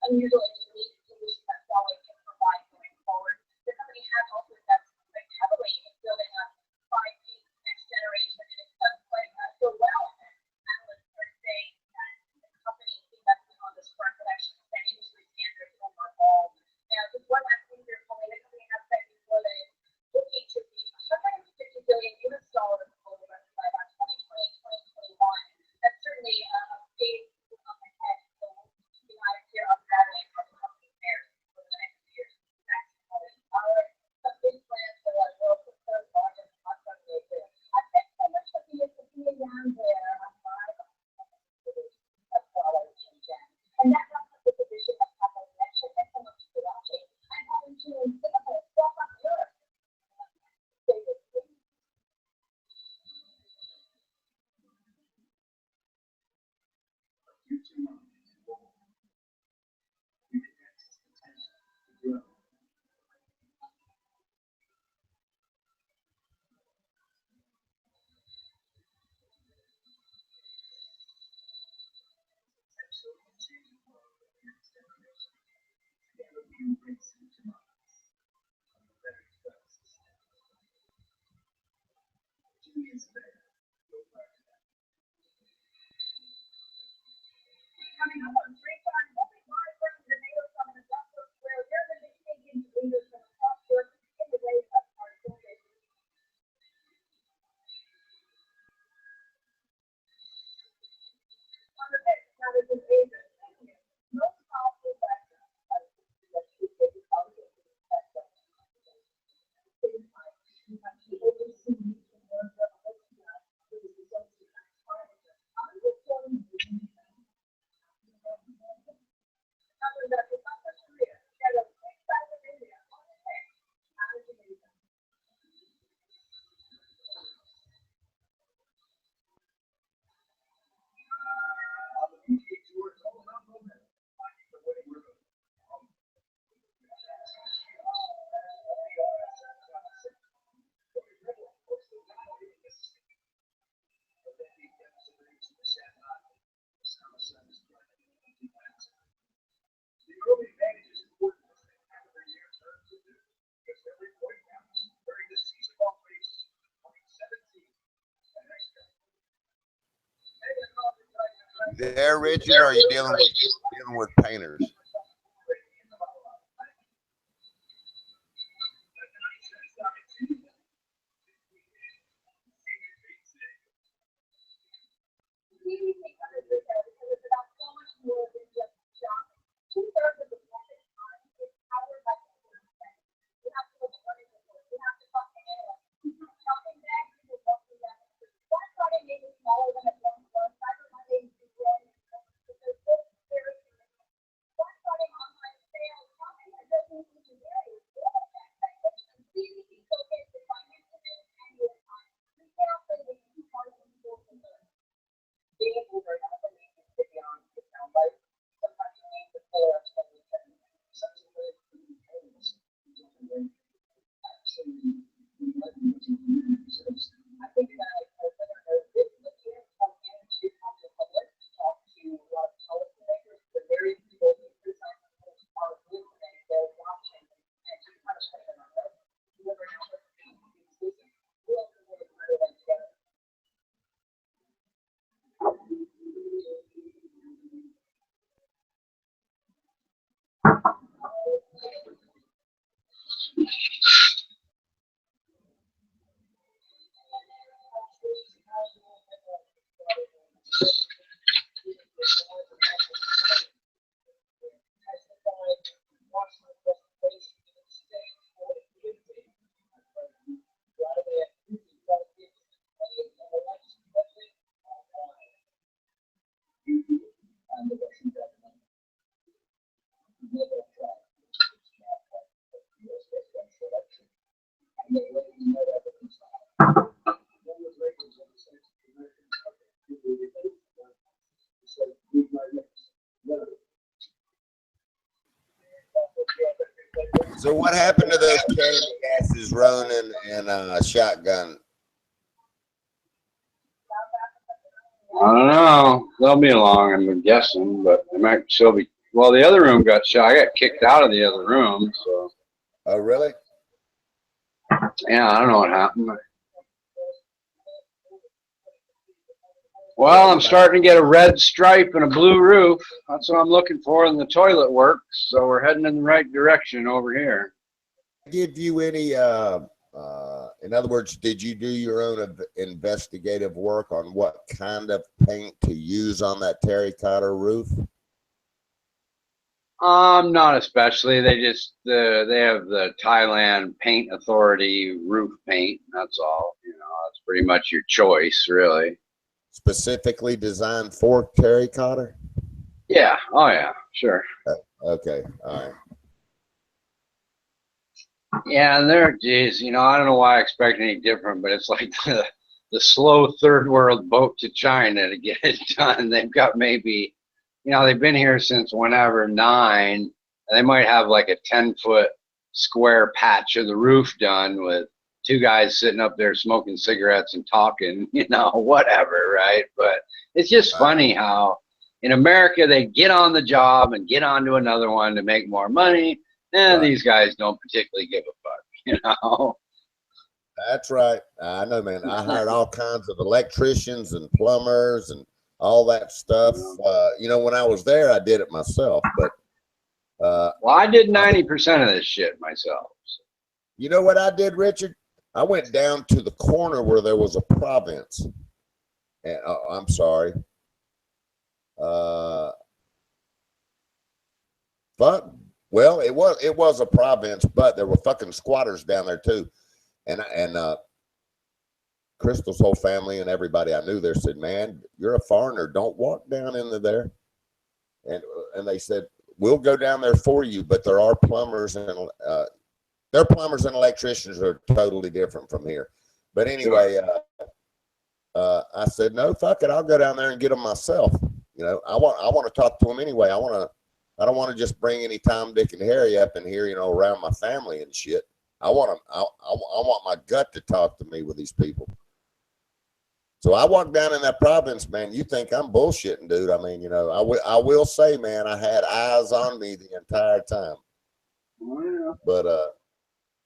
unusual and unique solution that Huawei can provide going forward. The company has also invested quite heavily in building up 5G next generation, and it's done quite so well. Analysts are saying that the company investing on this front would actually set industry standards overall. Now, just one last thing here, Huawei, the company has said before that it's looking to reach 150 billion US dollars in global revenue by about 2020, 2021. That's certainly a big up ahead. So we'll keep an eye here on that and how the company fares for the next years. That's all right. Some big plans for the world's third largest smartphone maker. Thanks so much for being down there on live of Huawei in Jen. And that wraps up this edition of Pop Up Connection. Thanks so much for watching. I'm having to Singapore, welcome Europe. Stay with me. Coming up on Free Time, we'll be live from the NATO Summit in Brussels, where they're going to be speaking to leaders from across Europe in the wake of article. On the fifth, now this is Asia. Most powerful factor of the UK politics sector. We have the overseas work of Russia, which is essentially unreformed. There, Richard, or are you dealing with painters? Two-thirds of the market time is powered by internet. You have to look at running report. You have to talk to analysts. Shopping bags, people walking down the street. Black Friday may be smaller than it once was. Cyber Monday is growing. But they're both very significant. Black Friday online sales, shopping that doesn't need to vary. CDC showcased the financial and real time. Retail savings and margin will convert. Being able to get beyond the sound bite. Sometimes you need to pull up something that subsequently I think that I this year I'm going to talk to public, talk to a lot of policymakers, the very people who design are implementing their adoption and to kind of put them on road. Whoever knows what to do, exclusive. Who else is going to put it together? So what happened to those candy gases, Ronan and shotgun? I don't know. They'll be along, I'm guessing, but they might still be Well, the other room got shut. I got kicked out of the other room. So Oh, really? yeah, I don't know what happened. Well, I'm starting to get a red stripe and a blue roof. That's what I'm looking for, and the toilet works. So we're heading in the right direction over here. Give you any, in other words, did you do your own investigative work on what kind of paint to use on that terracotta roof? Not especially. They just they have the Thailand Paint Authority roof paint. That's all. You know, that's pretty much your choice, really. Specifically designed for terracotta? Yeah. Oh yeah. Sure. Okay. All right. Yeah, and there, geez, you know, I don't know why I expect any different, but it's like the slow third world boat to China to get it done. They've got maybe, you know, they've been here since whenever, 9, and they might have like a 10-foot square patch of the roof done with 2 guys sitting up there smoking cigarettes and talking, you know, whatever, right? But it's just funny how in America they get on the job and get onto another one to make more money. And these guys don't particularly give a fuck, you know? That's right. I know, man. I hired all kinds of electricians and plumbers and all that stuff. You know, when I was there, I did it myself. But well, I did 90% of this shit myself. You know what I did, Richard? I went down to the corner where there was a province. And, I'm sorry. Fuck. Well, it was a province, but there were fucking squatters down there too, and Crystal's whole family and everybody I knew there said, "Man, you're a foreigner. Don't walk down into there." And they said, "We'll go down there for you, but there are plumbers and their plumbers and electricians are totally different from here." But anyway, I said, "No, fuck it. I'll go down there and get them myself." You know, I want to talk to them anyway. I don't want to just bring any Tom, Dick, and Harry up in here, you know, around my family and shit. I want my gut to talk to me with these people. So I walked down in that province, man. You think I'm bullshitting, dude? I mean, you know, I will say, man, I had eyes on me the entire time. Yeah. But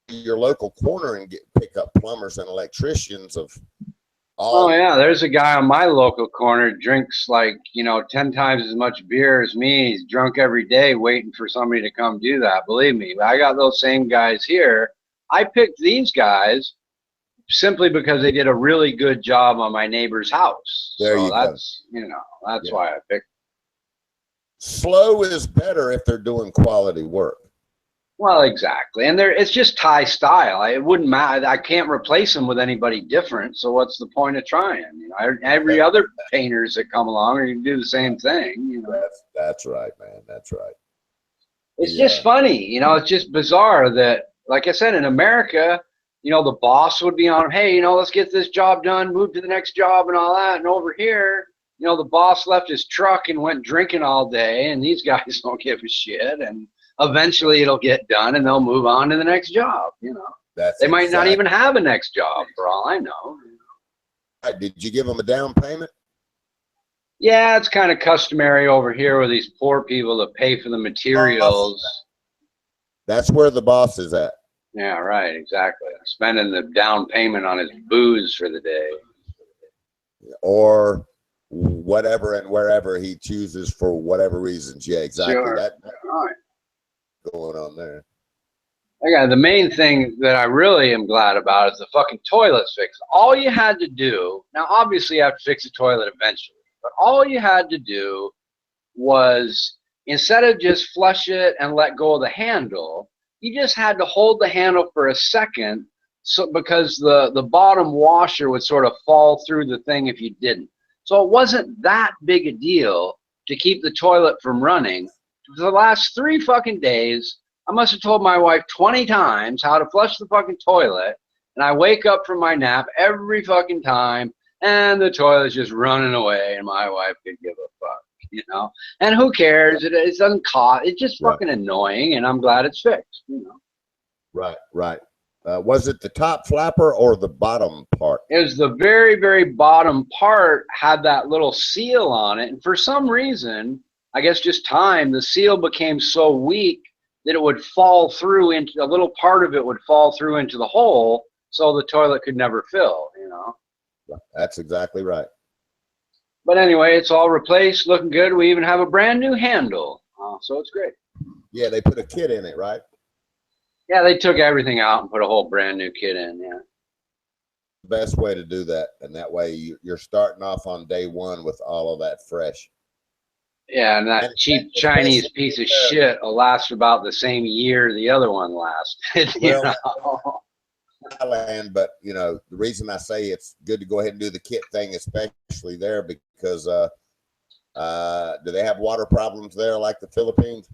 your local corner and pick up plumbers and electricians of all. Oh yeah, there's a guy on my local corner drinks like, you know, 10 times as much beer as me. He's drunk every day waiting for somebody to come do that. Believe me, I got those same guys here. I picked these guys simply because they did a really good job on my neighbor's house. There so you that's go. You know, that's why I picked. Slow is better if they're doing quality work. Well, exactly. And it's just Thai style. It wouldn't matter. I can't replace them with anybody different. So what's the point of trying? You know, every other painters that come along are going to do the same thing. You know, that's right, man. That's right. It's just funny. You know, it's just bizarre that, like I said, in America, you know, the boss would be on, hey, you know, let's get this job done, move to the next job and all that. And over here, you know, the boss left his truck and went drinking all day, and these guys don't give a shit. And eventually it'll get done and they'll move on to the next job. You know, they might not even have a next job for all I know. Did you give them a down payment? Yeah, it's kind of customary over here with these poor people to pay for the materials. That's where the boss is at. Yeah, right, exactly. Spending the down payment on his booze for the day. Or whatever and wherever he chooses for whatever reasons. Yeah, exactly. Sure. That's right. Going on there. Okay, the main thing that I really am glad about is the fucking toilet's fixed. All you had to do, now obviously you have to fix the toilet eventually, but all you had to do was, instead of just flush it and let go of the handle, you just had to hold the handle for a second, so because the bottom washer would sort of fall through the thing if you didn't. So it wasn't that big a deal to keep the toilet from running. For the last 3 fucking days, I must have told my wife 20 times how to flush the fucking toilet, and I wake up from my nap every fucking time, and the toilet's just running away, and my wife could give a fuck, you know? And who cares? It doesn't cost. It's just fucking annoying, and I'm glad it's fixed, you know? Right, right. Was it the top flapper or the bottom part? It was the very, very bottom part had that little seal on it, and for some reason, I guess just time, the seal became so weak that it would fall through into a little part of it would fall through into the hole, so the toilet could never fill, you know. That's exactly right. But anyway, it's all replaced, looking good. We even have a brand new handle, so it's great. Yeah, they put a kit in it, right? Yeah, they took everything out and put a whole brand new kit in. Yeah. Best way to do that, and that way you're starting off on day one with all of that fresh. Yeah, and that And cheap Chinese piece of shit will last about the same year the other one lasted. Well, You know? Thailand, but you know the reason I say it's good to go ahead and do the kit thing, especially there, because do they have water problems there like the Philippines?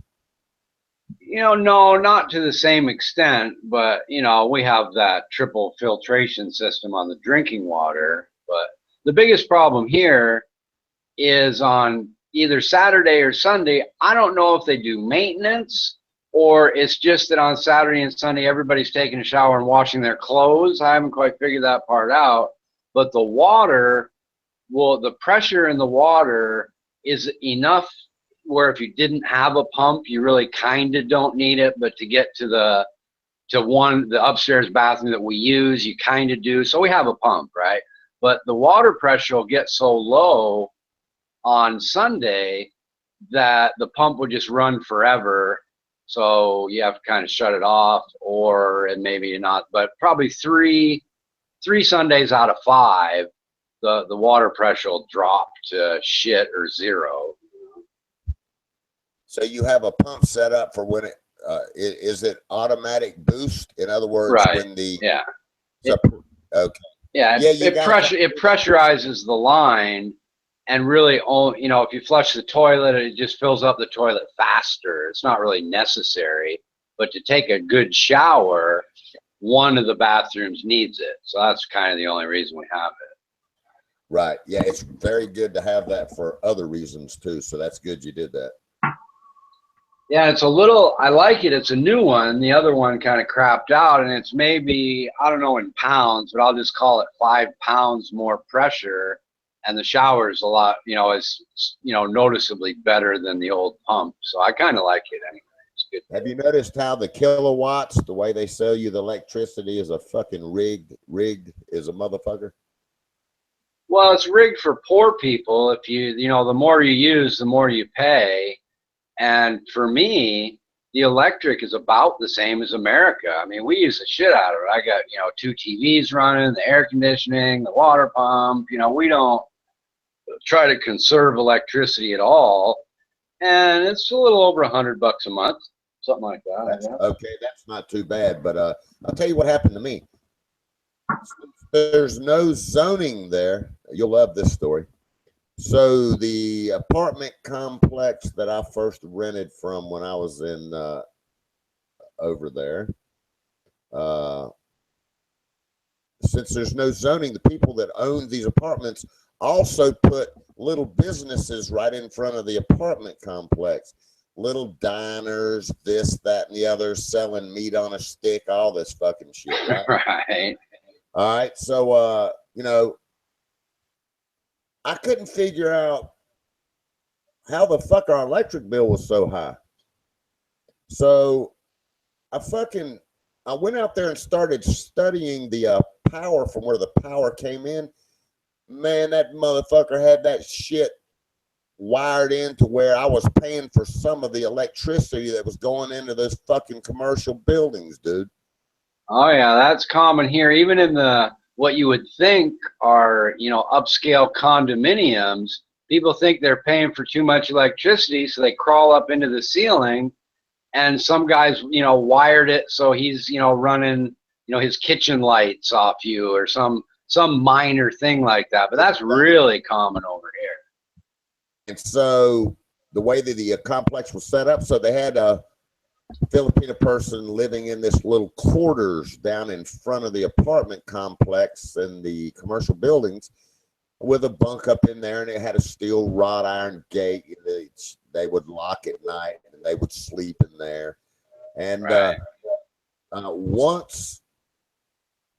You know, no, not to the same extent, but you know, we have that triple filtration system on the drinking water. But the biggest problem here is on either Saturday or Sunday. I don't know if they do maintenance or it's just that on Saturday and Sunday everybody's taking a shower and washing their clothes. I haven't quite figured that part out. But the water, well, the pressure in the water is enough where if you didn't have a pump, you really kind of don't need it. But to get to the upstairs bathroom that we use, you kind of do. So we have a pump, right? But the water pressure will get so low on Sunday that the pump would just run forever. So you have to kind of shut it off, or and maybe not, but probably three Sundays out of 5, the water pressure will drop to shit or 0. So you have a pump set up for when is it automatic boost? In other words, Right. when the Yeah. Okay. Yeah. It pressurizes the line, and really, you know, if you flush the toilet, it just fills up the toilet faster. It's not really necessary, but to take a good shower, one of the bathrooms needs it. So that's kind of the only reason we have it. Right. Yeah, it's very good to have that for other reasons too. So that's good you did that. Yeah, it's a little, I like it. It's a new one. The other one kind of crapped out, and it's maybe, I don't know in pounds, but I'll just call it 5 pounds more pressure. And the shower is a lot, you know, is, you know, noticeably better than the old pump. So I kind of like it anyway. It's good. Have you noticed how the kilowatts, the way they sell you the electricity, is a fucking rigged is a motherfucker? Well, it's rigged for poor people. If you know, the more you use, the more you pay. And for me, the electric is about the same as America. I mean, we use the shit out of it. I got, you know, 2 TVs running, the air conditioning, the water pump. You know, we don't try to conserve electricity at all. And it's a little over $100 a month, something like that. Okay, that's not too bad. But I'll tell you what happened to me. There's no zoning there. You'll love this story. So the apartment complex that I first rented from when I was in over there, since there's no zoning, the people that own these apartments also put little businesses right in front of the apartment complex. Little diners, this, that, and the other, selling meat on a stick, all this fucking shit, right? Right. All right. So, you know, I couldn't figure out how the fuck our electric bill was so high. So I went out there and started studying the power from where the power came in. Man, that motherfucker had that shit wired in to where I was paying for some of the electricity that was going into those fucking commercial buildings, dude. Oh yeah, that's common here. Even in the what you would think are, you know, upscale condominiums, people think they're paying for too much electricity, so they crawl up into the ceiling. And some guys, you know, wired it so he's, you know, running, you know, his kitchen lights off you or some minor thing like that. But that's really common over here. And so the way that the complex was set up, so they had a Filipino person living in this little quarters down in front of the apartment complex and the commercial buildings with a bunk up in there, and it had a steel wrought iron gate. They would lock at night and they would sleep in there. And Right. Once,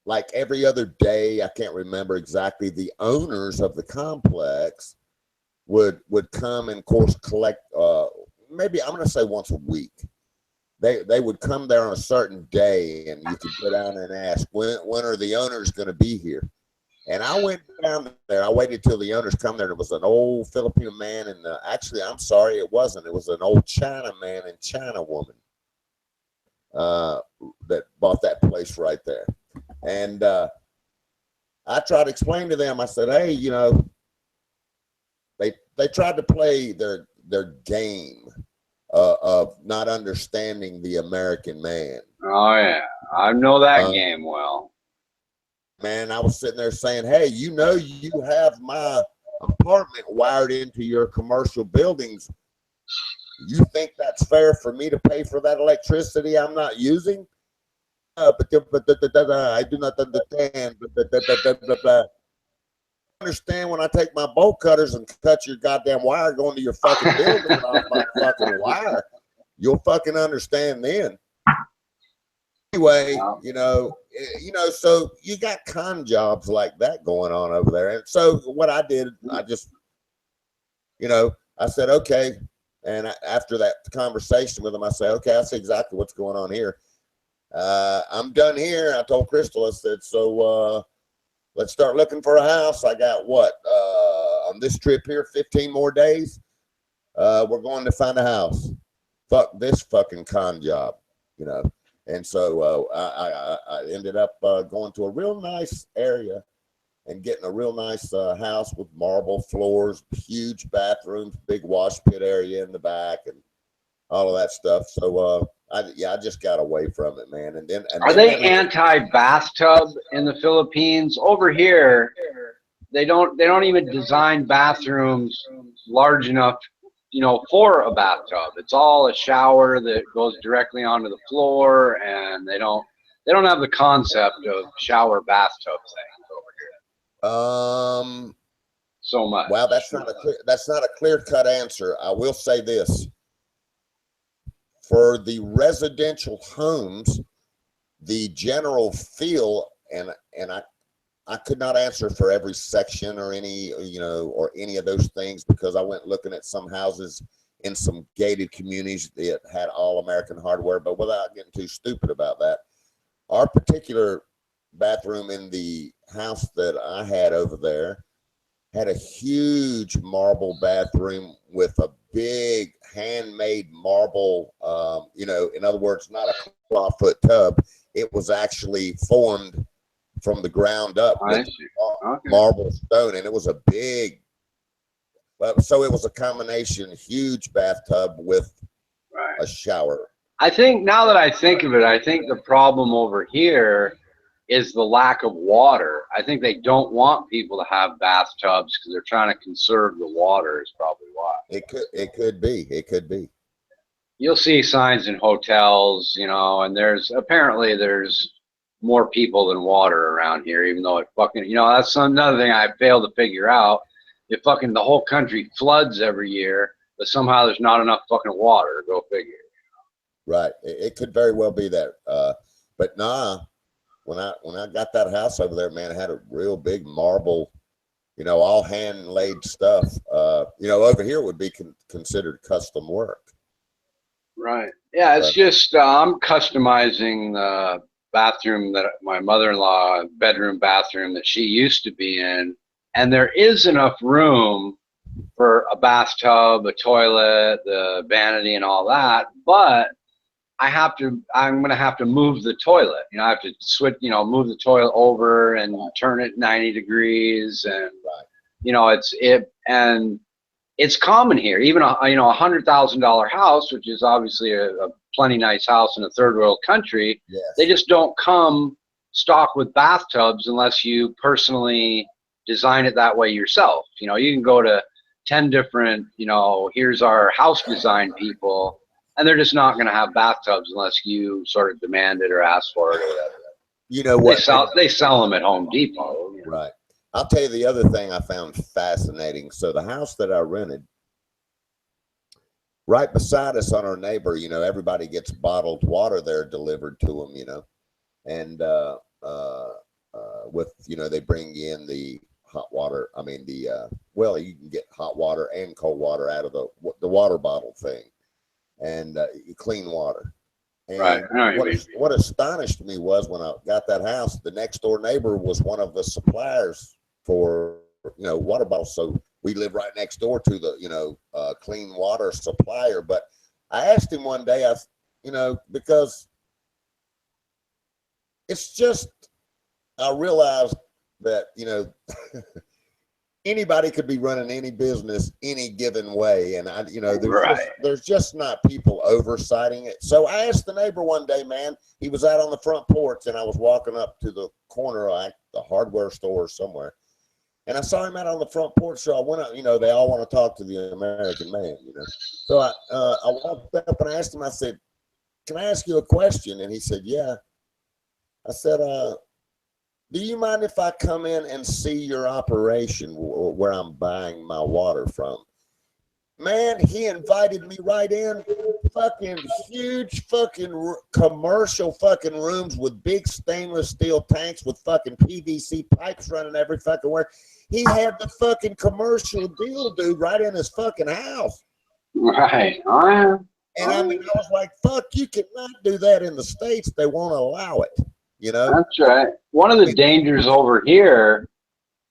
like every other day, I can't remember exactly, the owners of the complex would come and, of course, collect. Maybe I'm going to say once a week. They would come there on a certain day, and you could go down and ask, when are the owners going to be here? And I went down there. I waited till the owners come there. It was an old Filipino man, and actually, I'm sorry, it wasn't. It was an old China man and China woman that bought that place right there. And I tried to explain to them. I said, hey, you know, they tried to play their game of not understanding the American man. Oh yeah, I know that game well. Man, I was sitting there saying, hey, you know, you have my apartment wired into your commercial buildings. You think that's fair for me to pay for that electricity I'm not using? But I do not understand. Understand when I take my bolt cutters and cut your goddamn wire going to your fucking building off my fucking wire. You'll fucking understand then. Anyway, you know, so you got con jobs like that going on over there. And so what I did, I just, you know, I said, okay. And after that conversation with him, I said, okay, I see exactly what's going on here. I'm done here. I told Crystal, I said, so let's start looking for a house. I got what, on this trip here, 15 more days. We're going to find a house. Fuck this fucking con job, you know. And so I ended up going to a real nice area and getting a real nice house with marble floors, huge bathrooms, big wash pit area in the back, and all of that stuff. So I just got away from it, man. And then are they anti-bathtub in the Philippines? Over here, they don't even design bathrooms large enough, you know, for a bathtub. It's all a shower that goes directly onto the floor, and they don't have the concept of shower bathtub things over here. So much. Well, that's not a clear-cut answer. I will say this. For the residential homes, the general feel, and I could not answer for every section or any, you know, or any of those things, because I went looking at some houses in some gated communities that had all American hardware. But without getting too stupid about that, our particular bathroom in the house that I had over there had a huge marble bathroom with a big handmade marble, you know, in other words, not a clawfoot tub. It was actually formed from the ground up with marble stone, and it was a big, so it was a combination, huge bathtub with a shower. I think now that I think of it, I think the problem over here is the lack of water. I think they don't want people to have bathtubs because they're trying to conserve the water is probably why. It could be. You'll see signs in hotels, you know, and there's more people than water around here, even though it fucking, you know, that's another thing I fail to figure out. If fucking the whole country floods every year, but somehow there's not enough fucking water, go figure. Right. It could very well be that. But nah, when I got that house over there, man, it had a real big marble, you know, all hand laid stuff. You know, over here would be considered custom work. Right. Yeah, it's just I'm customizing the bathroom that my mother-in-law, bedroom bathroom that she used to be in, and there is enough room for a bathtub, a toilet, the vanity, and all that, but I'm going to have to move the toilet. You know, I have to switch, you know, move the toilet over and turn it 90 degrees. And, you know, it's common here. Even a $100,000 house, which is obviously a plenty nice house in a third world country, yes, they just don't come stocked with bathtubs unless you personally design it that way yourself. You know, you can go to 10 different, you know, here's our house design people, and they're just not going to have bathtubs unless you sort of demand it or ask for it or whatever. You know what? They sell them at Home Depot. You know? Right. I'll tell you the other thing I found fascinating. So the house that I rented, right beside us on our neighbor, you know, everybody gets bottled water there delivered to them, you know, and with, you know, they bring in the hot water. I mean, well, you can get hot water and cold water out of the water bottle thing, and clean water. Right. And I know what you mean. what astonished me was when I got that house, the next door neighbor was one of the suppliers for, water bottles. So we live right next door to the, clean water supplier. But I asked him one day, because it's just, I realized that, anybody could be running any business any given way, and there's just not people oversighting it. So I asked the neighbor one day, man, he was out on the front porch, and I was walking up to the corner, like the hardware store somewhere, and I saw him out on the front porch. So I went up, they all want to talk to the American man, so I walked up and I asked him, I said, can I ask you a question? And he said, yeah. I said, do you mind if I come in and see your operation where I'm buying my water from? Man, he invited me right in. Fucking huge fucking commercial fucking rooms with big stainless steel tanks with fucking PVC pipes running every fucking where. He had the fucking commercial deal, dude, right in his fucking house. Right. And I mean, I was like, fuck, you cannot do that in the States. They won't allow it. That's right. One of the dangers over here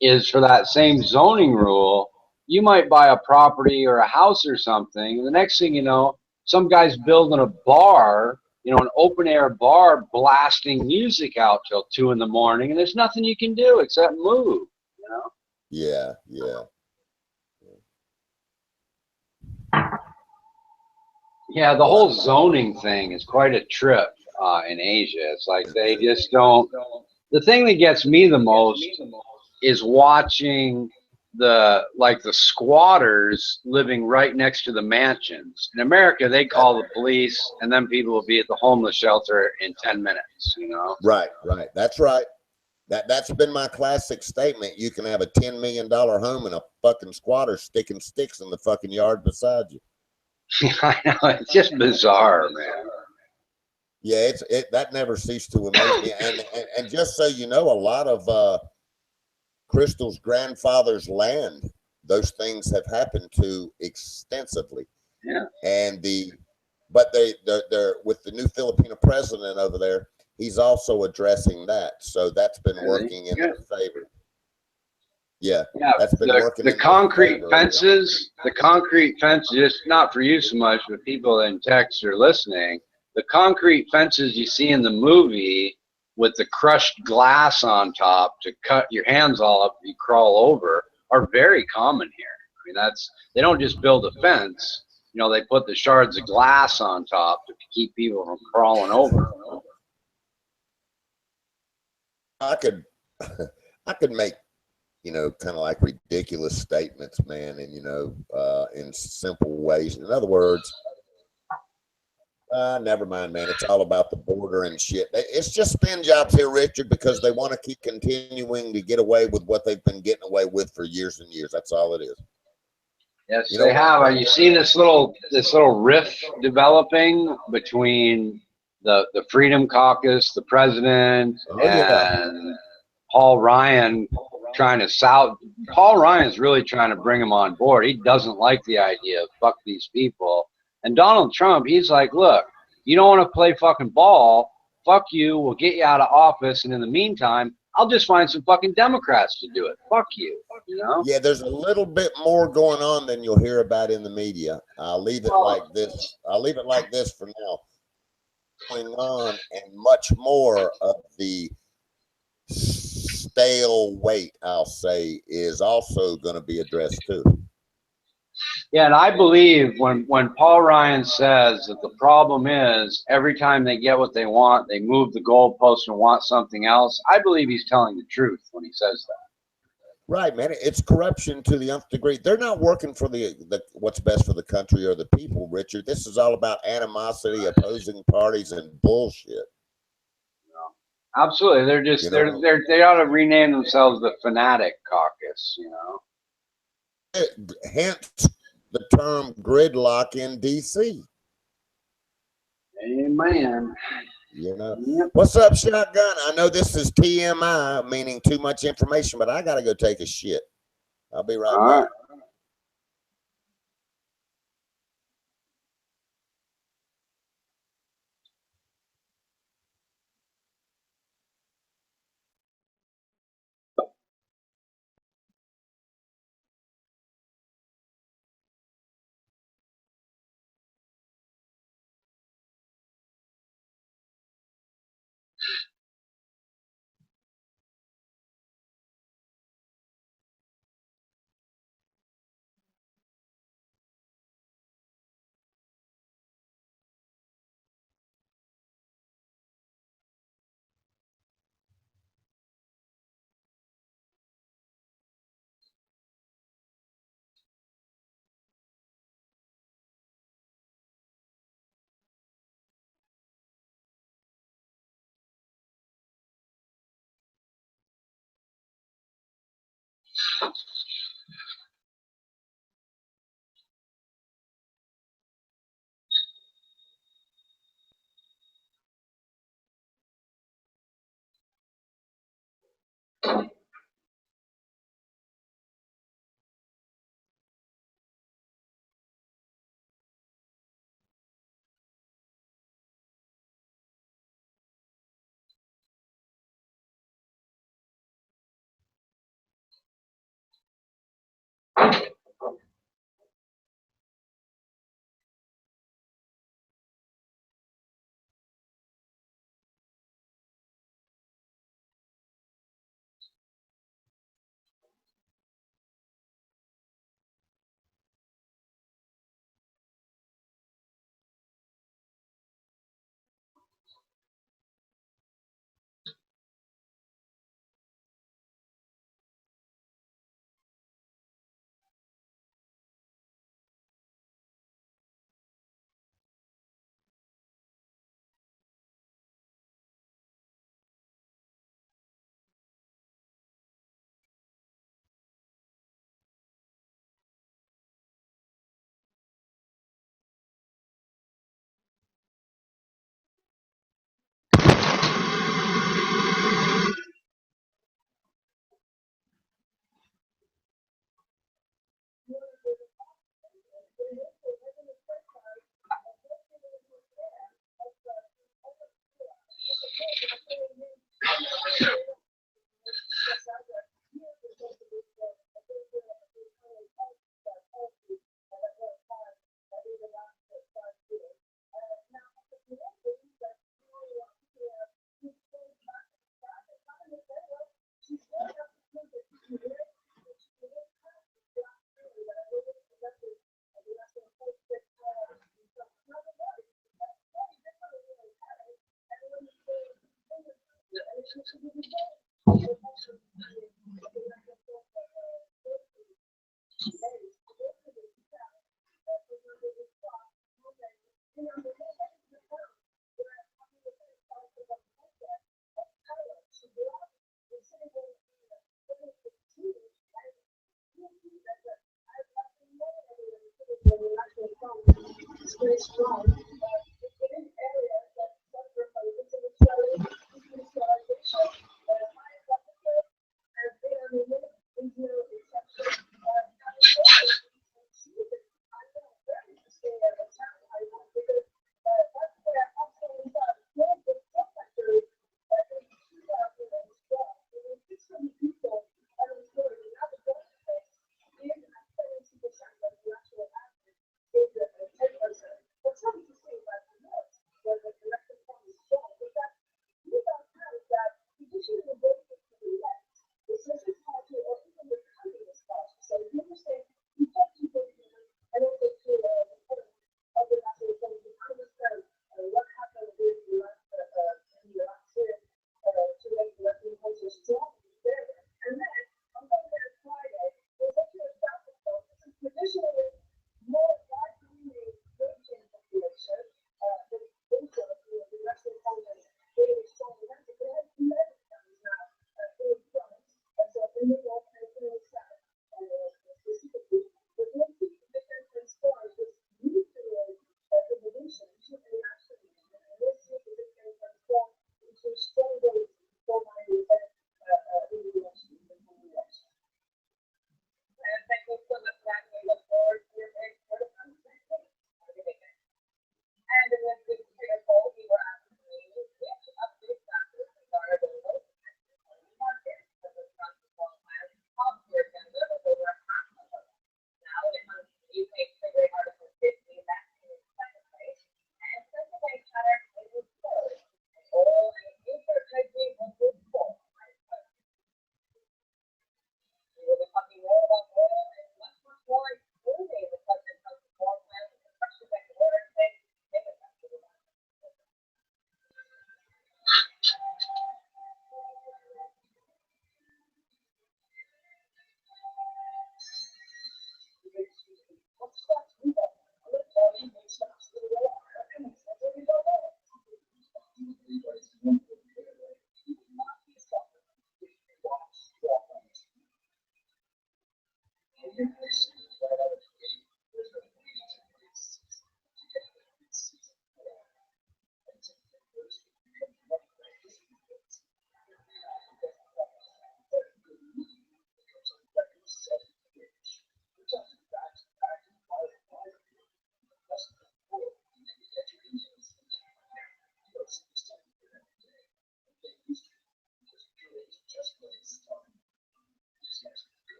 is for that same zoning rule, you might buy a property or a house or something, and the next thing you know, some guy's building a bar, an open air bar, blasting music out till 2 a.m, and there's nothing you can do except move, Yeah. Yeah, the whole zoning thing is quite a trip in Asia. It's like they just don't. The thing that gets me the most is watching the squatters living right next to the mansions. In America, they call the police, and then people will be at the homeless shelter in 10 minutes. Right. That's right. That's been my classic statement. You can have a $10 million home and a fucking squatter sticking sticks in the fucking yard beside you. I know, it's just bizarre, man. Yeah, that never ceased to amaze me. And just so you know, a lot of Crystal's grandfather's land, those things have happened to extensively. Yeah. And but they're with the new Filipino president over there, he's also addressing that. So that's been working in their favor. Yeah, that's been working. The concrete fences, just not for you so much, but people in text or listening, the concrete fences you see in the movie with the crushed glass on top to cut your hands all up if you crawl over are very common here. I mean, they don't just build a fence, they put the shards of glass on top to keep people from crawling over. I could make, kind of like ridiculous statements, man, and, in simple ways. In other words, never mind, man. It's all about the border and shit. It's just spin jobs here, Richard, because they want to keep continuing to get away with what they've been getting away with for years and years. That's all it is. Yes, they have. Are you seeing this little rift developing between the Freedom Caucus, the president, and Paul Ryan Paul Ryan's really trying to bring him on board. He doesn't like the idea of fuck these people. And Donald Trump, he's like, look, you don't want to play fucking ball, fuck you, we'll get you out of office, and in the meantime, I'll just find some fucking Democrats to do it. Fuck you, Yeah, there's a little bit more going on than you'll hear about in the media. I'll leave it like this for now. Going on, and much more of the stale weight, I'll say, is also going to be addressed too. Yeah, and I believe when Paul Ryan says that the problem is every time they get what they want, they move the goalpost and want something else, I believe he's telling the truth when he says that. Right, man. It's corruption to the nth degree. They're not working for the what's best for the country or the people, Richard. This is all about animosity, opposing parties, and bullshit. Absolutely. They're just they ought to rename themselves the Fanatic Caucus, Hence the term gridlock in DC. Amen. You know. Yep. What's up, Shotgun? I know this is TMI, meaning too much information, but I gotta go take a shit. I'll be right All back. right.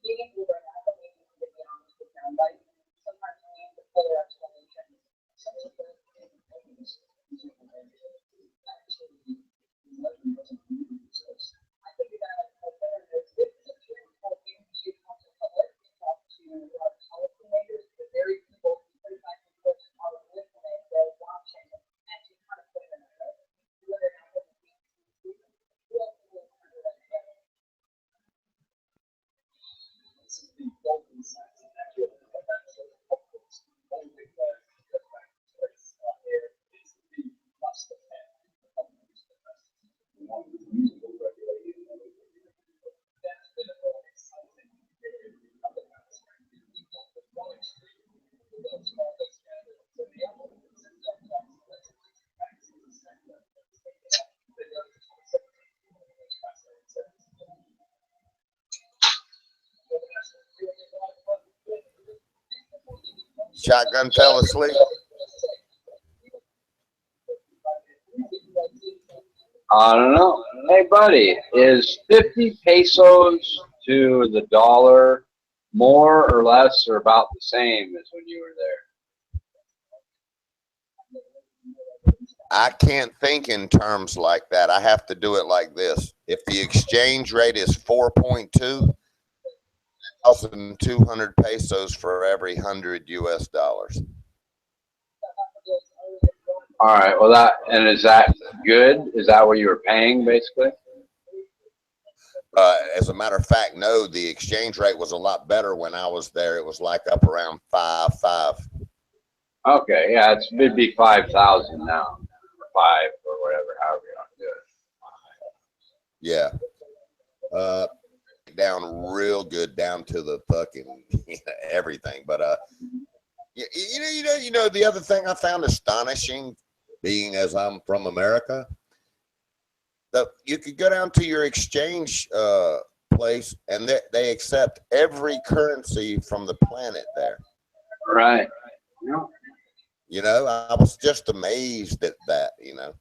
Digging deeper now, but maybe to be honest with them, like sometimes we need the fuller explanation. Some of the things I think you gotta alternatives. This is a true thing to talk to public, to talk to policymakers, the very people who 35 people are listening, they're watching, and to kind of put it in a whether or not it would be real people under that together. Shotgun fell asleep. I don't know. Hey, buddy, is 50 pesos to the dollar more or less or about the same as when you were there? I can't think in terms like that. I have to do it like this. If the exchange rate is 4.2, 1,200 pesos for every 100 US dollars. All right. Well, is that good? Is that what you were paying basically? As a matter of fact, no, the exchange rate was a lot better when I was there. It was like up around 5.5. Okay. Yeah, it'd be 5,000 now, or 5 or whatever, however you want to do it. Yeah. Down real good, down to the fucking everything. But you know, the other thing I found astonishing, being as I'm from America, that you could go down to your exchange place and they accept every currency from the planet there. Right. Yeah. You know, I was just amazed at that. You know,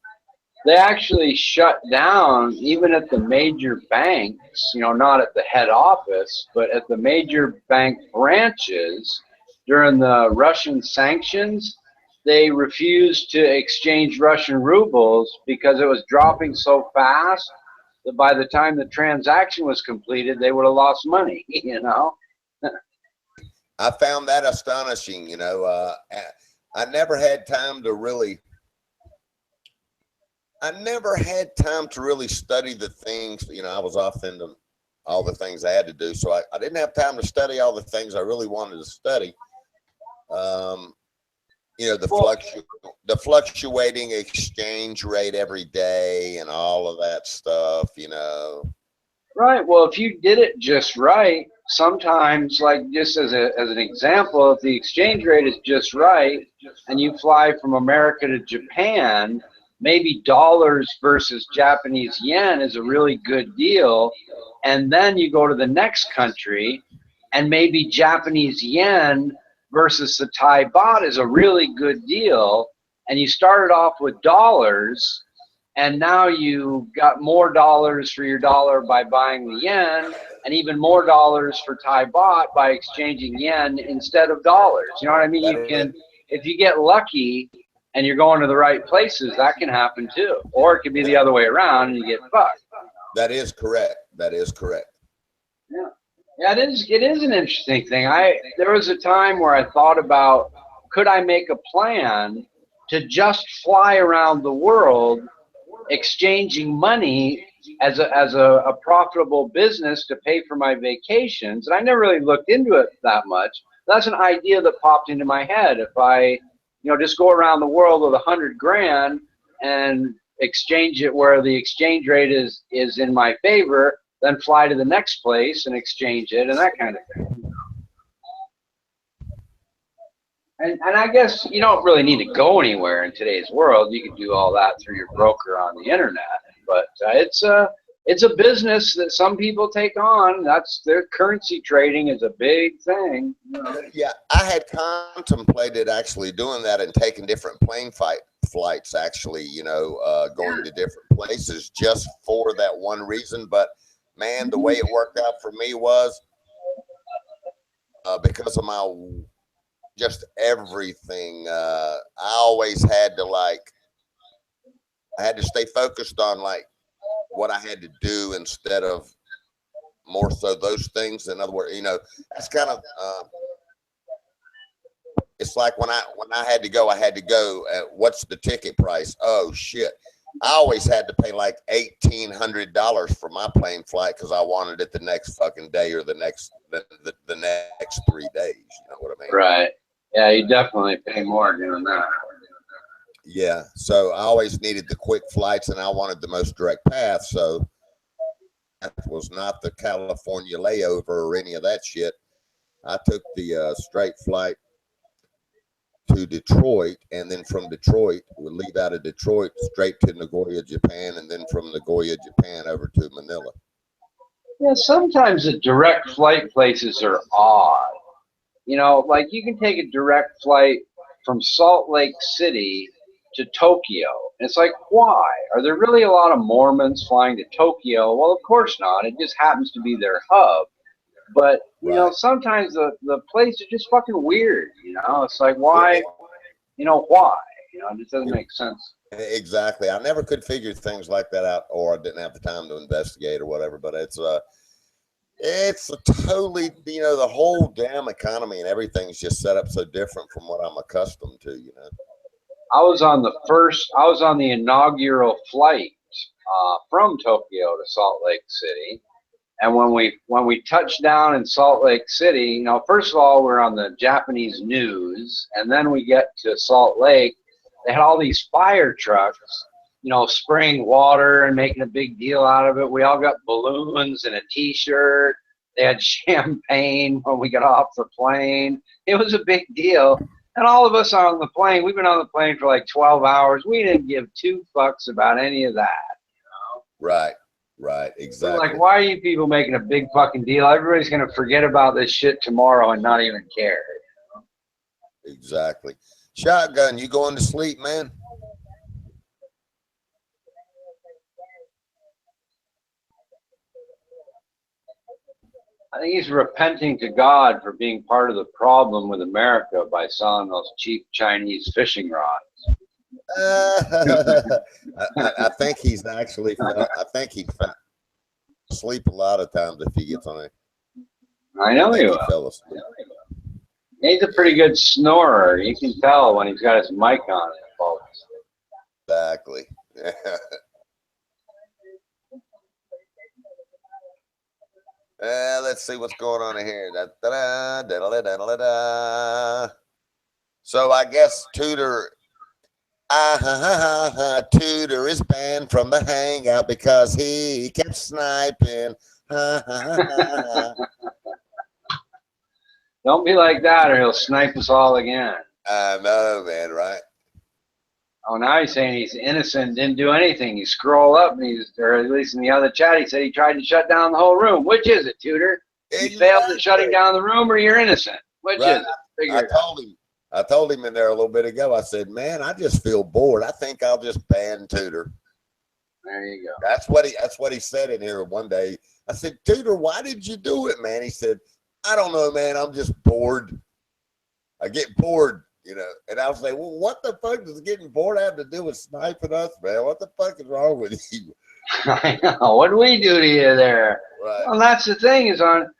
they actually shut down even at the major banks, you know, not at the head office, but at the major bank branches during the Russian sanctions. They refused to exchange Russian rubles because it was dropping so fast that by the time the transaction was completed, they would have lost money, you know. I found that astonishing. You know, I never had time to really study the things. You know, I was off into all the things I had to do, so I didn't have time to study all the things I really wanted to study. You know, the fluctuating exchange rate every day and all of that stuff, you know. Right. Well, if you did it just right, sometimes, like just as an example, if the exchange rate is just right and you fly from America to Japan, maybe dollars versus Japanese yen is a really good deal. And then you go to the next country and maybe Japanese yen versus the Thai baht is a really good deal. and you started off with dollars, and now you got more dollars for your dollar by buying the yen, and even more dollars for Thai baht by exchanging yen instead of dollars. You know what I mean? You can, if you get lucky and you're going to the right places, that can happen too. Or it could be the other way around and you get fucked. That is correct. That is correct. Yeah. Yeah, it is an interesting thing. There was a time where I thought about, could I make a plan to just fly around the world exchanging money as a profitable business to pay for my vacations? And I never really looked into it that much. That's an idea that popped into my head. If I, just go around the world with $100,000 and exchange it where the exchange rate is in my favor, then fly to the next place and exchange it and that kind of thing. And I guess you don't really need to go anywhere in today's world. You can do all that through your broker on the internet. But it's a business that some people take on. That's their currency trading is a big thing. Yeah, I had contemplated actually doing that and taking different plane flights. Actually, going to different places just for that one reason. But man, the way it worked out for me was because of my just everything. I always had to I had to stay focused on what I had to do instead of more so those things. In other words, that's kind of it's like when I had to go, what's the ticket price? Oh shit. I always had to pay like $1,800 for my plane flight because I wanted it the next fucking day or the next 3 days. You know what I mean? Right. Yeah, you definitely pay more doing that. Yeah. So I always needed the quick flights, and I wanted the most direct path. So that was not the California layover or any of that shit. I took the straight flight to Detroit, and then from Detroit, we'd leave out of Detroit straight to Nagoya, Japan, and then from Nagoya, Japan over to Manila. Yeah, sometimes the direct flight places are odd. Like you can take a direct flight from Salt Lake City to Tokyo. And it's like, why? Are there really a lot of Mormons flying to Tokyo? Well, of course not. It just happens to be their hub. But, sometimes the place is just fucking weird, It's like, why? Why? It just doesn't make sense. Exactly. I never could figure things like that out, or I didn't have the time to investigate or whatever. But it's a totally, the whole damn economy and everything's just set up so different from what I'm accustomed to, I was on the inaugural flight from Tokyo to Salt Lake City. And when we touched down in Salt Lake City, first of all, we're on the Japanese news, and then we get to Salt Lake. They had all these fire trucks, spraying water and making a big deal out of it. We all got balloons and a T-shirt. They had champagne when we got off the plane. It was a big deal. And all of us on the plane, we've been on the plane for like 12 hours. We didn't give two fucks about any of that. Right, exactly. We're like, why are you people making a big fucking deal? Everybody's going to forget about this shit tomorrow and not even care. Exactly. Shotgun, you going to sleep, man? I think he's repenting to God for being part of the problem with America by selling those cheap Chinese fishing rods. I think he's actually. I think he sleep a lot of times if he gets on it. I know he will. Fell asleep. He's a pretty good snorer. You can tell when he's got his mic on. Exactly. Let's see what's going on here. So I guess Tudor is banned from the hangout because he kept sniping. Don't be like that or he'll snipe us all again. I know, man, right? Oh, now he's saying he's innocent, didn't do anything. You scroll up, and or at least in the other chat, he said he tried to shut down the whole room. Which is it, Tudor? You failed at shutting down the room, or you're innocent? Which is it? I told him in there a little bit ago. I said, "Man, I just feel bored. I think I'll just ban Tudor." There you go. That's what he said in here one day. I said, "Tudor, why did you do it, man?" He said, "I don't know, man. I'm just bored. I get bored, you know." And I was like, "Well, what the fuck does getting bored have to do with sniping us, man? What the fuck is wrong with you?" I know. What do we do to you there? Right. Well, that's the thing is on,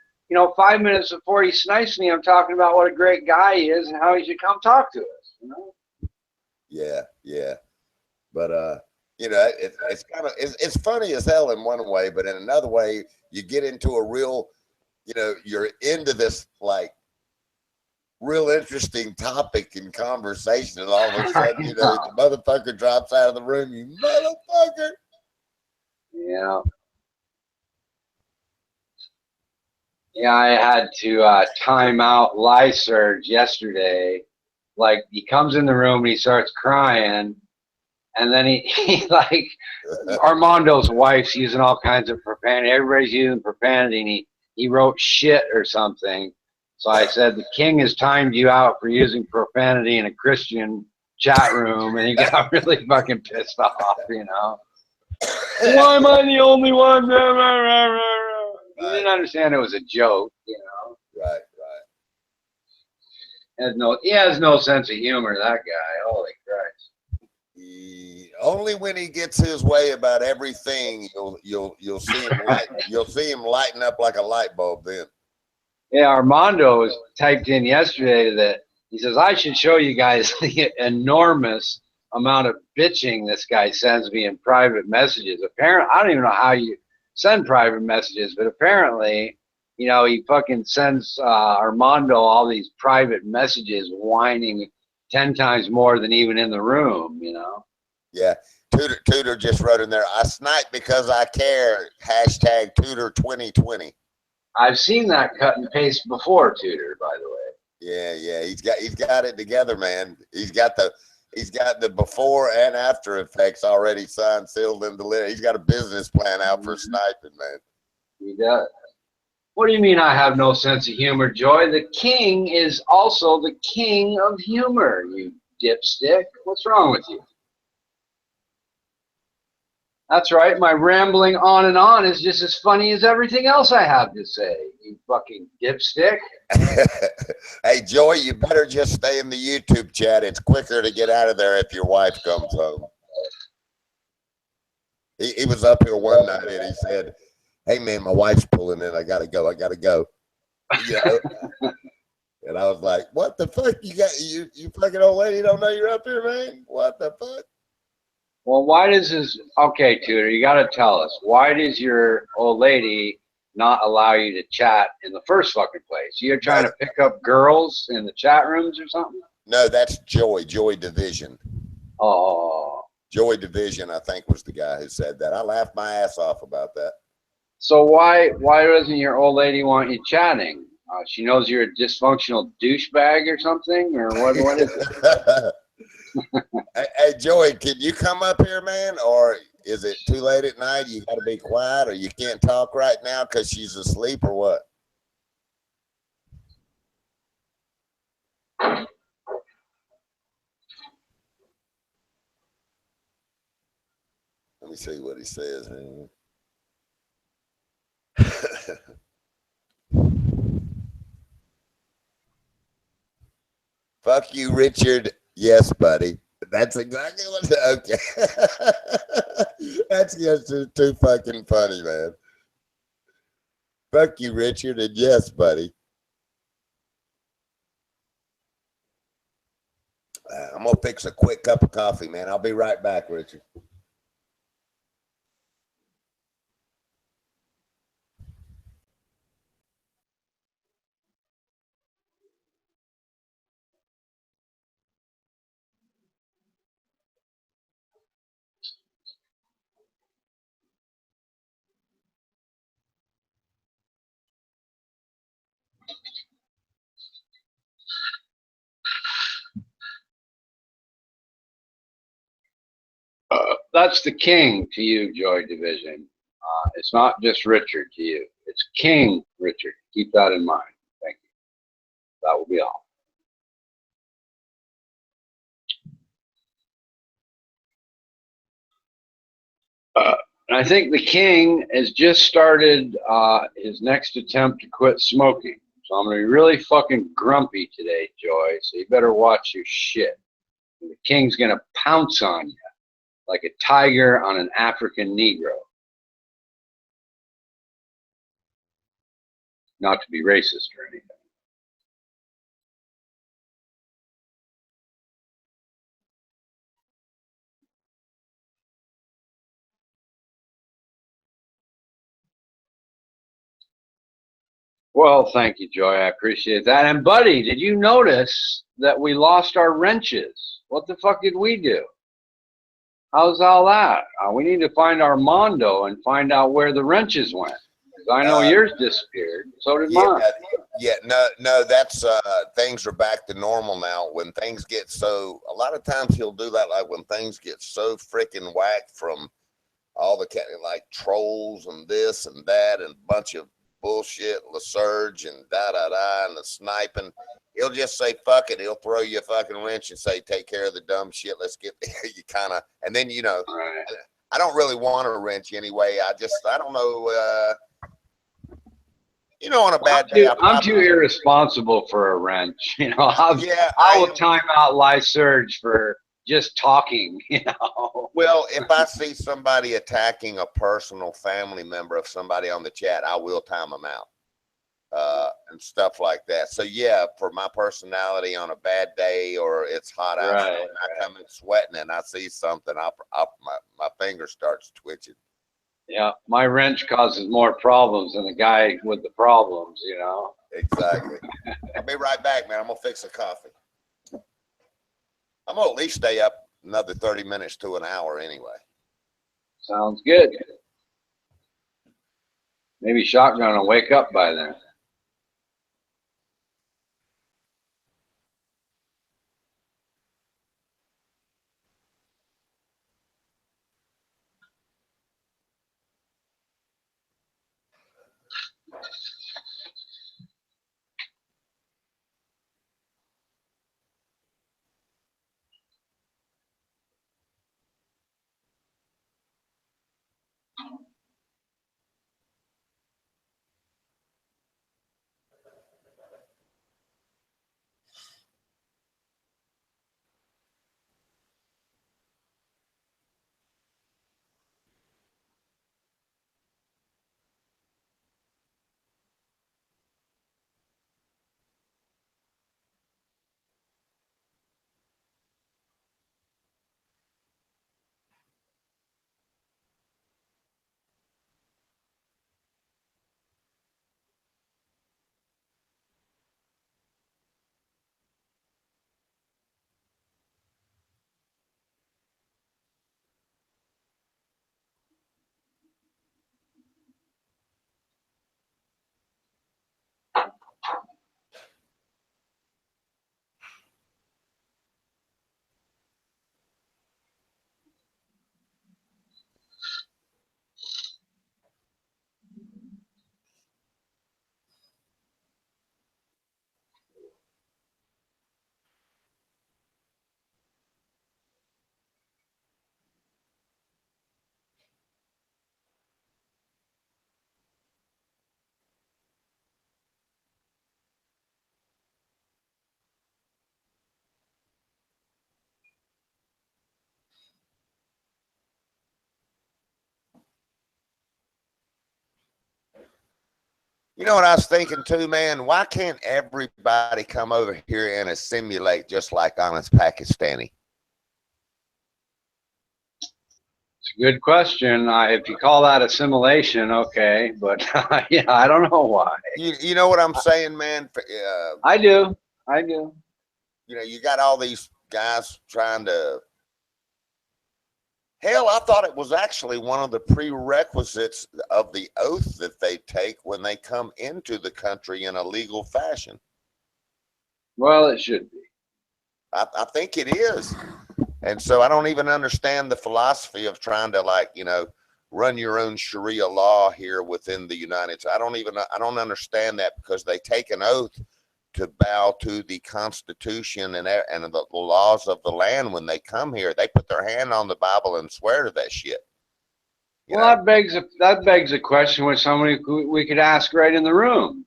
5 minutes before he snipes me, I'm talking about what a great guy he is and how he should come talk to us. Yeah, yeah. But it's kind of it's funny as hell in one way, but in another way, you get into a real, you're into this like real interesting topic and conversation, and all of a sudden, the motherfucker drops out of the room. You motherfucker. Yeah. Yeah, I had to time out Lysurge yesterday. Like, he comes in the room and he starts crying, and then he like, Armando's wife's using all kinds of profanity. Everybody's using profanity, and he wrote shit or something. So I said, the king has timed you out for using profanity in a Christian chat room, and he got really fucking pissed off, Why am I the only one? He didn't understand it was a joke, Right. He has no sense of humor, that guy. Holy Christ. Only when he gets his way about everything, you'll see him lighten up like a light bulb then. Yeah, Armando was typed in yesterday that he says, I should show you guys the enormous amount of bitching this guy sends me in private messages. Apparently, I don't even know how you send private messages, but apparently, he fucking sends Armando all these private messages whining 10 times more than even in the room, Yeah. Tudor just wrote in there, I snipe because I care. Hashtag Tudor 2020. I've seen that cut and paste before, Tudor, by the way. Yeah. He's got it together, man. He's got the before and after effects already signed, sealed, and delivered. He's got a business plan out for sniping, man. He does. What do you mean I have no sense of humor, Joy? The king is also the king of humor, you dipstick. What's wrong with you? That's right. My rambling on and on is just as funny as everything else I have to say, you fucking dipstick. Hey, Joy, you better just stay in the YouTube chat. It's quicker to get out of there if your wife comes home. He was up here one night and he said, hey, man, my wife's pulling in. I got to go. And I was like, what the fuck? You fucking old lady don't know you're up here, man? What the fuck? Well, okay, Tudor, you got to tell us, why does your old lady not allow you to chat in the first fucking place? You're trying to pick up girls in the chat rooms or something? No, that's Joy Division. Oh. Joy Division, I think, was the guy who said that. I laughed my ass off about that. So why doesn't your old lady want you chatting? She knows you're a dysfunctional douchebag or something? Or what is it? Hey, Joey, can you come up here, man? Or is it too late at night? You got to be quiet, or you can't talk right now because she's asleep, or what? Let me see what he says. Fuck you, Richard. Yes, buddy. That's exactly what. Okay. That's just too fucking funny, man. Fuck you, Richard, and yes, buddy. I'm gonna fix a quick cup of coffee, man. I'll be right back, Richard. That's the king to you, Joy Division. It's not just Richard to you. It's King Richard. Keep that in mind. Thank you. That will be all. And I think the king has just started his next attempt to quit smoking. So I'm going to be really fucking grumpy today, Joy. So you better watch your shit. The king's going to pounce on you like a tiger on an African Negro. Not to be racist or anything. Well, thank you, Joy. I appreciate that. And, buddy, did you notice that we lost our wrenches? What the fuck did we do? How's all that? We need to find Armando and find out where the wrenches went. Because I know yours disappeared. So did mine. Yeah, no, that's things are back to normal now. When things get so, a lot of times he'll do that, like when things get so freaking whacked from all the like trolls and this and that and a bunch of bullshit, LaSurge and and the sniping. He'll just say fuck it. He'll throw you a fucking wrench and say take care of the dumb shit. Let's get there. You kind of, and then Right. I don't really want a wrench anyway. I don't know. On a bad day, I'm too irresponsible for a wrench. I will time out LaSurge for just talking. Well, if I see somebody attacking a personal family member of somebody on the chat, I will time them out and stuff like that. So yeah, for my personality on a bad day or it's hot outside, and I come in sweating and I see something, my finger starts twitching. Yeah, my wrench causes more problems than the guy with the problems, Exactly. I'll be right back, man. I'm going to fix a coffee. I'm going to at least stay up another 30 minutes to an hour anyway. Sounds good. Maybe Shotgun will wake up by then. You know what I was thinking too, man? Why can't everybody come over here and assimilate just like honest Pakistani? It's a good question. If you call that assimilation, okay, but yeah, I don't know why. You know what I'm saying, man? I do. You got all these guys trying to. Hell, I thought it was actually one of the prerequisites of the oath that they take when they come into the country in a legal fashion. Well, it should be. I think it is. And so I don't even understand the philosophy of trying to run your own Sharia law here within the United States. I don't understand that because they take an oath to bow to the Constitution and the laws of the land when they come here. They put their hand on the Bible and swear to that shit. You Well, know, that begs a question which somebody we could ask right in the room.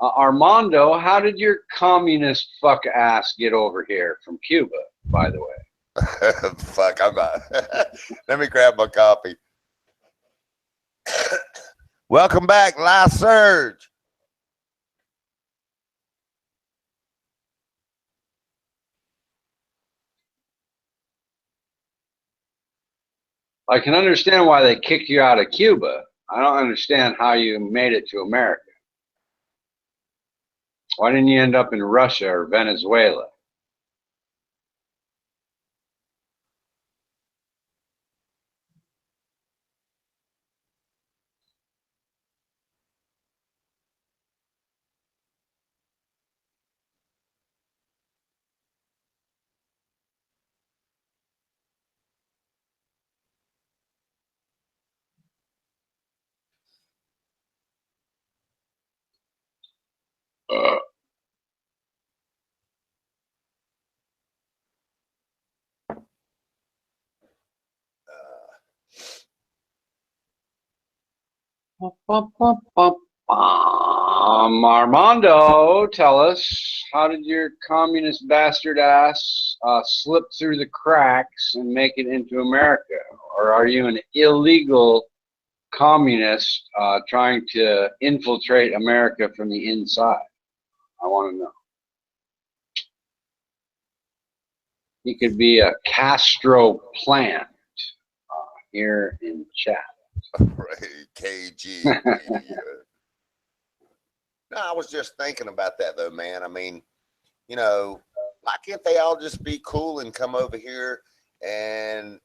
Armando, how did your communist fuck ass get over here from Cuba, by the way? fuck, I'm not. Let me grab my coffee. Welcome back, Live Surge. I can understand why they kicked you out of Cuba. I don't understand how you made it to America. Why didn't you end up in Russia or Venezuela? Armando, tell us, how did your communist bastard ass slip through the cracks and make it into America? Or are you an illegal communist trying to infiltrate America from the inside? I want to know. He could be a Castro plant here in chat. KG. No, I was just thinking about that though, man. I mean, you know, why can't they all just be cool and come over here and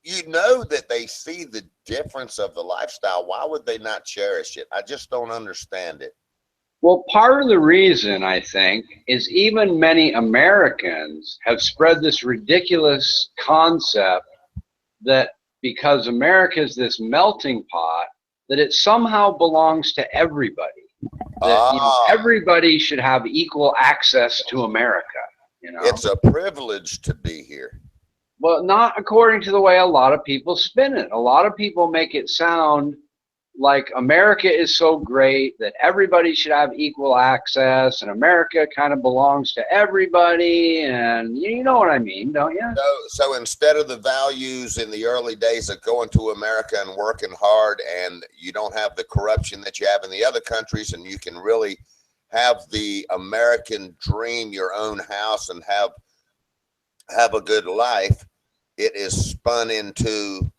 you know that they see the difference of the lifestyle. Why would they not cherish it? I just don't understand it. Well, part of the reason, I think, is even many Americans have spread this ridiculous concept that because America is this melting pot, that it somehow belongs to everybody. That everybody should have equal access to America. It's a privilege to be here. Well, not according to the way a lot of people spin it. A lot of people make it sound like America is so great that everybody should have equal access, and America kind of belongs to everybody, and you know what I mean, don't you? So instead of the values in the early days of going to America and working hard, and you don't have the corruption that you have in the other countries, and you can really have the American dream, your own house, and have a good life, it is spun into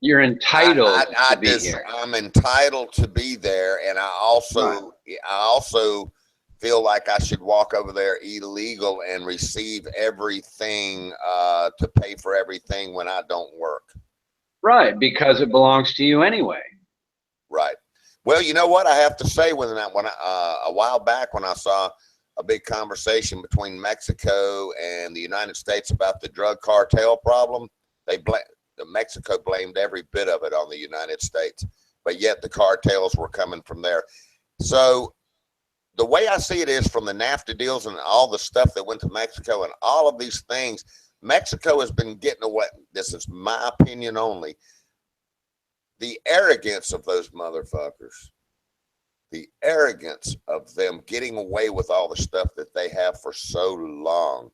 you're entitled to be here. I'm entitled to be there, and I also feel like I should walk over there illegal and receive everything to pay for everything when I don't work. Right, because it belongs to you anyway. Right. Well, you know what I have to say when a while back when I saw a big conversation between Mexico and the United States about the drug cartel problem, Mexico blamed every bit of it on the United States, but yet the cartels were coming from there. So the way I see it is from the NAFTA deals and all the stuff that went to Mexico and all of these things, Mexico has been getting away. This is my opinion only. The arrogance of those motherfuckers, the arrogance of them getting away with all the stuff that they have for so long,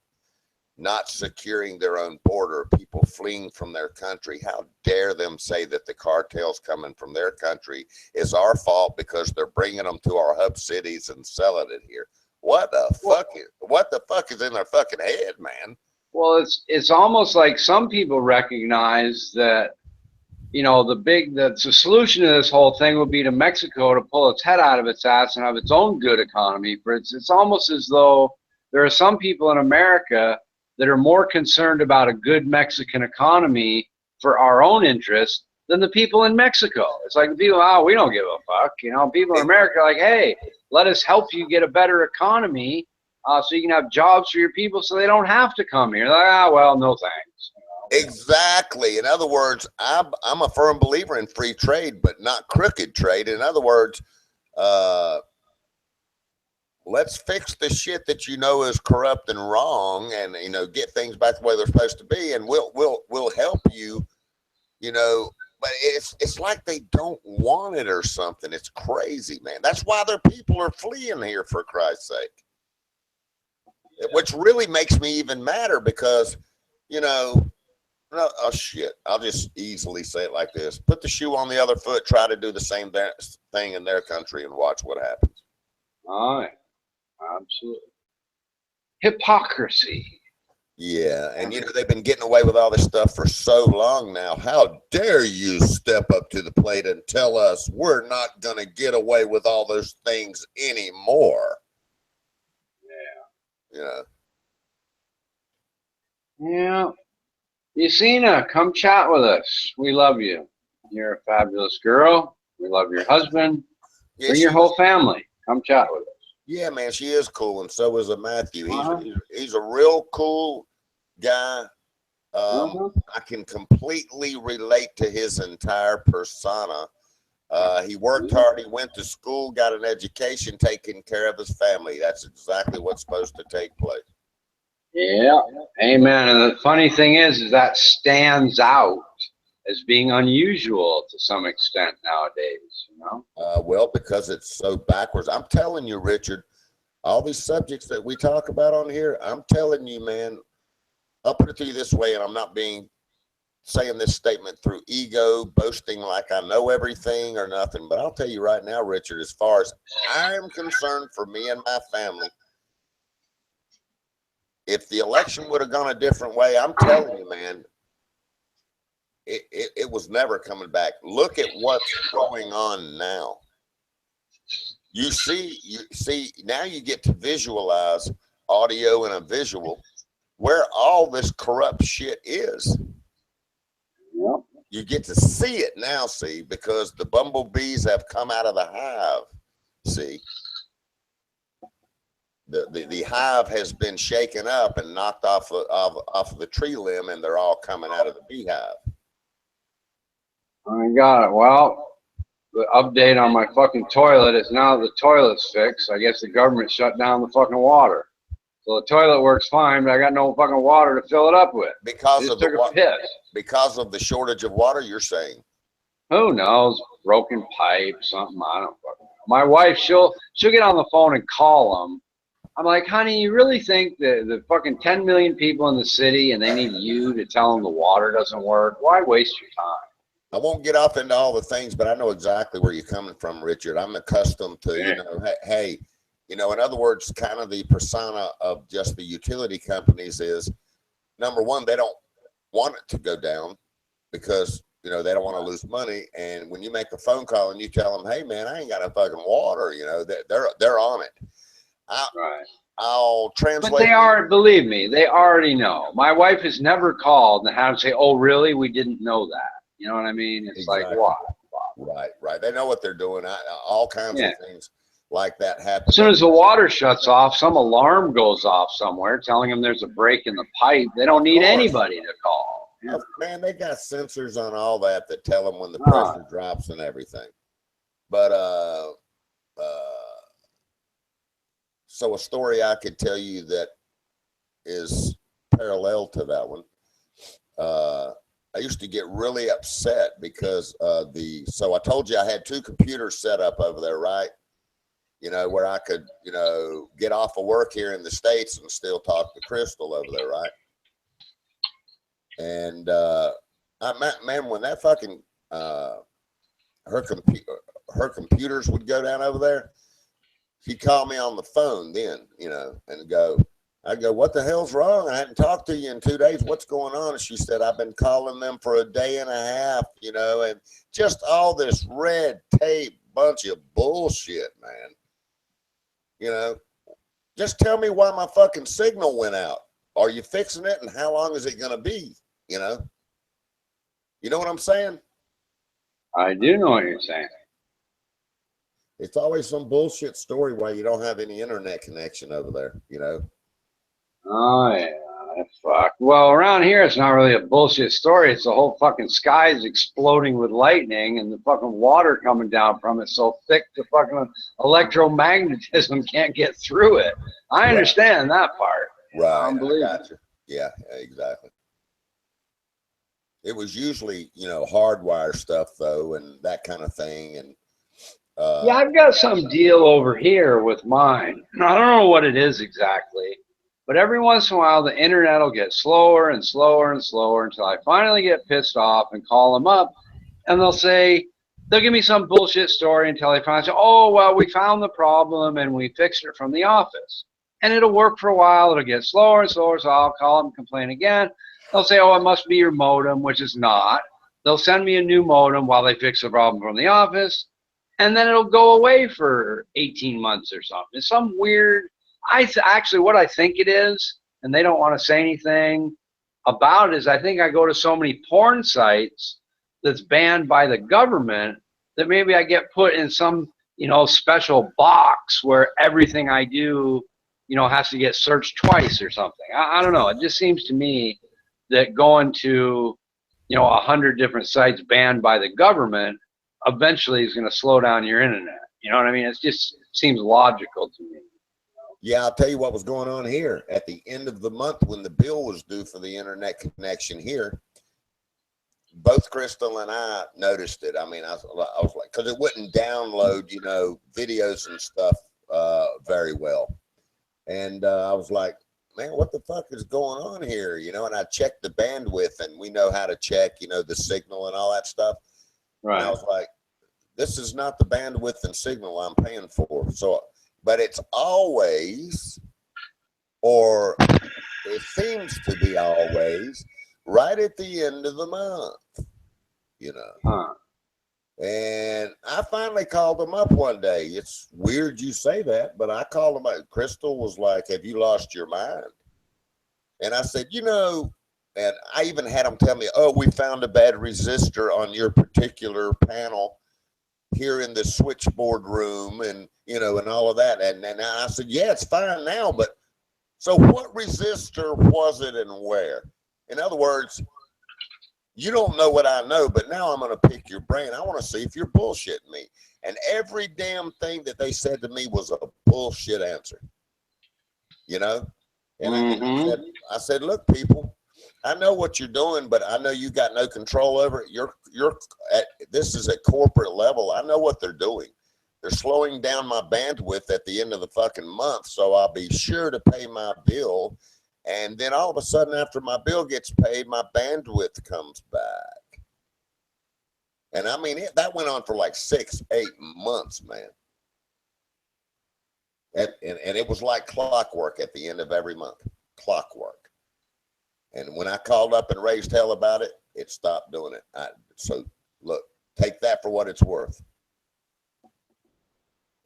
not securing their own border, people fleeing from their country. How dare them say that the cartels coming from their country is our fault because they're bringing them to our hub cities and selling it here? What the fuck is in their fucking head, man? Well, it's almost like some people recognize that, you know, the solution to this whole thing would be to Mexico to pull its head out of its ass and have its own good economy. It's almost as though there are some people in America that are more concerned about a good Mexican economy for our own interest than the people in Mexico. It's like the people, we don't give a fuck. You know, people in America are like, hey, let us help you get a better economy so you can have jobs for your people so they don't have to come here. They're like, well, no thanks. Exactly. In other words, I'm a firm believer in free trade, but not crooked trade. In other words, let's fix the shit that you know is corrupt and wrong, and get things back the way they're supposed to be, and we'll help you, you know, but it's like they don't want it or something. It's crazy, man. That's why their people are fleeing here, for Christ's sake. Which really makes me even madder because, you know, oh shit, I'll just easily say it like this. Put the shoe on the other foot, try to do the same thing in their country and watch what happens. All right. Absolutely. Hypocrisy. Yeah, and you know, they've been getting away with all this stuff for so long now. How dare you step up to the plate and tell us we're not going to get away with all those things anymore? Yeah. Yeah. Yasina, come chat with us. We love you. You're a fabulous girl. We love your husband. Yeah, Bring your whole family. Come chat with us. Yeah, man, she is cool, and so is Matthew. He's a real cool guy. I can completely relate to his entire persona. He worked hard. He went to school, got an education, taking care of his family. That's exactly what's supposed to take place. Yeah, amen. And the funny thing is that stands out as being unusual to some extent nowadays, you know? Well, because it's so backwards. I'm telling you, Richard, all these subjects that we talk about on here, I'm telling you, man, I'll put it to you this way, and I'm not saying this statement through ego, boasting like I know everything or nothing, but I'll tell you right now, Richard, as far as I'm concerned, for me and my family, if the election would have gone a different way, I'm telling you, man, it was never coming back. Look at what's going on now. You see, now you get to visualize audio and a visual where all this corrupt shit is. Yep. You get to see it now, see, because the bumblebees have come out of the hive. See, the hive has been shaken up and knocked off of the tree limb, and they're all coming out of the beehive. I got it. Well, the update on my fucking toilet is now the toilet's fixed. I guess the government shut down the fucking water. So the toilet works fine, but I got no fucking water to fill it up with. Because of the piss. Because of the shortage of water, you're saying? Who knows? Broken pipe, something. I don't fucking know. My wife, she'll get on the phone and call them. I'm like, honey, you really think the fucking 10 million people in the city and they need you to tell them the water doesn't work? Why waste your time? I won't get off into all the things, but I know exactly where you're coming from, Richard. I'm accustomed to, you know, hey, you know, in other words, kind of the persona of just the utility companies is, number one, they don't want it to go down because, you know, they don't want to lose money. And when you make a phone call and you tell them, hey, man, I ain't got no fucking water, you know, they're on it. I'll translate. But they are, believe me, they already know. My wife has never called and had to say, oh, really? We didn't know that. You know what I mean? It's exactly. Like, what? Right. They know what they're doing. All kinds of things like that happen. As soon as the water shuts off, some alarm goes off somewhere telling them there's a break in the pipe. They don't need anybody to call. Yeah. Man, they got sensors on all that tell them when the pressure drops and everything. But so a story I could tell you that is parallel to that one. I used to get really upset because so I told you I had 2 computers set up over there, right? You know, where I could, you know, get off of work here in the States and still talk to Crystal over there, right? And man, when that fucking her computers would go down over there, she'd call me on the phone then, you know, and I'd go, what the hell's wrong? I hadn't talked to you in 2 days. What's going on? And she said, I've been calling them for a day and a half, you know, and just all this red tape bunch of bullshit, man. You know, just tell me why my fucking signal went out. Are you fixing it? And how long is it going to be? You know what I'm saying? I do know what you're saying. It's always some bullshit story why you don't have any internet connection over there, you know? Oh, yeah, fuck. Well, around here, it's not really a bullshit story. It's the whole fucking sky is exploding with lightning and the fucking water coming down from it so thick the fucking electromagnetism can't get through it. I understand that part. Right. I got you. Yeah, exactly. It was usually, you know, hardwire stuff though, and that kind of thing. And Yeah, I've got some deal over here with mine. I don't know what it is exactly, but every once in a while the internet will get slower and slower and slower until I finally get pissed off and call them up, and they'll give me some bullshit story until I finally say, oh, well, we found the problem and we fixed it from the office. And it'll work for a while. It'll get slower and slower, so I'll call them and complain again. They'll say, oh, it must be your modem, which is not. They'll send me a new modem while they fix the problem from the office, and then it'll go away for 18 months or something. It's some weird, actually what I think it is, and they don't want to say anything about it, is I think I go to so many porn sites that's banned by the government that maybe I get put in some, you know, special box where everything I do, you know, has to get searched twice or something. I don't know. It just seems to me that going to, you know, 100 different sites banned by the government eventually is going to slow down your internet. You know what I mean? It seems logical to me. yeah, I'll tell you what was going on here at the end of the month when the bill was due for the internet connection here. Both Crystal and I noticed it. I mean, I was like, because it wouldn't download, you know, videos and stuff very well. And I was like, man, what the fuck is going on here? You know, and I checked the bandwidth, and we know how to check, you know, the signal and all that stuff. Right. And I was like, this is not the bandwidth and signal I'm paying for. So, but it's always, or it seems to be always, right at the end of the month, you know. Huh. And I finally called them up one day. It's weird you say that, but I called them up. Crystal was like, have you lost your mind? And I said, you know, and I even had them tell me, oh, we found a bad resistor on your particular panel here in the switchboard room, and, you know, and all of that. And I said, yeah, it's fine now, but so what resistor was it and where? In other words, you don't know what I know, but now I'm going to pick your brain. I want to see if you're bullshitting me. And every damn thing that they said to me was a bullshit answer, you know? And I said, look, people, I know what you're doing, but I know you got no control over it. This is at corporate level. I know what they're doing. They're slowing down my bandwidth at the end of the fucking month, so I'll be sure to pay my bill. And then all of a sudden, after my bill gets paid, my bandwidth comes back. And I mean, that went on for like 6-8 months, man. And it was like clockwork at the end of every month. Clockwork. And when I called up and raised hell about it, it stopped doing it. So look, take that for what it's worth.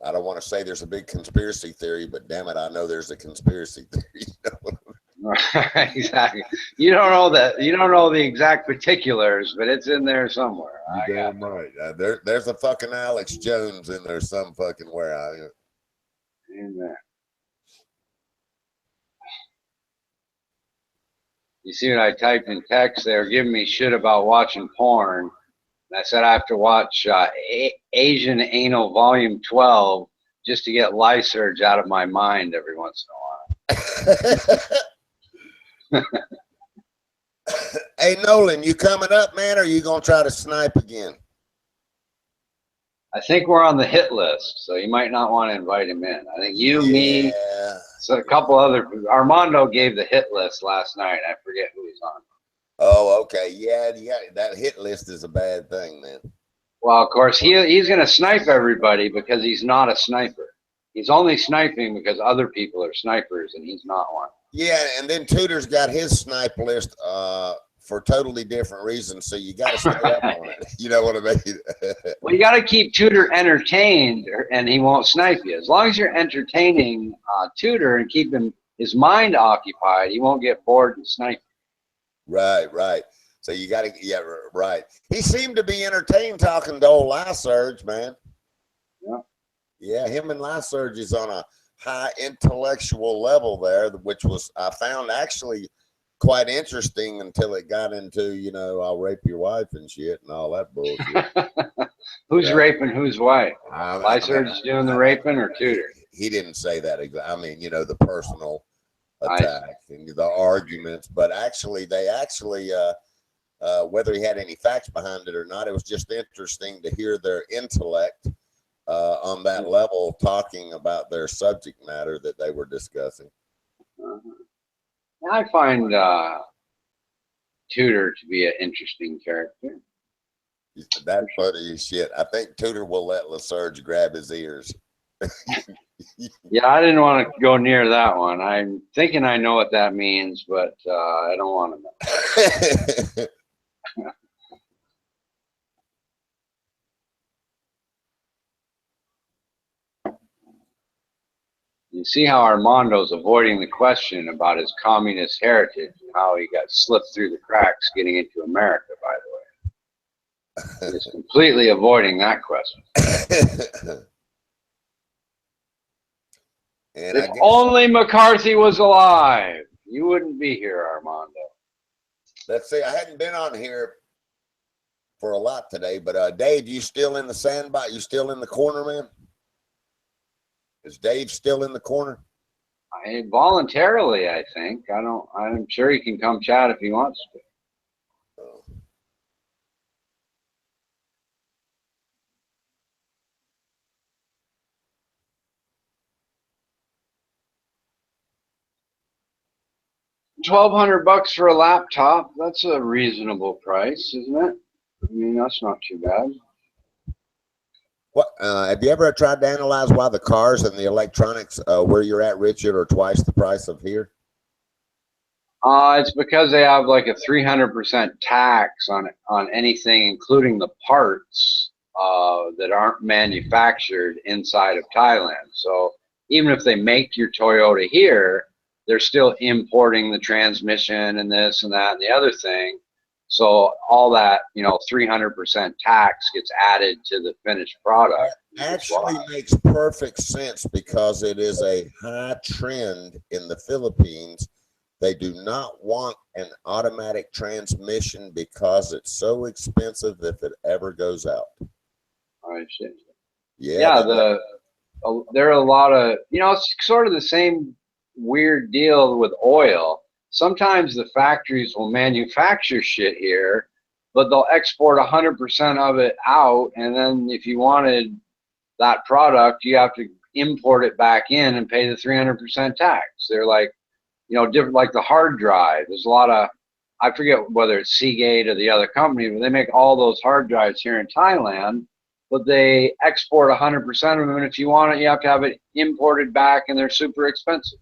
I don't want to say there's a big conspiracy theory, but damn it, I know there's a conspiracy theory. You know? Exactly. You don't know that. You don't know the exact particulars, but it's in there somewhere. You're damn right. There's a fucking Alex Jones in there some fucking where. Amen. You see what I typed in text? They were giving me shit about watching porn. And I said I have to watch Asian Anal Volume 12 just to get Lysurge out of my mind every once in a while. Hey, Nolan, you coming up, man, or are you going to try to snipe again? I think we're on the hit list, so you might not want to invite him in. I think you, me, so a couple other. Armando gave the hit list last night. I forget who he's on. Oh, okay. Yeah, that hit list is a bad thing, man. Well, of course, he's going to snipe everybody because he's not a sniper. He's only sniping because other people are snipers and he's not one. Yeah, and then Tudor's got his snipe list for totally different reasons, so you got to stay up on it. You know what I mean? Well, you got to keep Tudor entertained, and he won't snipe you. As long as you're entertaining Tudor and keep his mind occupied, he won't get bored and snipe. Right. So you got to, yeah, right. He seemed to be entertained talking to old Lysurge, man. Yeah, him and Lysurge is on a high intellectual level there, which was, I found actually quite interesting until it got into, you know, I'll rape your wife and shit and all that bullshit. Who's raping whose wife? Lysurge's doing the raping or Tudor? He didn't say that exactly. I mean, you know, the personal attacks and the arguments, but actually, they actually, whether he had any facts behind it or not. It was just interesting to hear their intellect on that level, talking about their subject matter that they were discussing. I find Tudor to be an interesting character. That's funny as shit. I think Tudor will let LaSurge grab his ears. Yeah, I didn't want to go near that one. I'm thinking I know what that means, but I don't want to know. You see how Armando's avoiding the question about his communist heritage and how he got slipped through the cracks getting into America, by the way. He's completely avoiding that question. And if only McCarthy was alive, you wouldn't be here, Armando. Let's see, I hadn't been on here for a lot today, but Dave, you still in the sandbox? You still in the corner, man? Is Dave still in the corner? Voluntarily, I think. I'm sure he can come chat if he wants to. Oh. $1,200 for a laptop. That's a reasonable price, isn't it? I mean, that's not too bad. What have you ever tried to analyze why the cars and the electronics where you're at, Richard, are twice the price of here? It's because they have like a 300% tax on anything, including the parts that aren't manufactured inside of Thailand. So even if they make your Toyota here, they're still importing the transmission and this and that and the other thing. So all that, 300% tax gets added to the finished product. That actually makes perfect sense because it is a high trend in the Philippines. They do not want an automatic transmission because it's so expensive if it ever goes out. I see. Yeah. There are a lot of, it's sort of the same weird deal with oil. Sometimes the factories will manufacture shit here, but they'll export 100% of it out. And then if you wanted that product, you have to import it back in and pay the 300% tax. They're like, different, like the hard drive. There's a lot of, I forget whether it's Seagate or the other company, but they make all those hard drives here in Thailand, but they export 100% of them. And if you want it, you have to have it imported back, and they're super expensive,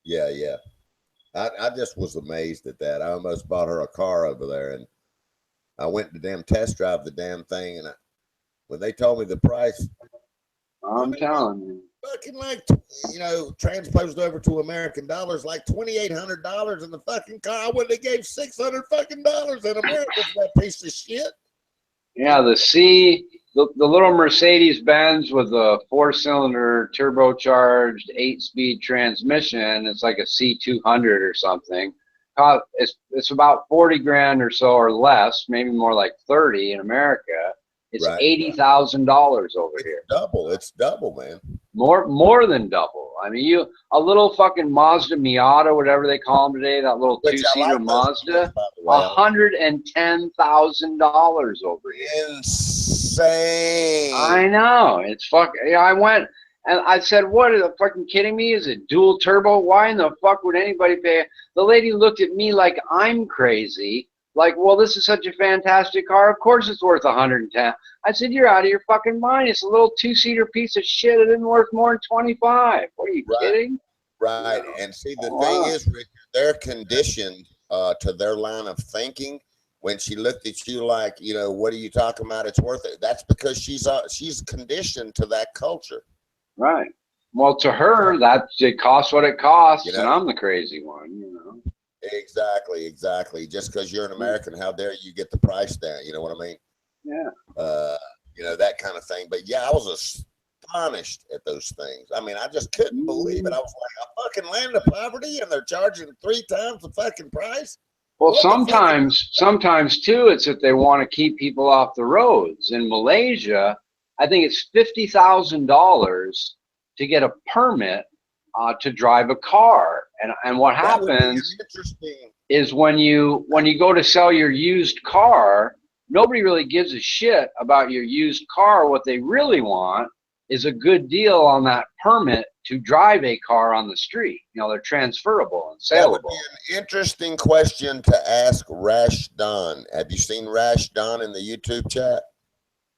Yeah. I just was amazed at that. I almost bought her a car over there, and I went to damn test drive the damn thing, and when they told me the price, I'm telling you, fucking like transposed over to American dollars, like $2,800 in the fucking car. I wouldn't have gave $600 fucking dollars in America for that piece of shit. Yeah, the little Mercedes Benz with a 4-cylinder turbocharged 8-speed transmission. It's like a C200 or something. It's about 40 grand or so or less, maybe more like 30 in America. It's right. $80,000 over here. Double. It's double, man. More than double. I mean, a little fucking Mazda Miata, whatever they call them today, that little 2-seater Mazda, $110,000 over here. Insane. I know. It's fucking. I went and I said, "What are you fucking kidding me? Is it dual turbo? Why in the fuck would anybody pay?" The lady looked at me like I'm crazy. Like, well, this is such a fantastic car. Of course it's worth 110. I said, you're out of your fucking mind. It's a little 2-seater piece of shit. It isn't worth more than 25. What are you kidding? Right. And see, the thing is, Richard, they're conditioned to their line of thinking. When she looked at you like, what are you talking about? It's worth it. That's because she's conditioned to that culture. Right. Well, to her, it costs what it costs, and I'm the crazy one, Exactly. Just because you're an American, how dare you get the price down? You know what I mean? Yeah. That kind of thing. But yeah, I was astonished at those things. I mean, I just couldn't believe it. I was like, a fucking land of poverty, and they're charging 3 times the fucking price. Well, sometimes too, it's that they want to keep people off the roads. In Malaysia, I think it's $50,000 to get a permit to drive a car. And what happens? is when you go to sell your used car, nobody really gives a shit about your used car. What they really want is a good deal on that permit to drive a car on the street. You know, they're transferable and That would saleable. be an interesting question to ask Rash Don. Have you seen Rash Don in the YouTube chat?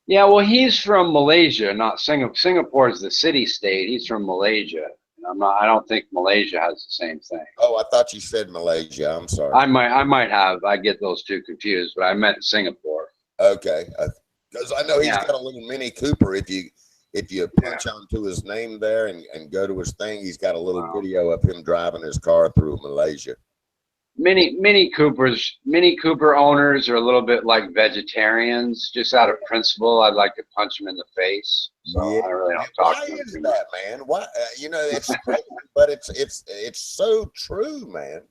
Yeah, well, he's from Malaysia, not Singapore. Singapore is the city state. He's from Malaysia. I don't think Malaysia has the same thing. Oh, I thought you said Malaysia. I'm sorry. I might have. I get those two confused, but I meant Singapore. Okay, because I know he's Yeah. got a little Mini Cooper. If you punch onto his name there and go to his thing, he's got a little video of him driving his car through Malaysia. Mini Cooper owners are a little bit like vegetarians. Just out of principle, I'd like to punch them in the face. So Yeah. I really don't talk Why to them is too much. that, man? Why? You know, it's crazy, but it's so true, man.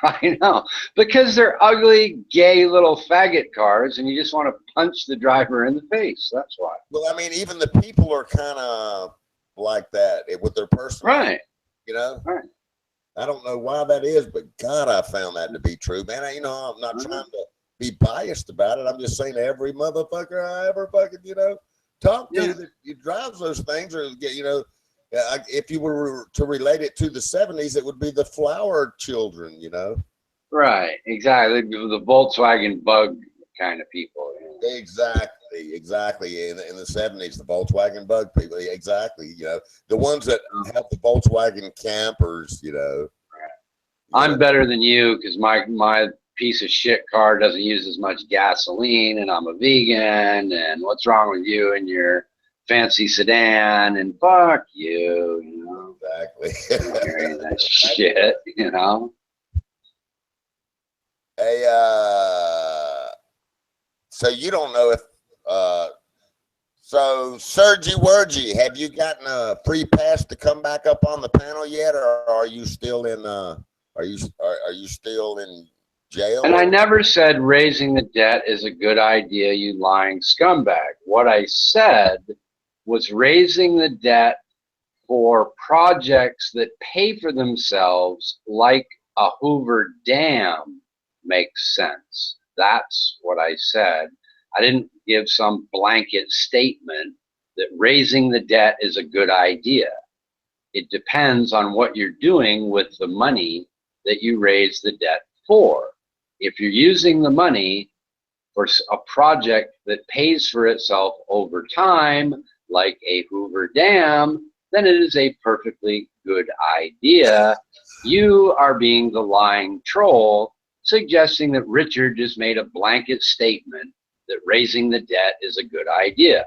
I know, because they're ugly, gay little faggot cars, and you just want to punch the driver in the face. That's why. Well, I mean, even the people are kind of like that with their personality. Right. You know. Right. I don't know why that is, but God, I found that to be true, man. I'm not trying to be biased about it. I'm just saying every motherfucker I ever fucking, talk to that drives those things, or if you were to relate it to the 70s, it would be the flower children, Right. Exactly. The Volkswagen Bug kind of people. Exactly. In the 70s, the Volkswagen Bug people, exactly. The ones that have the Volkswagen campers, I'm better than you because my piece of shit car doesn't use as much gasoline, and I'm a vegan. And what's wrong with you and your fancy sedan? And fuck you, Exactly. Hearing that shit, Hey, so you don't know if so Sergi Wergy, have you gotten a free pass to come back up on the panel yet, or are you still in are you still in jail? And I never said raising the debt is a good idea, you lying scumbag. What I said was raising the debt for projects that pay for themselves, like a Hoover Dam, makes sense. That's what I said. I didn't give some blanket statement that raising the debt is a good idea. It depends on what you're doing with the money that you raise the debt for. If you're using the money for a project that pays for itself over time, like a Hoover Dam, then it is a perfectly good idea. You are being the lying troll, suggesting that Richard just made a blanket statement that raising the debt is a good idea,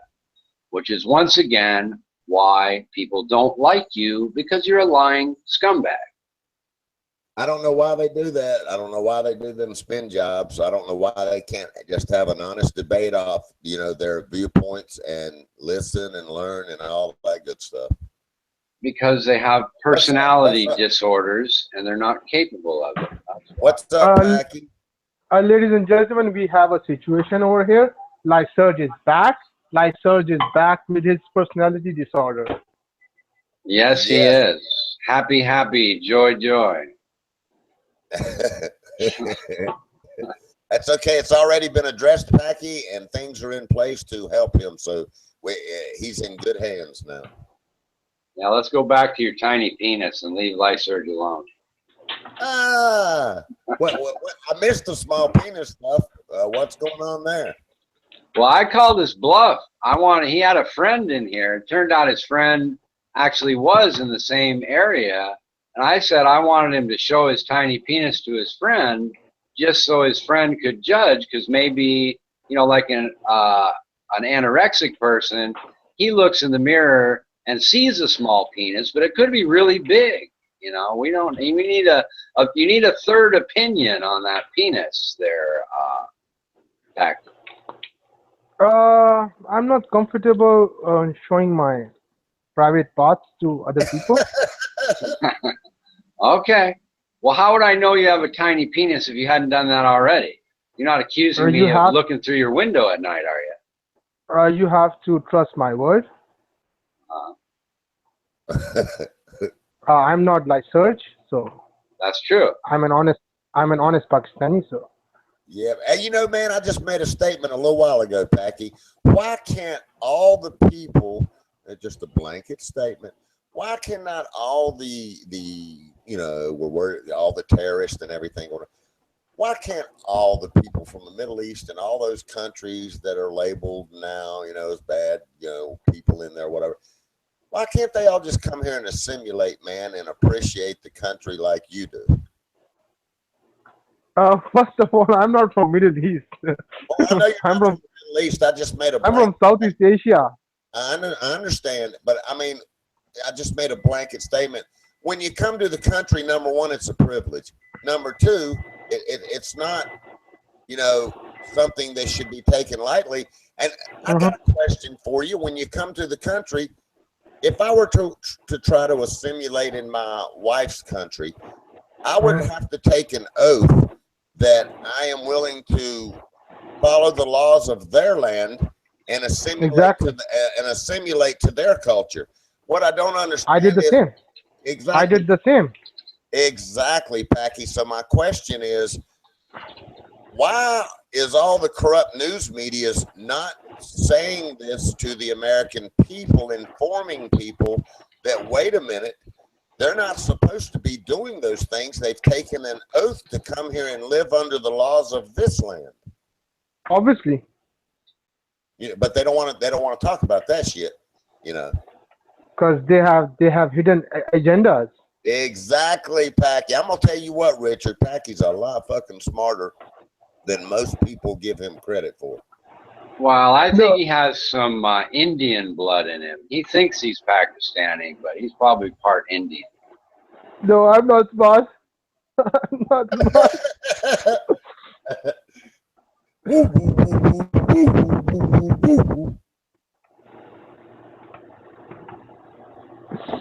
which is once again why people don't like you, because you're a lying scumbag. I don't know why they do that. I don't know why they do them spin jobs. I don't know why they can't just have an honest debate off, their viewpoints and listen and learn and all that good stuff. Because they have personality disorders and they're not capable of it. What's up, Mackie? Ladies and gentlemen, we have a situation over here. Lyserge is back. Lyserge is back with his personality disorder. Yes, he is. Happy, joy. That's okay. It's already been addressed, Packy, and things are in place to help him. So he's in good hands now. Now let's go back to your tiny penis and leave Lyserge alone. What? I missed the small penis stuff. What's going on there? Well, I called his bluff. He had a friend in here. It turned out his friend actually was in the same area. And I said I wanted him to show his tiny penis to his friend just so his friend could judge, because maybe, like an anorexic person, he looks in the mirror and sees a small penis, but it could be really big. You need a third opinion on that penis there, Pac. I'm not comfortable showing my private parts to other people. Okay. Well, how would I know you have a tiny penis if you hadn't done that already? You're not accusing me of looking through your window at night, are you? You have to trust my word. I'm not Lyserge, so that's true. I'm an I'm an honest Pakistani, so. Yeah, and you know, man, I just made a statement a little while ago, Packy. Why can't all the people, just a blanket statement, why cannot all the you know, we're all the terrorists and everything, why can't all the people from the Middle East and all those countries that are labeled now, you know, as bad, you know, people in there, whatever, why can't they all just come here and assimilate, man, and appreciate the country like you do? First of all, I'm not from Middle East. Well, I know you're I'm not from from the Middle East. I just made a I'm blank. from Southeast Asia. I understand, but I mean, I just made a blanket statement. When you come to the country, number one, it's a privilege. Number two, it's not, you know, something that should be taken lightly. And I Uh-huh. got a question for you. When you come to the country, if I were to try to assimilate in my wife's country, I would Uh-huh. have to take an oath that I am willing to follow the laws of their land and Exactly. assimilate to their culture. What I don't I did understand the is same. I exactly did the same. exactly, Packy. So my question is, why is all the corrupt news media's not saying this to the American people, informing people that wait a minute, they're not supposed to be doing those things. They've taken an oath to come here and live under the laws of this land. Obviously, You know, but they don't want to. They don't want to talk about that shit. You know. because they have hidden agendas. Exactly, Packy. I'm gonna tell you what, Richard. Packy's a lot fucking smarter than most people give him credit for. Well, I think No, he has some Indian blood in him. He thinks he's Pakistani, but he's probably part Indian. no, I'm not smart. I'm not smart.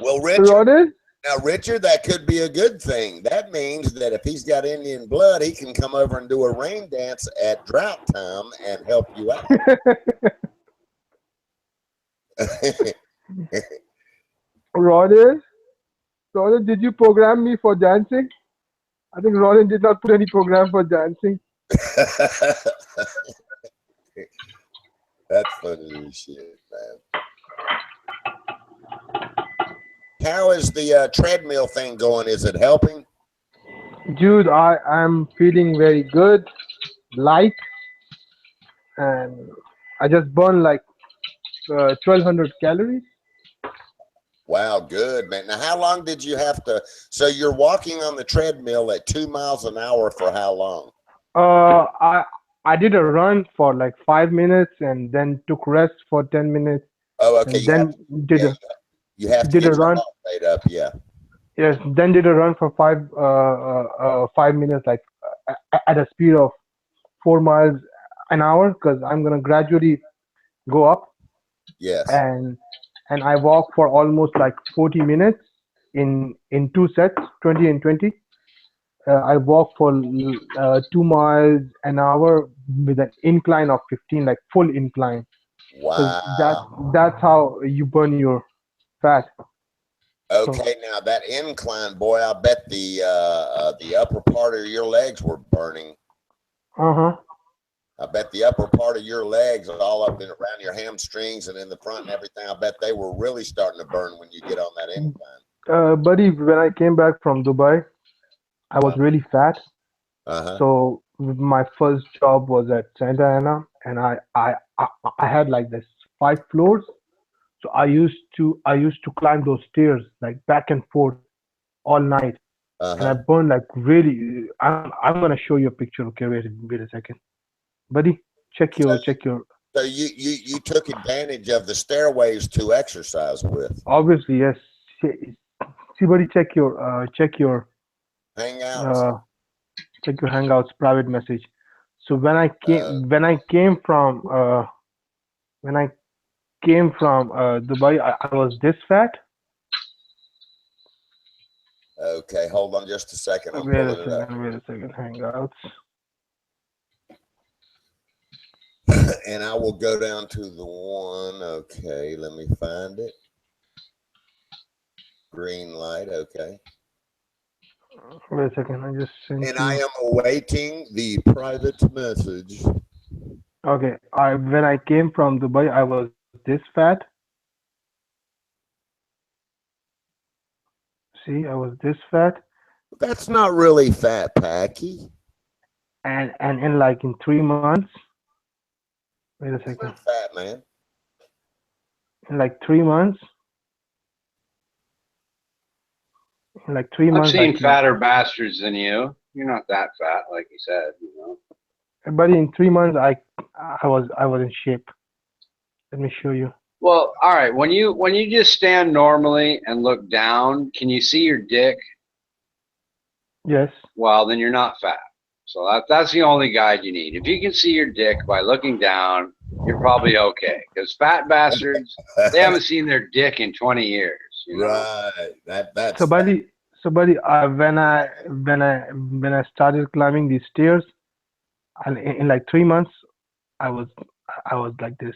Well, Richard. Ronan, Now, Richard, that could be a good thing. That means that if he's got Indian blood, he can come over and do a rain dance at drought time and help you out. Ronan, Ronan, did you program me for dancing? I think Ronan did not put any program for dancing. That's funny as shit, man. How is the treadmill thing going? Is it helping? Dude, I am feeling very good, light, and I just burned like 1200 calories. Wow, good, man. Now, how long did you have to? So you're walking on the treadmill at 2 miles an hour for how long? Uh, I I did a run for like 5 minutes and then took rest for 10 minutes Oh, okay. and then did Yeah, a you have to did a get your run. heart rate up. Yeah. Yes, then did a run for 5 minutes, like at a speed of 4 miles an hour, because I'm gonna gradually go up, Yes. and I walk for almost like 40 minutes in two sets, 20 and 20. I walk for 2 miles an hour with an incline of 15, like full incline, because Wow. that's how you burn your fat. So, Okay. Now that incline, boy, I bet the upper part of your legs were burning. uh-huh. I bet the upper part of your legs, all up and around your hamstrings and in the front and everything, I bet they were really starting to burn when you get on that incline. Buddy, when I came back from Dubai, I was really fat. Uh-huh. So my first job was at Santa Ana, and I had like this 5 floors. So I used to climb those stairs like back and forth all night, and I Uh-huh. burned like really. I'm gonna show you a picture. Okay, wait a second, buddy. So, Check your. so you took advantage of the stairways to exercise with. Obviously, yes. See, buddy, Hangouts. uh, check your Hangouts private message. So Uh, when I came from Dubai, I was this fat. okay, hold on just a second. I'm Wait a pulling it up. second, Hangouts. And I will go down to the one. Okay, let me find it. Green light. Okay. Wait a second. I just sent And you. I am awaiting the private message. Okay. When I came from Dubai, I was this fat. See, I was this fat, That's not really fat, Packy. and in like in 3 months. Wait a It's second. not fat, man. In like 3 months. In like three I've months, I seen came. fatter bastards than you. You're not that fat, like you said. You know. But in 3 months, I was in shape. Let me show you. Well, all right. When you just stand normally and look down, can you see your dick? Yes. Well, then you're not fat. So that's the only guide you need. If you can see your dick by looking down, you're probably okay. Because fat bastards, they haven't seen their dick in 20 years. You know. Right. That's So, fat. buddy, when I started climbing these stairs, and in like 3 months, I was I was like this.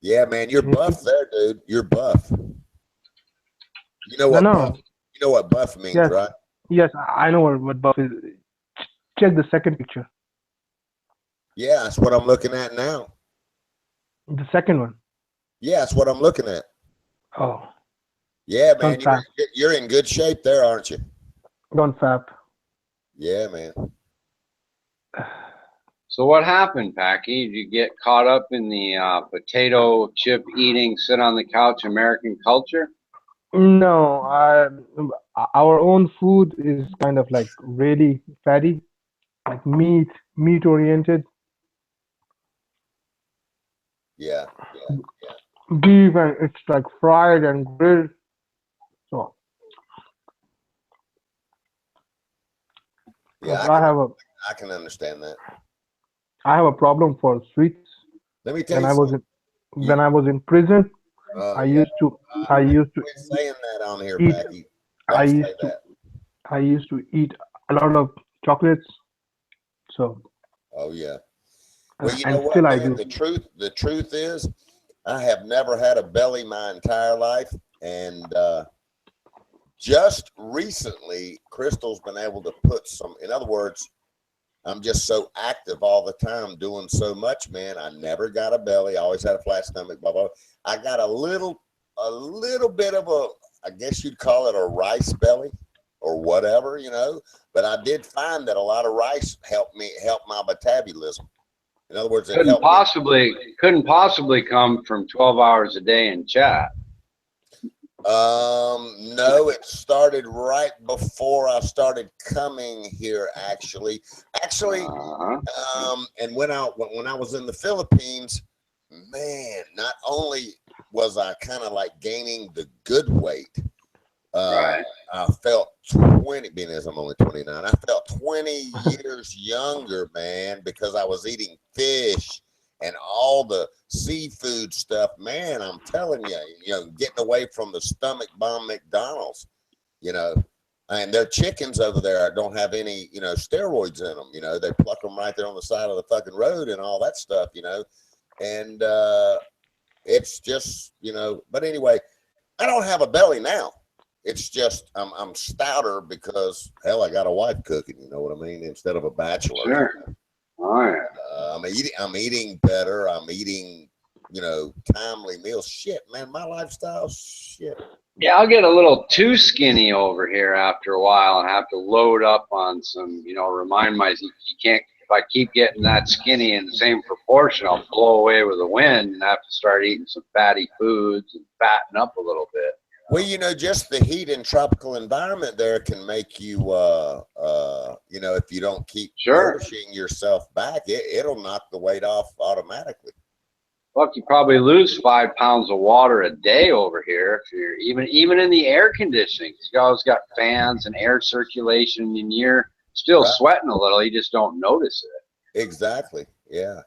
Yeah, man, you're Can you see? buff there, dude. You're buff. You know No, what buff? no. You know what buff means, Yes, right? yes. I know what buff is. Check the second picture. Yeah, that's what I'm looking at now. The second one. Yeah, that's what I'm looking at. Oh, Yeah, don't man, fap. you're in good shape there, aren't you? Don't fap. Yeah, man. So what happened, Packy? Did you get caught up in the potato chip eating, sit on the couch American culture? No, our own food is kind of like really fatty, like meat oriented, Yeah, beef, and it's like fried and grilled. So, yeah. but I can understand that. I have a problem for sweets. Let me tell When you I was something. in when I was in prison, I Yeah. used to I used to Quit saying that on here, eat Packy. I Don't say used to that. I used to eat a lot of chocolates. So, Oh yeah. Well, you know and what, still I man? do. The truth is, I have never had a belly my entire life, and just recently, Crystal's been able to put some. In other words, I'm just so active all the time, doing so much, man. I never got a belly. I always had a flat stomach. Blah blah. I got a little bit of a, I guess you'd call it a rice belly, or whatever, But I did find that a lot of rice help my metabolism. In other words, it Couldn't helped me. possibly couldn't possibly come from 12 hours a day in chat. No, it started right before I started coming here. Actually, Uh-huh. and when I was in the Philippines, man, not only was I kind of like gaining the good weight, Right. I felt 20, being as I'm only 29, I felt 20 years younger, man, because I was eating fish and all the seafood stuff. Man, I'm telling you, getting away from the stomach bomb McDonald's, and their chickens over there don't have any, steroids in them. They pluck them right there on the side of the fucking road and all that stuff, and it's just, but anyway, I don't have a belly now. It's just I'm stouter because hell, I got a wife cooking. You know what I mean? Instead of a bachelor. Sure. Oh yeah. I'm eating better. I'm eating, timely meals. Shit, man, my lifestyle. Shit. Yeah, I'll get a little too skinny over here after a while and have to load up on some, remind myself you can't, if I keep getting that skinny in the same proportion, I'll blow away with the wind and have to start eating some fatty foods and fatten up a little bit. Well, just the heat and tropical environment there can make you, if you don't keep nourishing yourself back, it'll knock the weight off automatically. Look, you probably lose 5 pounds of water a day over here if you're even in the air conditioning. You always got fans and air circulation, and you're still sweating a little. You just don't notice it. Exactly. Yeah.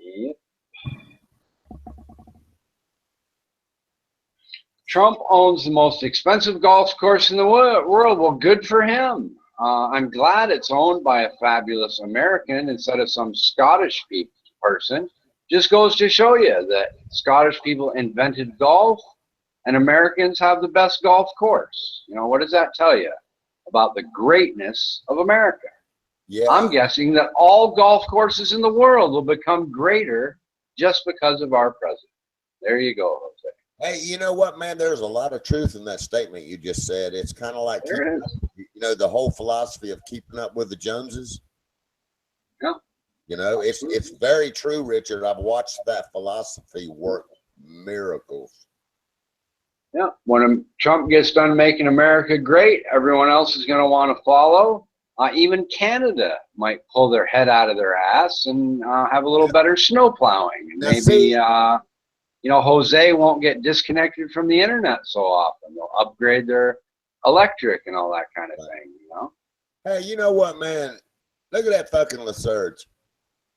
Yep. Trump owns the most expensive golf course in the world. Well, good for him. I'm glad it's owned by a fabulous American instead of some Scottish person. Just goes to show you that Scottish people invented golf, and Americans have the best golf course. You know, what does that tell you about the greatness of America? Yeah. I'm guessing that all golf courses in the world will become greater just because of our president. There you go, Jose. Hey, you know what, man? There's a lot of truth in that statement you just said. It's kind of like, There is. you know, the whole philosophy of keeping up with the Joneses. Yeah. You know, it's very true, Richard. I've watched that philosophy work miracles. Yeah. When Trump gets done making America great, everyone else is going to want to follow. Even Canada might pull their head out of their ass and have a little better snow plowing. And Now, maybe, see, you know, Jose won't get disconnected from the internet so often. They'll upgrade their electric and all that kind of thing, you know? hey, you know what, man? Look at that fucking LaSurge.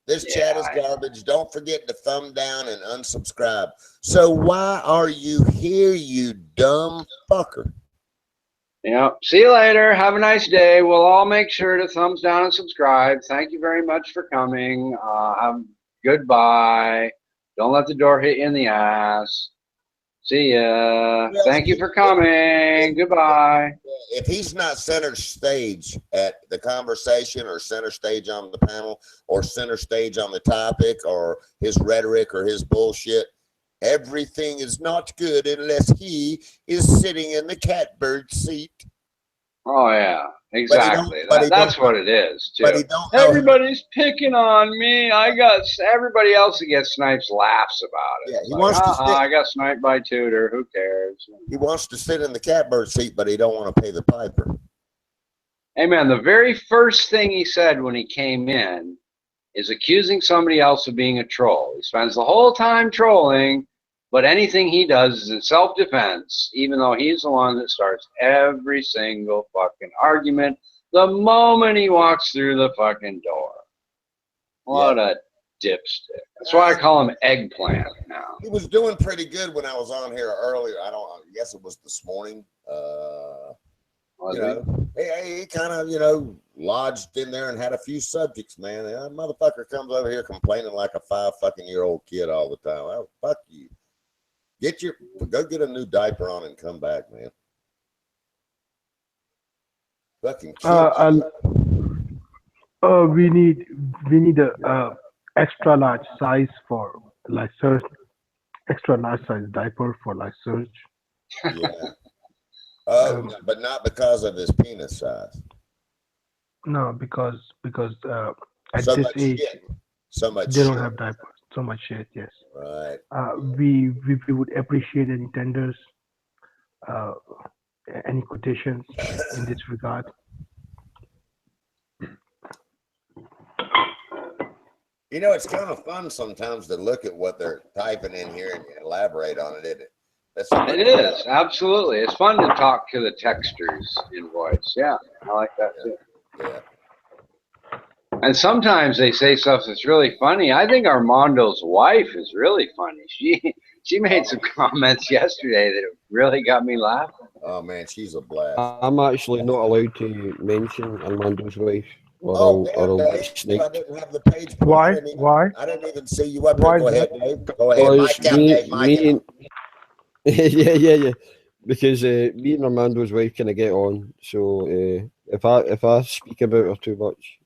This chat is garbage. Don't forget to thumb down and unsubscribe. So why are you here, you dumb fucker? Yeah. See you later. Have a nice day. We'll all make sure to thumbs down and subscribe. Thank you very much for coming. Goodbye. Don't let the door hit you in the ass. See ya. Thank you for coming. Goodbye. If he's not center stage at the conversation or center stage on the panel or center stage on the topic or his rhetoric or his bullshit, everything is not good unless he is sitting in the catbird seat. Oh, yeah. Exactly. That's what it is, too. But he don't know. Everybody's picking on me. Everybody else that gets sniped laughs about it. Yeah, he wants I got sniped by Tudor. Who cares? He wants to sit in the catbird seat, but he don't want to pay the piper. Hey, man, the very first thing he said when he came in is accusing somebody else of being a troll. He spends the whole time trolling, but anything he does is in self-defense, even though he's the one that starts every single fucking argument the moment he walks through the fucking door. What a dipstick. That's why I call him Eggplant now. He was doing pretty good when I was on here earlier. I guess it was this morning. You know, he kind of, you know, lodged in there and had a few subjects, man. And that motherfucker comes over here complaining like a 5-fucking-year-old kid all the time. Oh, fuck you. Go get a new diaper on and come back, man. Fucking kid. We need a extra large size for like search. Extra large size diaper for like search. Yeah. But not because of his penis size. No, because at So this much age, shit. So much they don't shit. have diapers. So much shit. Yes. Right. We would appreciate any tenders, any quotations in this regard. You know, it's kind of fun sometimes to look at what they're typing in here and elaborate on it, isn't it? It is, absolutely. It's fun to talk to the texters in voice. Yeah, I like that too. Yeah. And sometimes they say stuff that's really funny. I think Armando's wife is really funny. She made some comments yesterday that really got me laughing. Oh man, she's a blast. I'm actually not allowed to mention Armando's wife, or I'll get snaked. I didn't have the page. Why? I didn't even see you up Why there. Go is ahead, that? Dave. Go ahead. Mic out, Dave. Mic out. Yeah. Because me and Armando's wife kind of get on. So if I speak about her too much,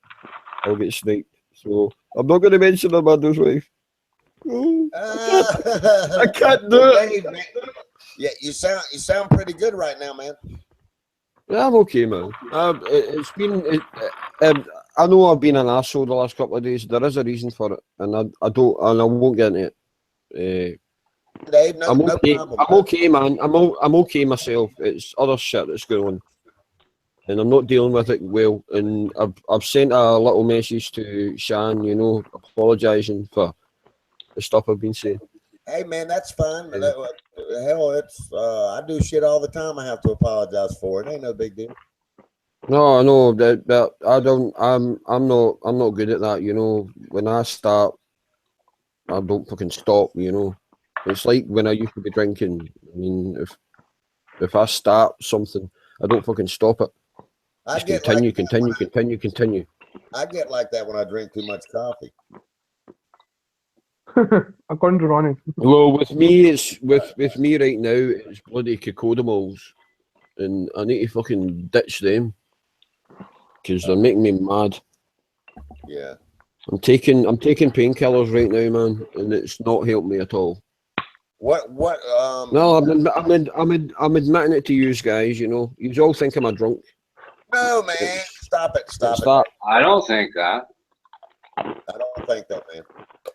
I'll get snaked. So I'm not going to mention Armando's wife. I can't do it. Dave, yeah, you sound pretty good right now, man. Yeah, I'm okay, man. It's been. I know I've been an asshole the last couple of days. There is a reason for it, and I won't get into it. Dave, no okay. problem. I'm okay, man. I'm okay myself. It's other shit that's going on, and I'm not dealing with it well. And I've sent a little message to Shan, you know, apologising for the stuff I've been saying. Hey man, that's fine. But hell, it's I do shit all the time. I have to apologize for it. Ain't no big deal. No, I know that I don't. I'm not good at that. You know, when I start, I don't fucking stop. You know, it's like when I used to be drinking. I mean, if I start something, I don't fucking stop it. Just continue. I get like that when I drink too much coffee. according to Ronnie. Well, with me, it's with me right now. It's bloody cocodamals, and I need to fucking ditch them because they're making me mad. Yeah. I'm taking painkillers right now, man, and it's not helping me at all. What? No, I'm admitting it to you guys. You know, you all think I'm a drunk. No, man. Stop it. Stop It's it. that. I don't think that. I don't think that, man.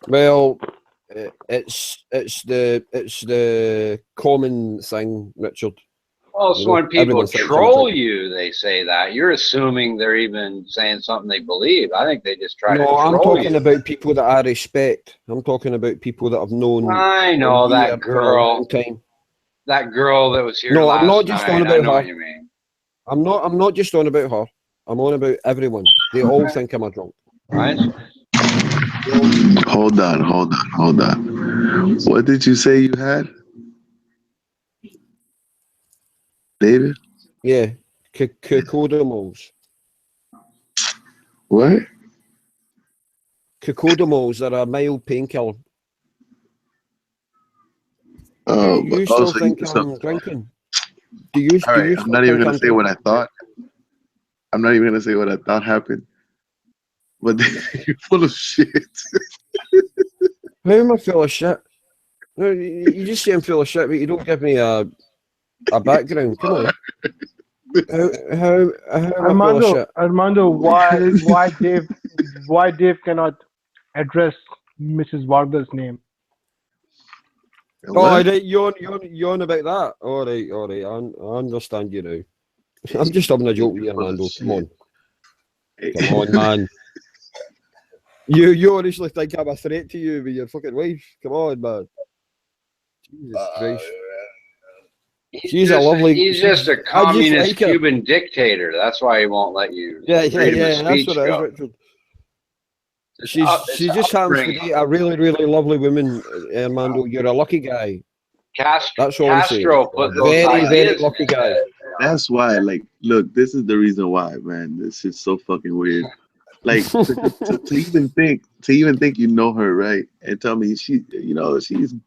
Well, it's the common thing, Richard. Well, You so know, when people everyone thinks I'm troll drunk. you, they say that. You're assuming they're even saying something they believe. I think they just try to No, I'm troll talking you. about people that I respect. I'm talking about people that I've known I know here that for a long girl. time. That girl that was here No, last I'm not just night. on I about know her. what you mean. I'm not just on about her. I'm on about everyone. They all think I'm a drunk. Right? Hold on. What did you say you had, David? Yeah, cocodamals. What? Cocodamals are a mild painkiller. Oh, You oh, still think so I'm drinking? Do you all right. I'm still not even think gonna I'm say what I drinking? thought. I'm not even gonna say what I thought happened. But you're full of shit. How am I full of shit? No, you just say I'm full of shit, but you don't give me a background. Come on. How am I full of shit? Armando, why Dave cannot address Mrs. Varga's name? Oh, What? right, you're on about that. All right. I understand you now. I'm just having a joke with you, Full of Armando. Come on. shit. Come on, man. You honestly think I'm a threat to you with your fucking wife? Come on, man. Jesus Christ. She's a lovely. He's just a I just communist like her. Cuban dictator. That's why he won't let you Yeah. freedom of That's speech what it is, go. Richard. It's She just happens to upbringing. be a really, really lovely woman, Armando. You're a lucky guy. That's all I'm saying. Castro put those Very, very ideas in lucky his guy. head. That's why, like, look, this is the reason why, man. This is so fucking weird. Like, to even think you know her, right? And tell me she's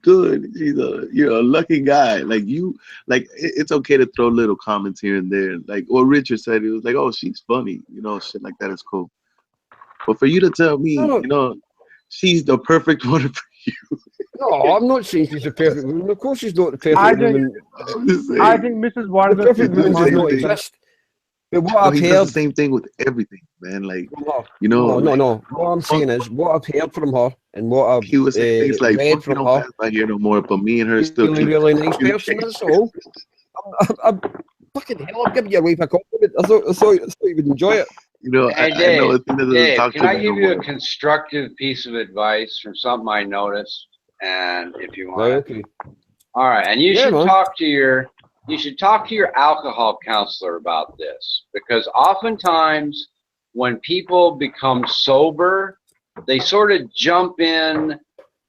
good. You're a lucky guy. It's okay to throw little comments here and there. Like what Richard said, it was like, oh, she's funny, shit like that is cool. But for you to tell me, No, she's the perfect one for you. no, I'm not saying she's the perfect woman. Of course, she's not the I perfect think woman. I'm just saying, I think Mrs. The Varga perfect he is does woman the does same not Armando's thing. exist. But what No, I've he does the heard same thing with everything, man. Like, from her, like, no. What I'm saying is, what I've heard from her and what I've he was saying things like, read "Fuck, you from don't her, pass by here no more," but me and her still really, keep really nice person. communicating. That's all. I'm fucking hell. I'm giving your wife a compliment. I thought you would enjoy it. I Hey, know Athena doesn't Dave, talk can to I me no give you a more. constructive piece of advice from something I noticed? And if you Right, want it. okay. All right, and you Yeah, should man. talk to your alcohol counselor about this, because oftentimes when people become sober, they sort of jump in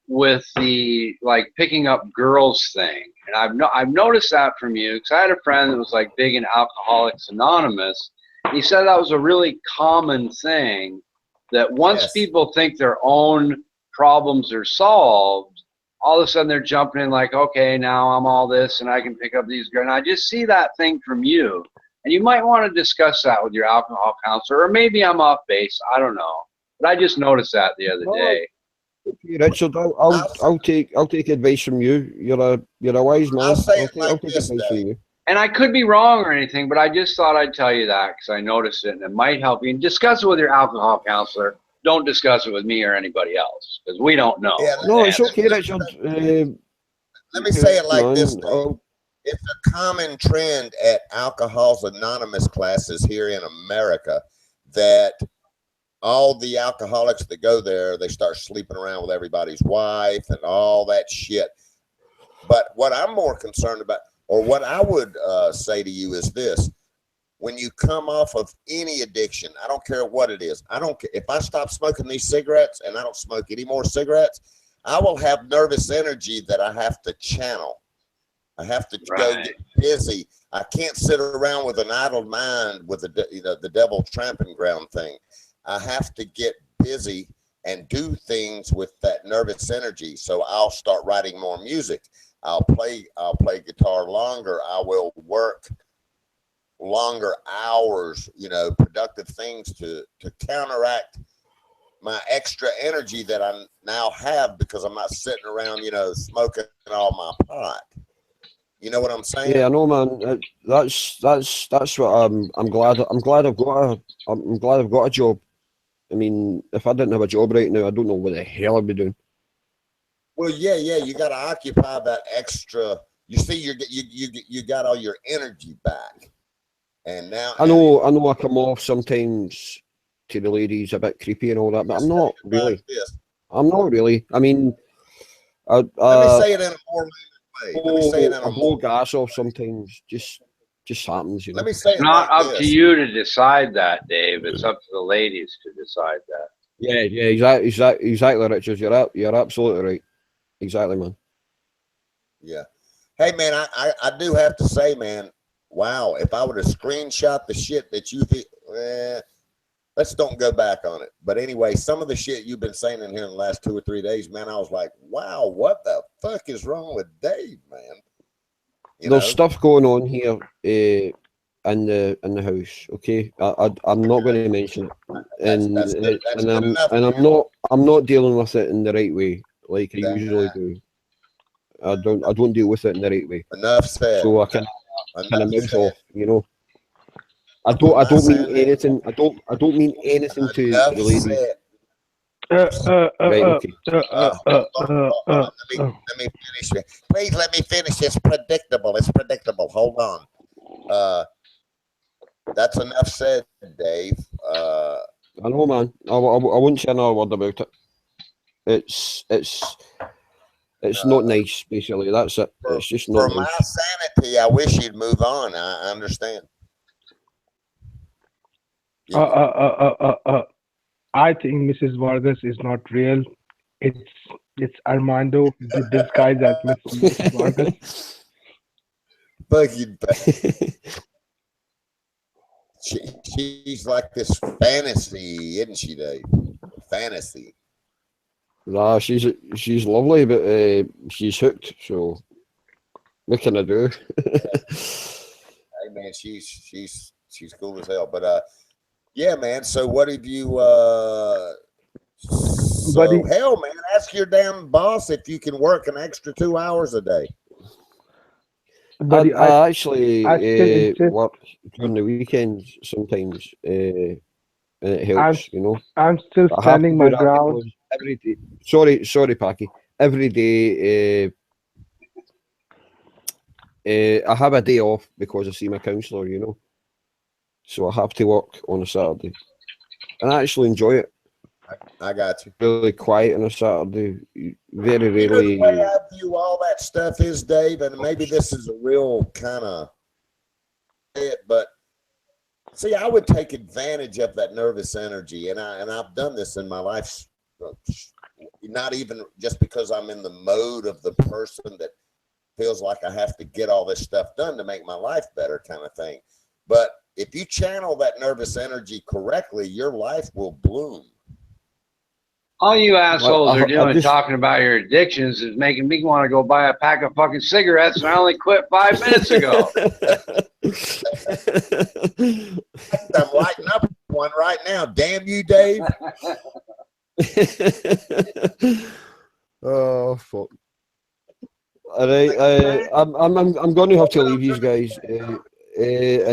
with the like picking up girls thing. And I've noticed that from you, because I had a friend that was like big in Alcoholics Anonymous. He said that was a really common thing, that once Yes. people think their own problems are solved, all of a sudden they're jumping in like, okay, now I'm all this and I can pick up these girls. And I just see that thing from you. And you might want to discuss that with your alcohol counselor, or maybe I'm off base. I don't know. But I just noticed that the other day. Okay, Richard, I'll take advice from you. You're a wise man. I'll say it I'll like take this, advice from Dave. you. And I could be wrong or anything, but I just thought I'd tell you that because I noticed it and it might help you. And discuss it with your alcohol counselor. Don't discuss it with me or anybody else, because we don't know. Yeah, No, it's okay, Richard. let me say it like man, this, Dave. It's a common trend at Alcoholics Anonymous classes here in America that all the alcoholics that go there, they start sleeping around with everybody's wife and all that shit. But what I'm more concerned about, or what I would say to you, is this: when you come off of any addiction, I don't care what it is. I don't care if I stop smoking these cigarettes and I don't smoke any more cigarettes, I will have nervous energy that I have to channel. I have to go get busy. I can't sit around with an idle mind with the devil tramping ground thing. I have to get busy and do things with that nervous energy. So I'll start writing more music. I'll play guitar longer. I will work longer hours, productive things to counteract my extra energy that I now have because I'm not sitting around, smoking all my pot. You know what I'm saying? Yeah, I know, man. That's what I'm glad. I'm glad I've got a job. I mean, if I didn't have a job right now, I don't know what the hell I'd be doing. Well, yeah, you got to occupy that extra. You see, you got all your energy back, and now I know I come off sometimes to the ladies a bit creepy and all that, but I'm not really. I'm not really. I mean, let me say it in a more way. Let me say it in I blow gas off sometimes. Just happens, Let me say It's it not like up this. to you to decide that, Dave. It's up to the ladies to decide that. Yeah, exactly, Richard. You're absolutely right. Exactly, man. Yeah. Hey, man, I do have to say, man, wow, if I would have screenshot the shit that let's don't go back on it. But anyway, some of the shit you've been saying in here in the last 2 or 3 days, man, I was like, wow, what the fuck is wrong with Dave, man? There's stuff going on here in the house. Okay, I'm not going to mention it, I'm not dealing with it in the right way like I usually do. I don't deal with it in the right way. Enough said. So I can mouth off, I don't mean anything. I don't mean anything to the ladies. Right, okay. Let me finish. Please let me finish. It's predictable. Hold on. That's enough said, Dave. I know, man. I won't say another word about it. It's not nice, basically. That's it. It's just not nice. For nice. My sanity, I wish you'd move on. I understand. I think Mrs. Vargas is not real. It's Armando disguised as Mrs. Vargas. Fucking. She's like this fantasy, isn't she, Dave? Fantasy. Nah, she's lovely, but she's hooked. So what can I do? Hey, man, she's cool as hell. But yeah, man. So what have you? So hell, man, ask your damn boss if you can work an extra 2 hours a day. I actually work during the weekends sometimes, and it helps, I'm still standing my ground. Every day. Sorry, Packy. Every day, I have a day off because I see my counsellor, so I have to work on a Saturday, and I actually enjoy it. I got you. Really quiet on a Saturday. Very rarely. The way I view all that stuff is, Dave, and maybe this is a real kind of it, but see, I would take advantage of that nervous energy, and I've done this in my life. Not even just because I'm in the mode of the person that feels like I have to get all this stuff done to make my life better, kind of thing. But if you channel that nervous energy correctly, your life will bloom. All you assholes are doing talking about your addictions is making me want to go buy a pack of fucking cigarettes, and I only quit 5 minutes ago. I'm lighting up one right now. Damn you, Dave. Oh fuck! All right, I'm going to have to leave you guys. I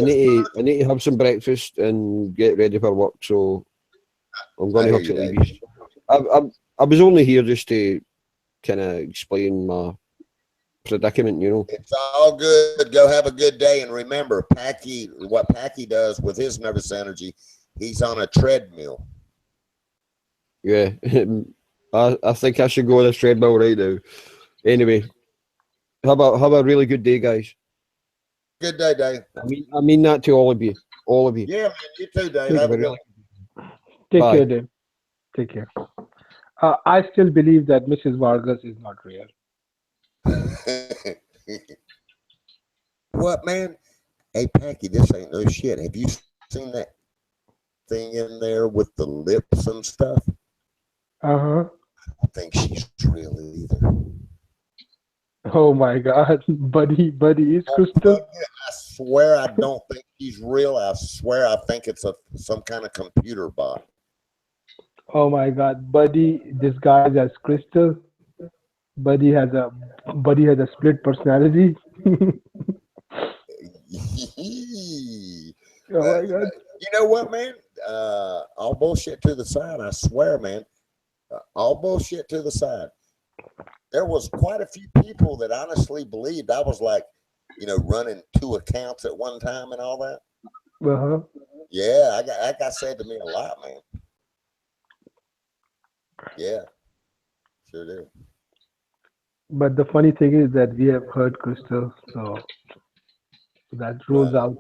need to have some breakfast and get ready for work, so I'm going to have to leave you. I was only here just to kind of explain my predicament, It's all good. Go have a good day, and remember, what Packy does with his nervous energy, he's on a treadmill. Yeah, I think I should go on a treadmill right now. Anyway, have a really good day, guys. Good day, Dave. I mean that to all of you. Yeah, man. You too, Dave. Have a good one. Take care, Dave. Take care. I still believe that Mrs. Vargas is not real. What, man? Hey, Packy, this ain't no shit. Have you seen that thing in there with the lips and stuff? Uh-huh. I don't think she's real either. Oh my God. Buddy is Crystal. I swear I don't think she's real. I swear I think it's some kind of computer bot. Oh my God. Buddy disguised as Crystal. Buddy has a Buddy has a split personality. Oh But my God. you know what, man? All bullshit to the side. I swear, man. All bullshit to the side. There was quite a few people that honestly believed I was like, running 2 accounts at one time and all that. Uh-huh. Yeah, that got said to me a lot, man. Yeah, sure did. But the funny thing is that we have heard Crystal, so that rules Right. out.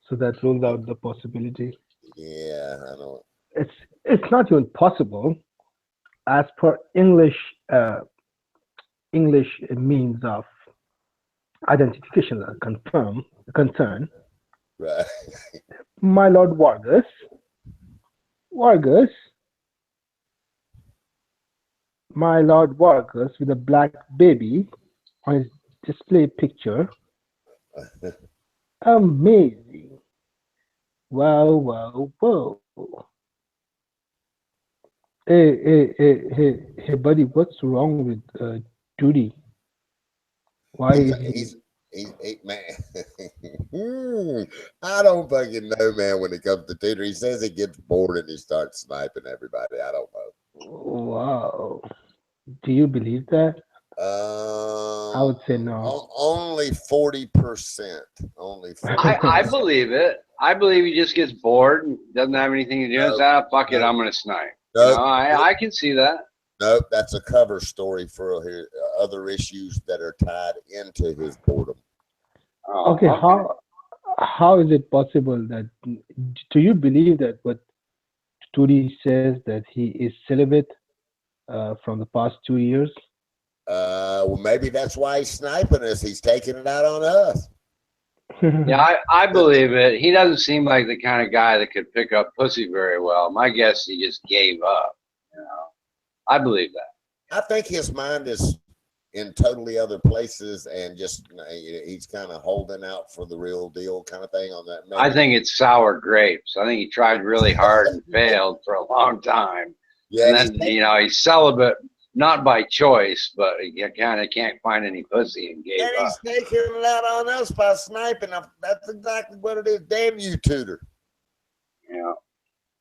So that rules out the possibility. Yeah, I know. It's not even possible as per English means of identification or concern. Right. My Lord Vargas, my Lord Vargas with a black baby on his display picture. Amazing. Wow, wow, whoa. Hey, buddy, what's wrong with Judy? Why is he? Man. I don't fucking know, man. When it comes to Tutor, he says he gets bored and he starts sniping everybody. I don't know. Wow. Do you believe that? I would say no. Only 40%. Only 40%. I believe it. I believe he just gets bored and doesn't have anything to do. And says, fuck it, I'm going to snipe. Nope. I can see that. Nope, that's a cover story for other issues that are tied into his boredom. Okay, how is it possible that? Do you believe that what Turi says that he is celibate from the past 2 years? Well, maybe that's why he's sniping us. He's taking it out on us. Yeah, I believe it. He doesn't seem like the kind of guy that could pick up pussy very well. My guess, he just gave up. I believe that. I think his mind is in totally other places, and just he's kind of holding out for the real deal, kind of thing on that. Maybe. I think it's sour grapes. I think he tried really hard and failed for a long time. Yeah, and then he's celibate, not by choice, but he kind of can't find any pussy and gave up. And he's taking it out on us by sniping. That's exactly what it is. Damn you, Tutor. Yeah.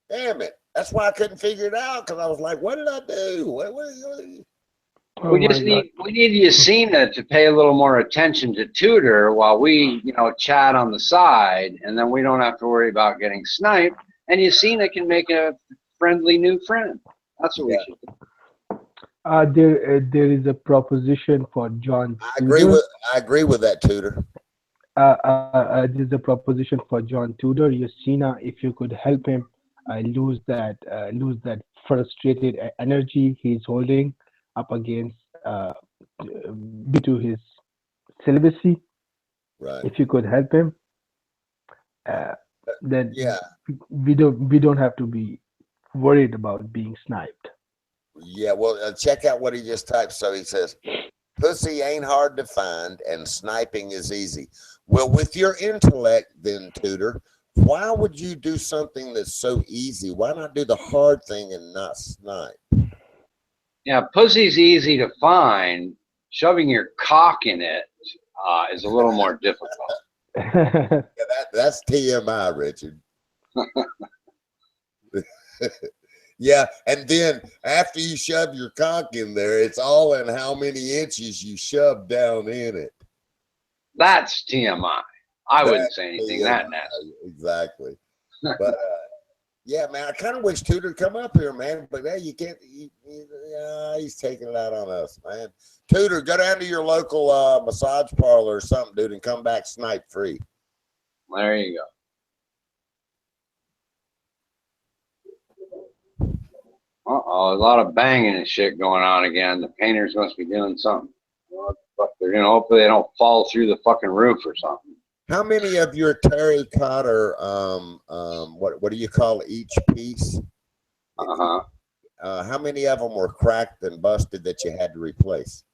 Damn it. That's why I couldn't figure it out, because I was like, what did I do? We need Yasina to pay a little more attention to Tudor while we, chat on the side, and then we don't have to worry about getting sniped. And Yasina can make a friendly new friend. That's what we should do. There is a proposition for John. I agree with that, Tudor. There's a proposition for John Tudor. Yasina, if you could help him lose that frustrated energy he's holding up against due to his celibacy. Right. If you could help him, then we don't have to be worried about being sniped. Yeah, well, check out what he just typed. So he says, pussy ain't hard to find and sniping is easy. Well, with your intellect then, Tudor, why would you do something that's so easy? Why not do the hard thing and not snipe? Yeah, pussy's easy to find. Shoving your cock in it is a little more difficult. Yeah, that's TMI, Richard. Yeah, and then after you shove your cock in there, it's all in how many inches you shove down in it. That's TMI. I wouldn't say anything that nasty. Exactly. But yeah, man, I kind of wish Tudor would come up here, man. But hey, you can't. He's taking it out on us, man. Tudor, go down to your local massage parlor or something, dude, and come back snipe free. There you go. Uh-oh, a lot of banging and shit going on again. The painters must be doing something. They're gonna hopefully they don't fall through the fucking roof or something. How many of your terracotta, what do you call each piece? Uh-huh. how many of them were cracked and busted that you had to replace?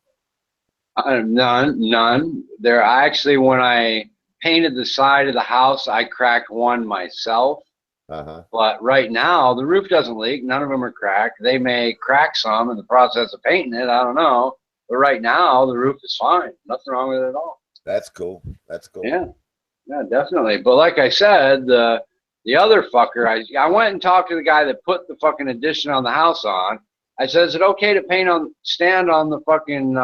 None. There, I actually, when I painted the side of the house, I cracked one myself. Uh-huh. But right now, the roof doesn't leak. None of them are cracked. They may crack some in the process of painting it. I don't know. But right now, the roof is fine. Nothing wrong with it at all. That's cool. That's cool. Yeah, definitely. But like I said, the other fucker, I went and talked to the guy that put the fucking addition on the house on. I said, is it okay to stand on the fucking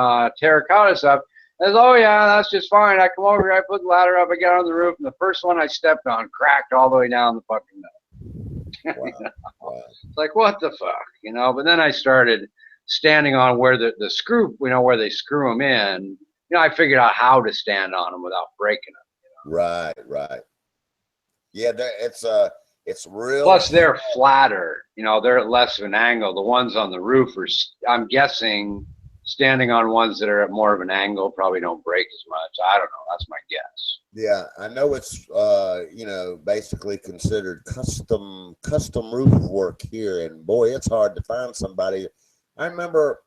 terracotta stuff? I said, oh yeah, that's just fine. I come over here, I put the ladder up, I get on the roof, and the first one I stepped on cracked all the way down the fucking nut. Wow. You know? Wow. It's like, what the fuck, you know? But then I started standing on where the screw, where they screw them in. I figured out how to stand on them without breaking them. Right. Yeah, it's real. Plus, they're flatter. They're at less of an angle. The ones on the roof are, I'm guessing, standing on ones that are at more of an angle probably don't break as much. I don't know. That's my guess. Yeah, I know it's basically considered custom roof work here, and boy, it's hard to find somebody. I remember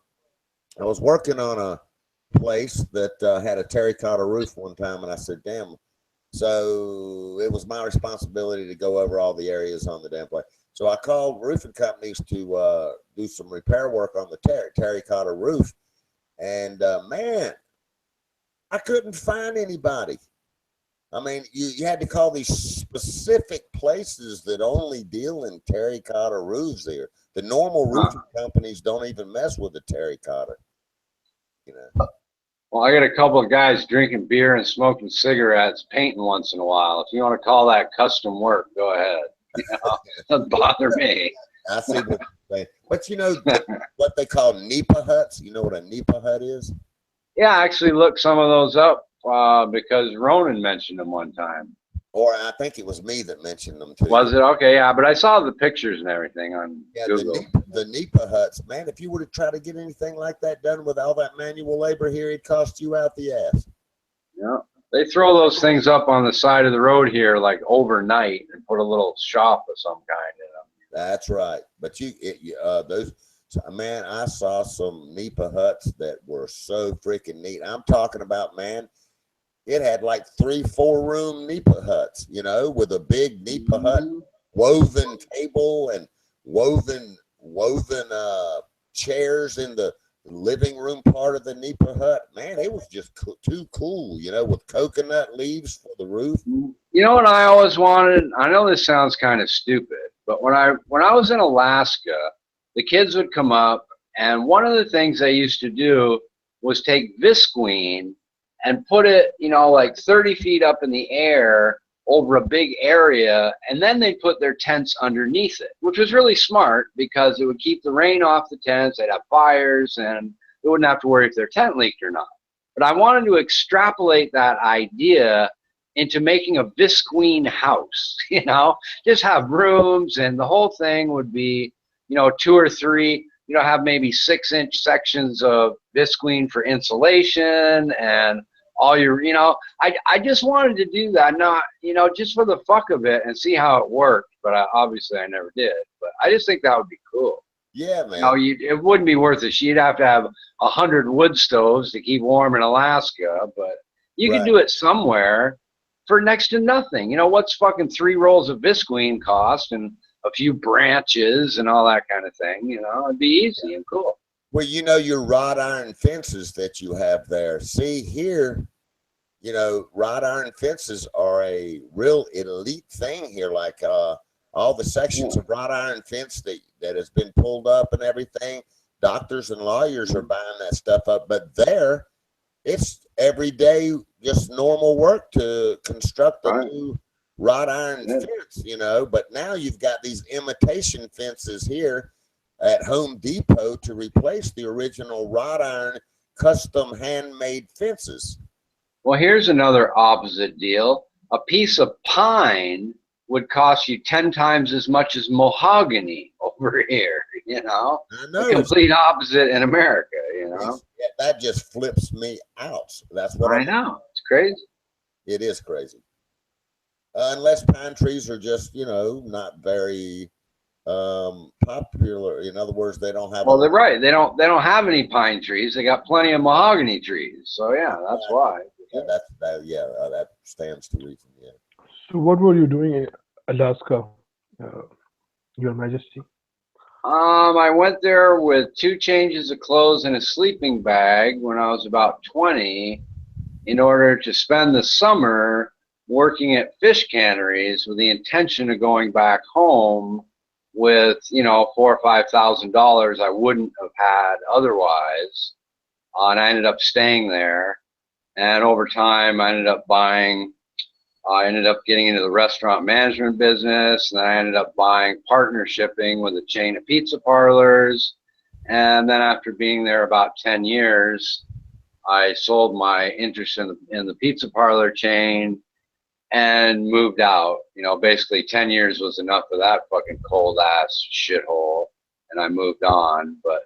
I was working on a place that had a terracotta roof one time, and I said, damn. So it was my responsibility to go over all the areas on the damn place. So I called roofing companies to do some repair work on the terracotta roof. And man, I couldn't find anybody. I mean, you had to call these specific places that only deal in terracotta roofs there. The normal roofing companies don't even mess with the terracotta. Well, I got a couple of guys drinking beer and smoking cigarettes, painting once in a while. If you want to call that custom work, go ahead. Doesn't bother me. I see what you're saying. But what they call NEPA huts? You know what a NEPA hut is? Yeah, I actually looked some of those up because Ronan mentioned them one time. Or I think it was me that mentioned them too. Was it? Okay, yeah, but I saw the pictures and everything on Google. The NEPA huts, man, if you were to try to get anything like that done with all that manual labor here, it'd cost you out the ass. Yeah, they throw those things up on the side of the road here like overnight and put a little shop of some kind in them. That's right. But man, I saw some NEPA huts that were so freaking neat. I'm talking about, man, it had like 3-4 room NEPA huts, with a big NEPA hut, woven table and woven chairs in the living room part of the NEPA hut. Man, it was just too cool, with coconut leaves for the roof. You know what I always wanted? I know this sounds kind of stupid, but when I was in Alaska, the kids would come up, and one of the things they used to do was take visqueen and put it, like 30 feet up in the air over a big area, and then they'd put their tents underneath it, which was really smart because it would keep the rain off the tents, they'd have fires, and they wouldn't have to worry if their tent leaked or not. But I wanted to extrapolate that idea into making a visqueen house, just have rooms, and the whole thing would be, 2 or 3, have maybe 6-inch sections of visqueen for insulation and all your, I just wanted to do that, not, just for the fuck of it and see how it worked. But obviously I never did. But I just think that would be cool. Yeah, man. It wouldn't be worth it. You'd have to have 100 wood stoves to keep warm in Alaska, but you can do it somewhere for next to nothing. What's fucking 3 rolls of visqueen cost and a few branches and all that kind of thing, it'd be easy and cool. Well, your wrought iron fences that you have there. See here, wrought iron fences are a real elite thing here. Like all the sections of wrought iron fence that has been pulled up and everything. Doctors and lawyers are buying that stuff up. But there, it's everyday, just normal work to construct a new wrought iron fence, But now you've got these imitation fences here at Home Depot to replace the original wrought iron custom handmade fences. Well, here's another opposite deal. A piece of pine would cost you 10 times as much as mahogany over here, I know. The complete opposite in America, That just flips me out. That's what I know. It's crazy. It is crazy. Unless pine trees are just, not very popular. In other words, they don't have Well, a they're right. They don't have any pine trees. They got plenty of mahogany trees. So yeah, that's why. yeah, that stands to reason. Yeah. So what were you doing in Alaska, uh, Your Majesty? I went there with 2 changes of clothes and a sleeping bag when I was about 20 in order to spend the summer working at fish canneries with the intention of going back home with, $4,000 or $5,000 I wouldn't have had otherwise. And I ended up staying there. And over time, I ended up getting into the restaurant management business, and then I ended up buying partnershiping with a chain of pizza parlors. And then after being there about 10 years, I sold my interest in the pizza parlor chain and moved out. Basically 10 years was enough of that fucking cold ass shithole, and I moved on. But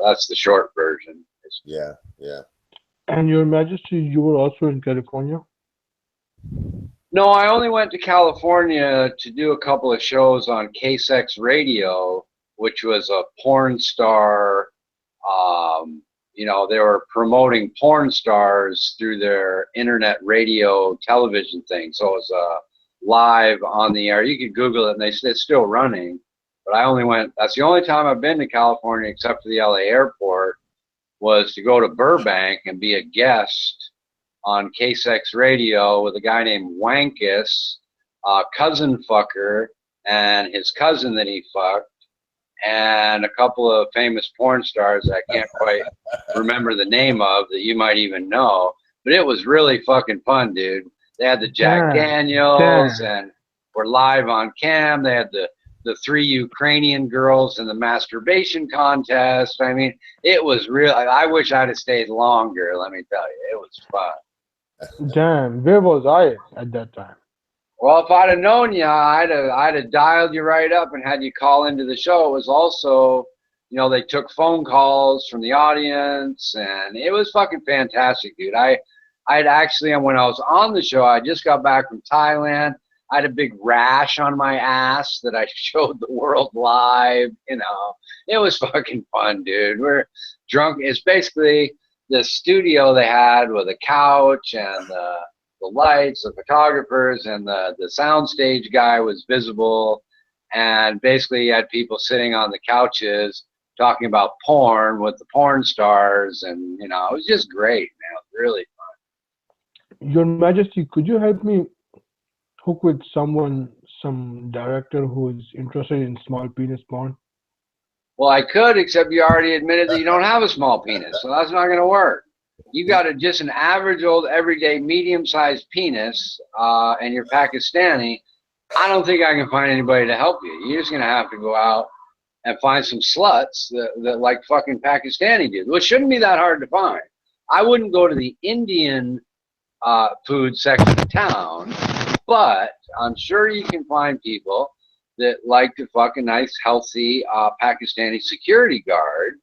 that's the short version. Yeah. Yeah. And Your Majesty, you were also in California? No, I only went to California to do a couple of shows on KSX Radio, which was a porn star. They were promoting porn stars through their internet radio television thing. So it was live on the air. You could Google it, and it's still running. But I only went. That's the only time I've been to California, except for the LA airport, was to go to Burbank and be a guest on KSX Radio with a guy named Wankus, cousin fucker, and his cousin that he fucked, and a couple of famous porn stars I can't quite remember the name of that you might even know. But it was really fucking fun, dude. They had the Jack Daniels, and we're live on cam. They had the 3 Ukrainian girls in the masturbation contest. I mean, it was real. I wish I'd have stayed longer, let me tell you. It was fun. Damn, where was I at that time? Well, if I'd have known you, I'd have dialed you right up and had you call into the show. It was also, they took phone calls from the audience, and it was fucking fantastic, dude. I'd actually, when I was on the show, I just got back from Thailand. I had a big rash on my ass that I showed the world live. It was fucking fun, dude. We're drunk. It's basically the studio they had with a couch and the lights, the photographers, and the soundstage guy was visible. And basically you had people sitting on the couches talking about porn with the porn stars. And, it was just great, man. It was really fun. Your Majesty, could you help me hook with some director who is interested in small penis porn? Well, I could, except you already admitted that you don't have a small penis, so that's not going to work. You got just an average old everyday medium-sized penis, and you're Pakistani. I don't think I can find anybody to help you. You're just going to have to go out and find some sluts that like fucking Pakistani dudes, which shouldn't be that hard to find. I wouldn't go to the Indian food section of town, but I'm sure you can find people that like to fuck a nice, healthy Pakistani security guard.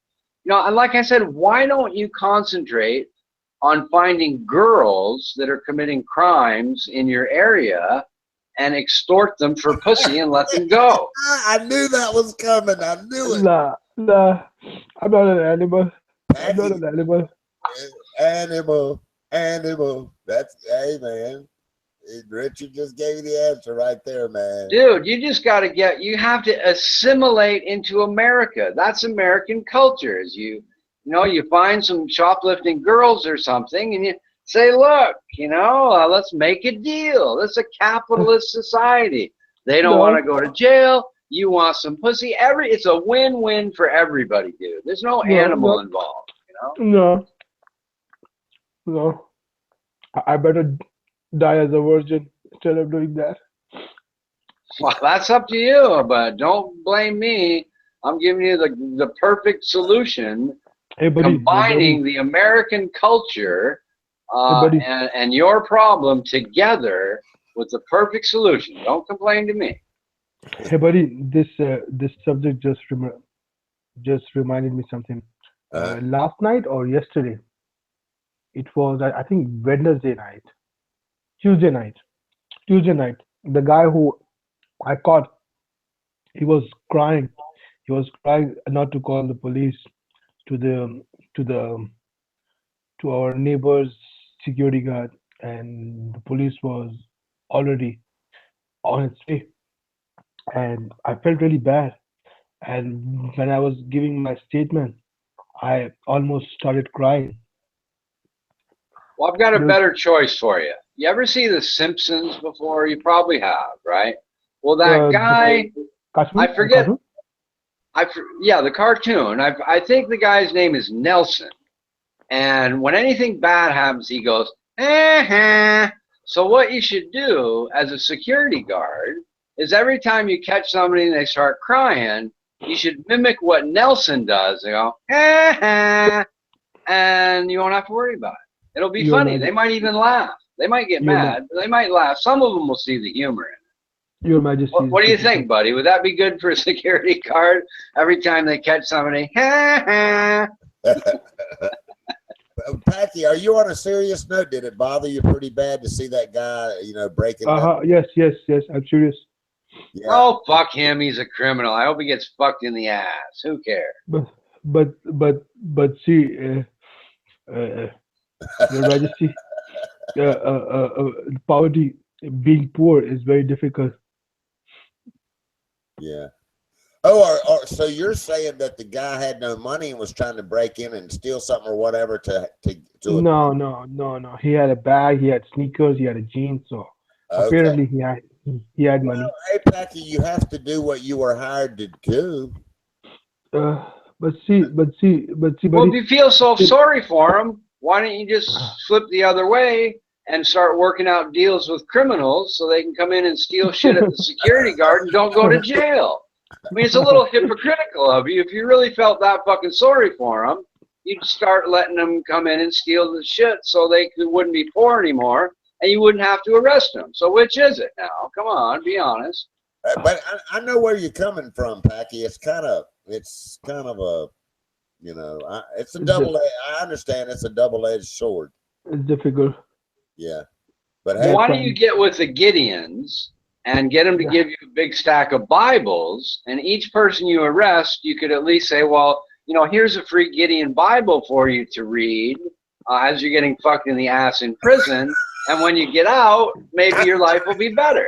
And like I said, why don't you concentrate on finding girls that are committing crimes in your area and extort them for pussy and let them go? I knew that was coming. I knew it. Nah, I'm not an animal. I'm not an animal. Animal. Hey, man. Richard just gave you the answer right there, man. Dude, you just got to you have to assimilate into America. That's American culture. Is you find some shoplifting girls or something, and you say, look, let's make a deal. This is a capitalist society. They don't want to go to jail. You want some pussy. It's a win-win for everybody, dude. There's no animal involved, No. I better die as a virgin instead of doing that. Well, that's up to you, but don't blame me. I'm giving you the perfect solution, combining the American culture and your problem together with the perfect solution. Don't complain to me. Hey, buddy, this subject just reminded me something. Last night or yesterday, it was I think Tuesday night. The guy who I caught He was crying. He was crying not to call the police to the to the to our neighbor's security guard, and the police was already on its way. And I felt really bad. And when I was giving my statement, I almost started crying. Well, I've got a It was better choice for you. You ever see The Simpsons before? You probably have, right? Well, that the guy, I cartoon, the forget. cartoon. Yeah, the cartoon. I think the guy's name is Nelson. And when anything bad happens, he goes, eh. So what you should do as a security guard is every time you catch somebody and they start crying, you should mimic what Nelson does. They go, and you won't have to worry about it. It'll be Your funny. They Majesty, might even laugh. They might get your, Ma- mad, but they might laugh. Some of them will see the humor in it. your Majesty is What do you difficult. think, buddy? Would that be good for a security guard every time they catch somebody? Packy, are you on a serious note? Did it bother you pretty bad to see that guy, breaking that? Yes, yes, yes. I'm serious. Yeah. Oh, fuck him. He's a criminal. I hope he gets fucked in the ass. Who cares? But see, Your Majesty, poverty, being poor is very difficult. Yeah. Oh, so you're saying that the guy had no money and was trying to break in and steal something or whatever to No. He had a bag, he had sneakers, he had a jeans. So Okay. apparently he had money. Hey, Packy, you have to do what you were hired to do. But see, Well, if buddy. you feel so sorry for him, why don't you just flip the other way and start working out deals with criminals so they can come in and steal shit at the security guard and don't go to jail? I mean, it's a little hypocritical of you. If you really felt that fucking sorry for them, you'd start letting them come in and steal the shit so they wouldn't be poor anymore and you wouldn't have to arrest them. So which is it now? Come on, be honest. But I know where you're coming from, Packy. It's kind of a, it's a double. I understand it's a double-edged sword. It's difficult. Yeah, but Well, hey, why don't you get with the Gideons and get them to give you a big stack of Bibles, and each person you arrest, you could at least say, well, here's a free Gideon Bible for you to read as you're getting fucked in the ass in prison, and when you get out, maybe your life will be better.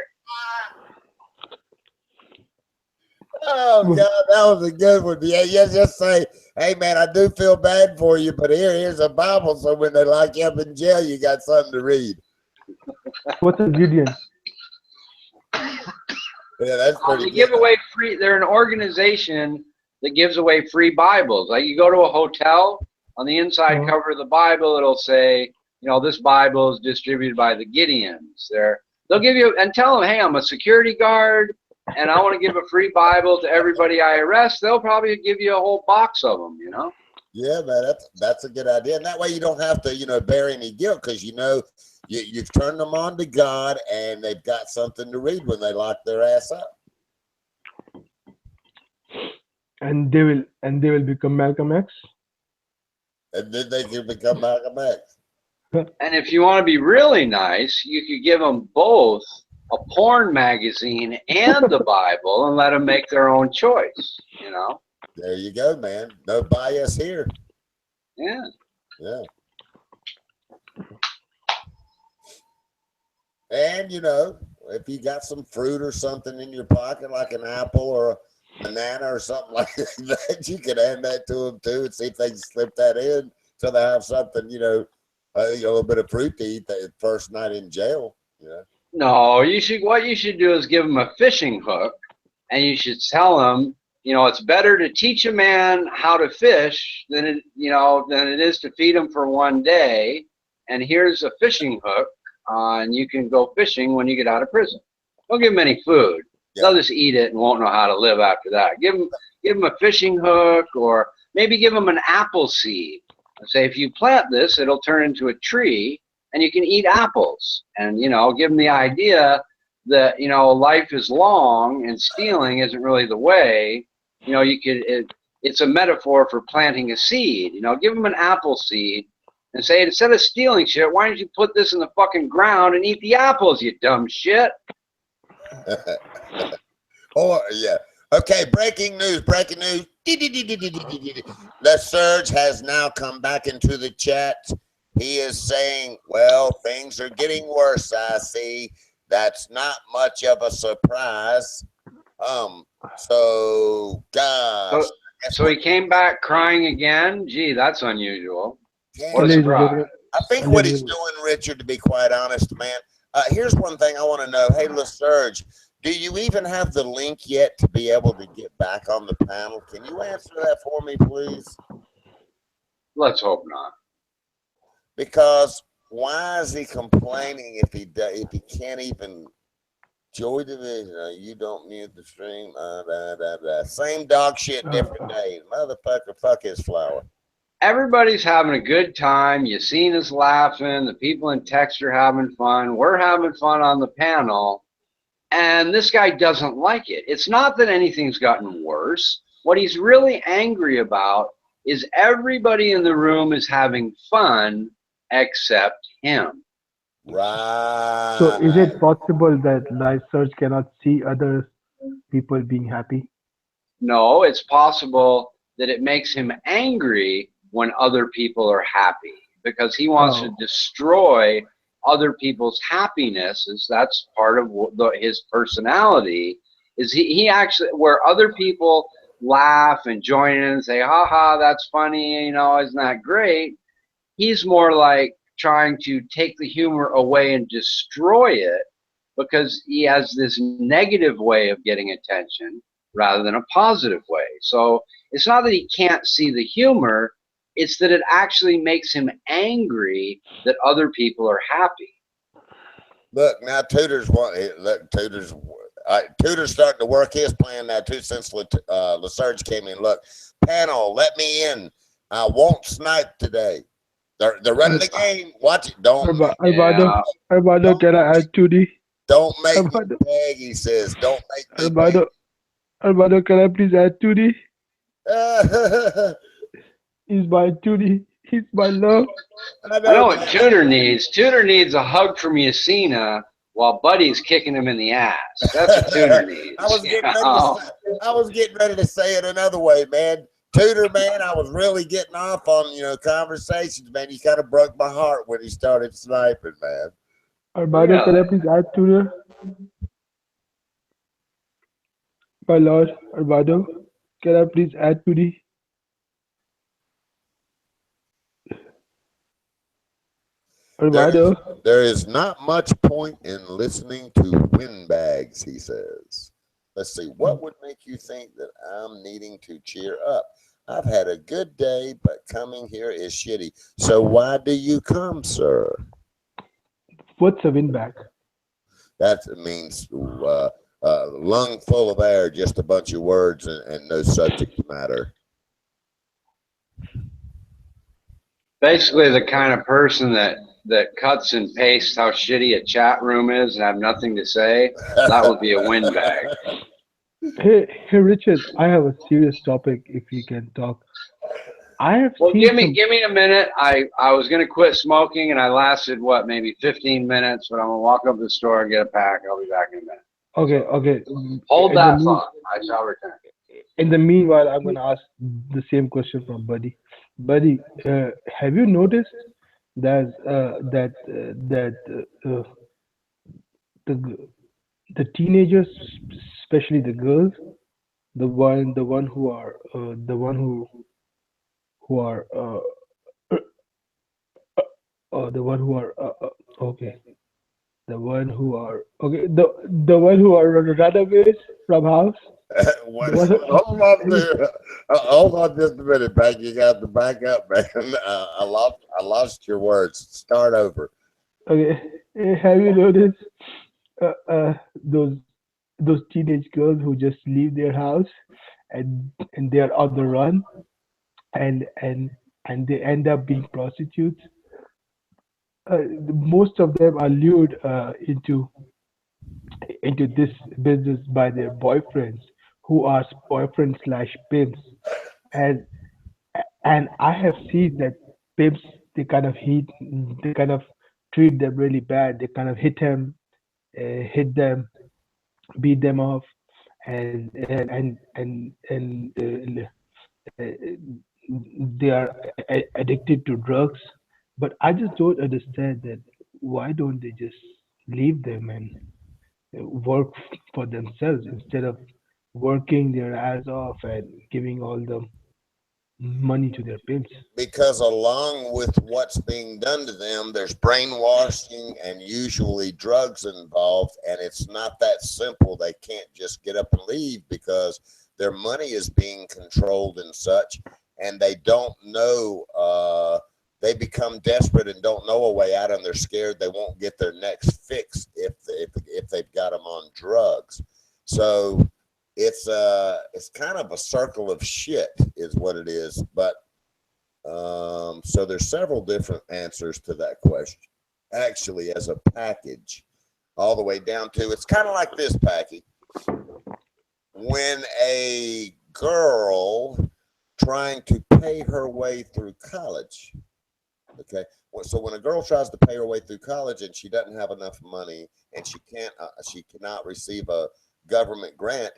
oh God, that was a good one. Yeah, just say, hey man, I do feel bad for you, but here's a Bible, so when they lock you up in jail, you got something to read. What's a Gideon? Yeah, that's pretty They good. give away free. They're an organization that gives away free Bibles. Like you go to a hotel, on the inside cover of the Bible, it'll say, this Bible is distributed by the Gideons. They'll give you and tell them, hey, I'm a security guard, and I want to give a free Bible to everybody I arrest. They'll probably give you a whole box of them. Yeah, man, that's a good idea, and that way you don't have to, bear any guilt because you've turned them on to God, and they've got something to read when they lock their ass up. And they will become Malcolm X. And then they can become Malcolm X. And if you want to be really nice, you could give them both a porn magazine and the Bible and let them make their own choice. There you go, man. No bias here. Yeah. Yeah. And if you got some fruit or something in your pocket, like an apple or a banana or something like that, you can hand that to them too and see if they can slip that in so they have something, a little bit of fruit to eat the first night in jail. No, what you should do is give them a fishing hook, and you should tell them, it's better to teach a man how to fish than it is to feed him for one day. And here's a fishing hook, and you can go fishing when you get out of prison. Don't give them any food. Yeah. They'll just eat it and won't know how to live after that. Give them a fishing hook, or maybe give them an apple seed. Say, if you plant this, it'll turn into a tree, and you can eat apples. And give them the idea that life is long, and stealing isn't really the way. It's a metaphor for planting a seed. Give them an apple seed and say, instead of stealing shit, why don't you put this in the fucking ground and eat the apples, you dumb shit? Or yeah, Okay, breaking news, breaking news. The Surge has now come back into the chat. He is saying, well, things are getting worse, I see. That's not much of a surprise. Um, so gosh, So, guess so what he came back crying again. Gee, that's unusual. What a can Ladies and surprise! gentlemen, I think what ladies he's and doing, Richard, to be quite honest, man. Here's one thing I want to know. Hey, LaSurge, do you even have the link yet to be able to get back on the panel? Can you answer that for me, please? Let's hope not. Because why is he complaining if he can't even joy division? You don't mute the stream. Same dog shit, different day. Motherfucker, fuck his flower. Everybody's having a good time. You seen us laughing. The people in text are having fun. We're having fun on the panel. And this guy doesn't like it. It's not that anything's gotten worse. What he's really angry about is everybody in the room is having fun except him. so is Right. it possible that live search cannot see other people being happy? No, it's possible that it makes him angry when other people are happy because he wants to Oh, destroy other people's happiness. Is that's part of his personality. Is he actually where other people laugh and join in and say, "Ha ha, that's funny," isn't that great? He's more like trying to take the humor away and destroy it because he has this negative way of getting attention rather than a positive way. So it's not that he can't see the humor, it's that it actually makes him angry that other people are happy. Look, now Tudor's look, Tudor's starting to work his plan now too since LaSurge came in. Look, panel, let me in. I won't snipe today. They're running the game. Watch it. Armando, Yeah. Armando, Don't can I add 2D? don't make me Armando, beg. He says, don't make me beg. Armando, Armando, can I please add 2D? I He's my 2D. He's my love. I know know, what man. Tudor needs. Tudor needs a hug from Yasina while Buddy's kicking him in the ass. That's what Tudor I needs. was getting ready to say, I was getting ready to say it another way, man. Tudor, man, I was really getting off on conversations, man. You kind of broke my heart when he started sniping, man. Armando, can Really? I please add 2D? My lord, Armando, can I please add 2D? There is Armando, there is not much point in listening to windbags, he says. Let's see, what would make you think that I'm needing to cheer up? I've had a good day, but coming here is shitty. So why do you come, sir? what's a win back? That means lung full of air, just a bunch of words and no subject matter. Basically, the kind of person that cuts and pastes how shitty a chat room is and have nothing to say, that would be a windbag. Hey, Richard, I have a serious topic if we can talk. I have Well, seen give me some. give me a minute. I was gonna quit smoking and I lasted maybe 15 minutes, but I'm gonna walk up to the store and get a pack. I'll be back in a minute. Okay, okay. Hold In the that mean, thought. I shall return. in the meanwhile, I'm gonna ask the same question from Buddy. Buddy, have you noticed that the the teenagers, especially the girls, the one who are the one who are okay, the one who are okay, the one who are runaways from house, What, the one. hold on just a minute, Bank. You got to back up, man. I lost your words. Start over. Okay, have you noticed uh, uh, those those teenage girls who just leave their house and they are on the run and and and they end up being prostitutes? Most of them are lured into this business by their boyfriends, who are boyfriend slash pimps, and and I have seen that pimps, they kind of treat them really bad. They kind of hit them, beat them off, and they are addicted to drugs. But I just don't understand that why don't they just leave them and work for themselves instead of working their ass off and giving all the money to their pimps. Because along with what's being done to them, there's brainwashing and usually drugs involved, and it's not that simple. They can't just get up and leave because their money is being controlled and such, and they don't know. They become desperate and don't know a way out, and they're scared they won't get their next fix if they've got them on drugs. So it's kind of a circle of shit, is what it is. But so there's several different answers to that question, actually, as a package, all the way down to it's kind of like this package. When a girl trying to pay her way through college, okay, so when a girl tries to pay her way through college and she doesn't have enough money and she cannot receive a government grant,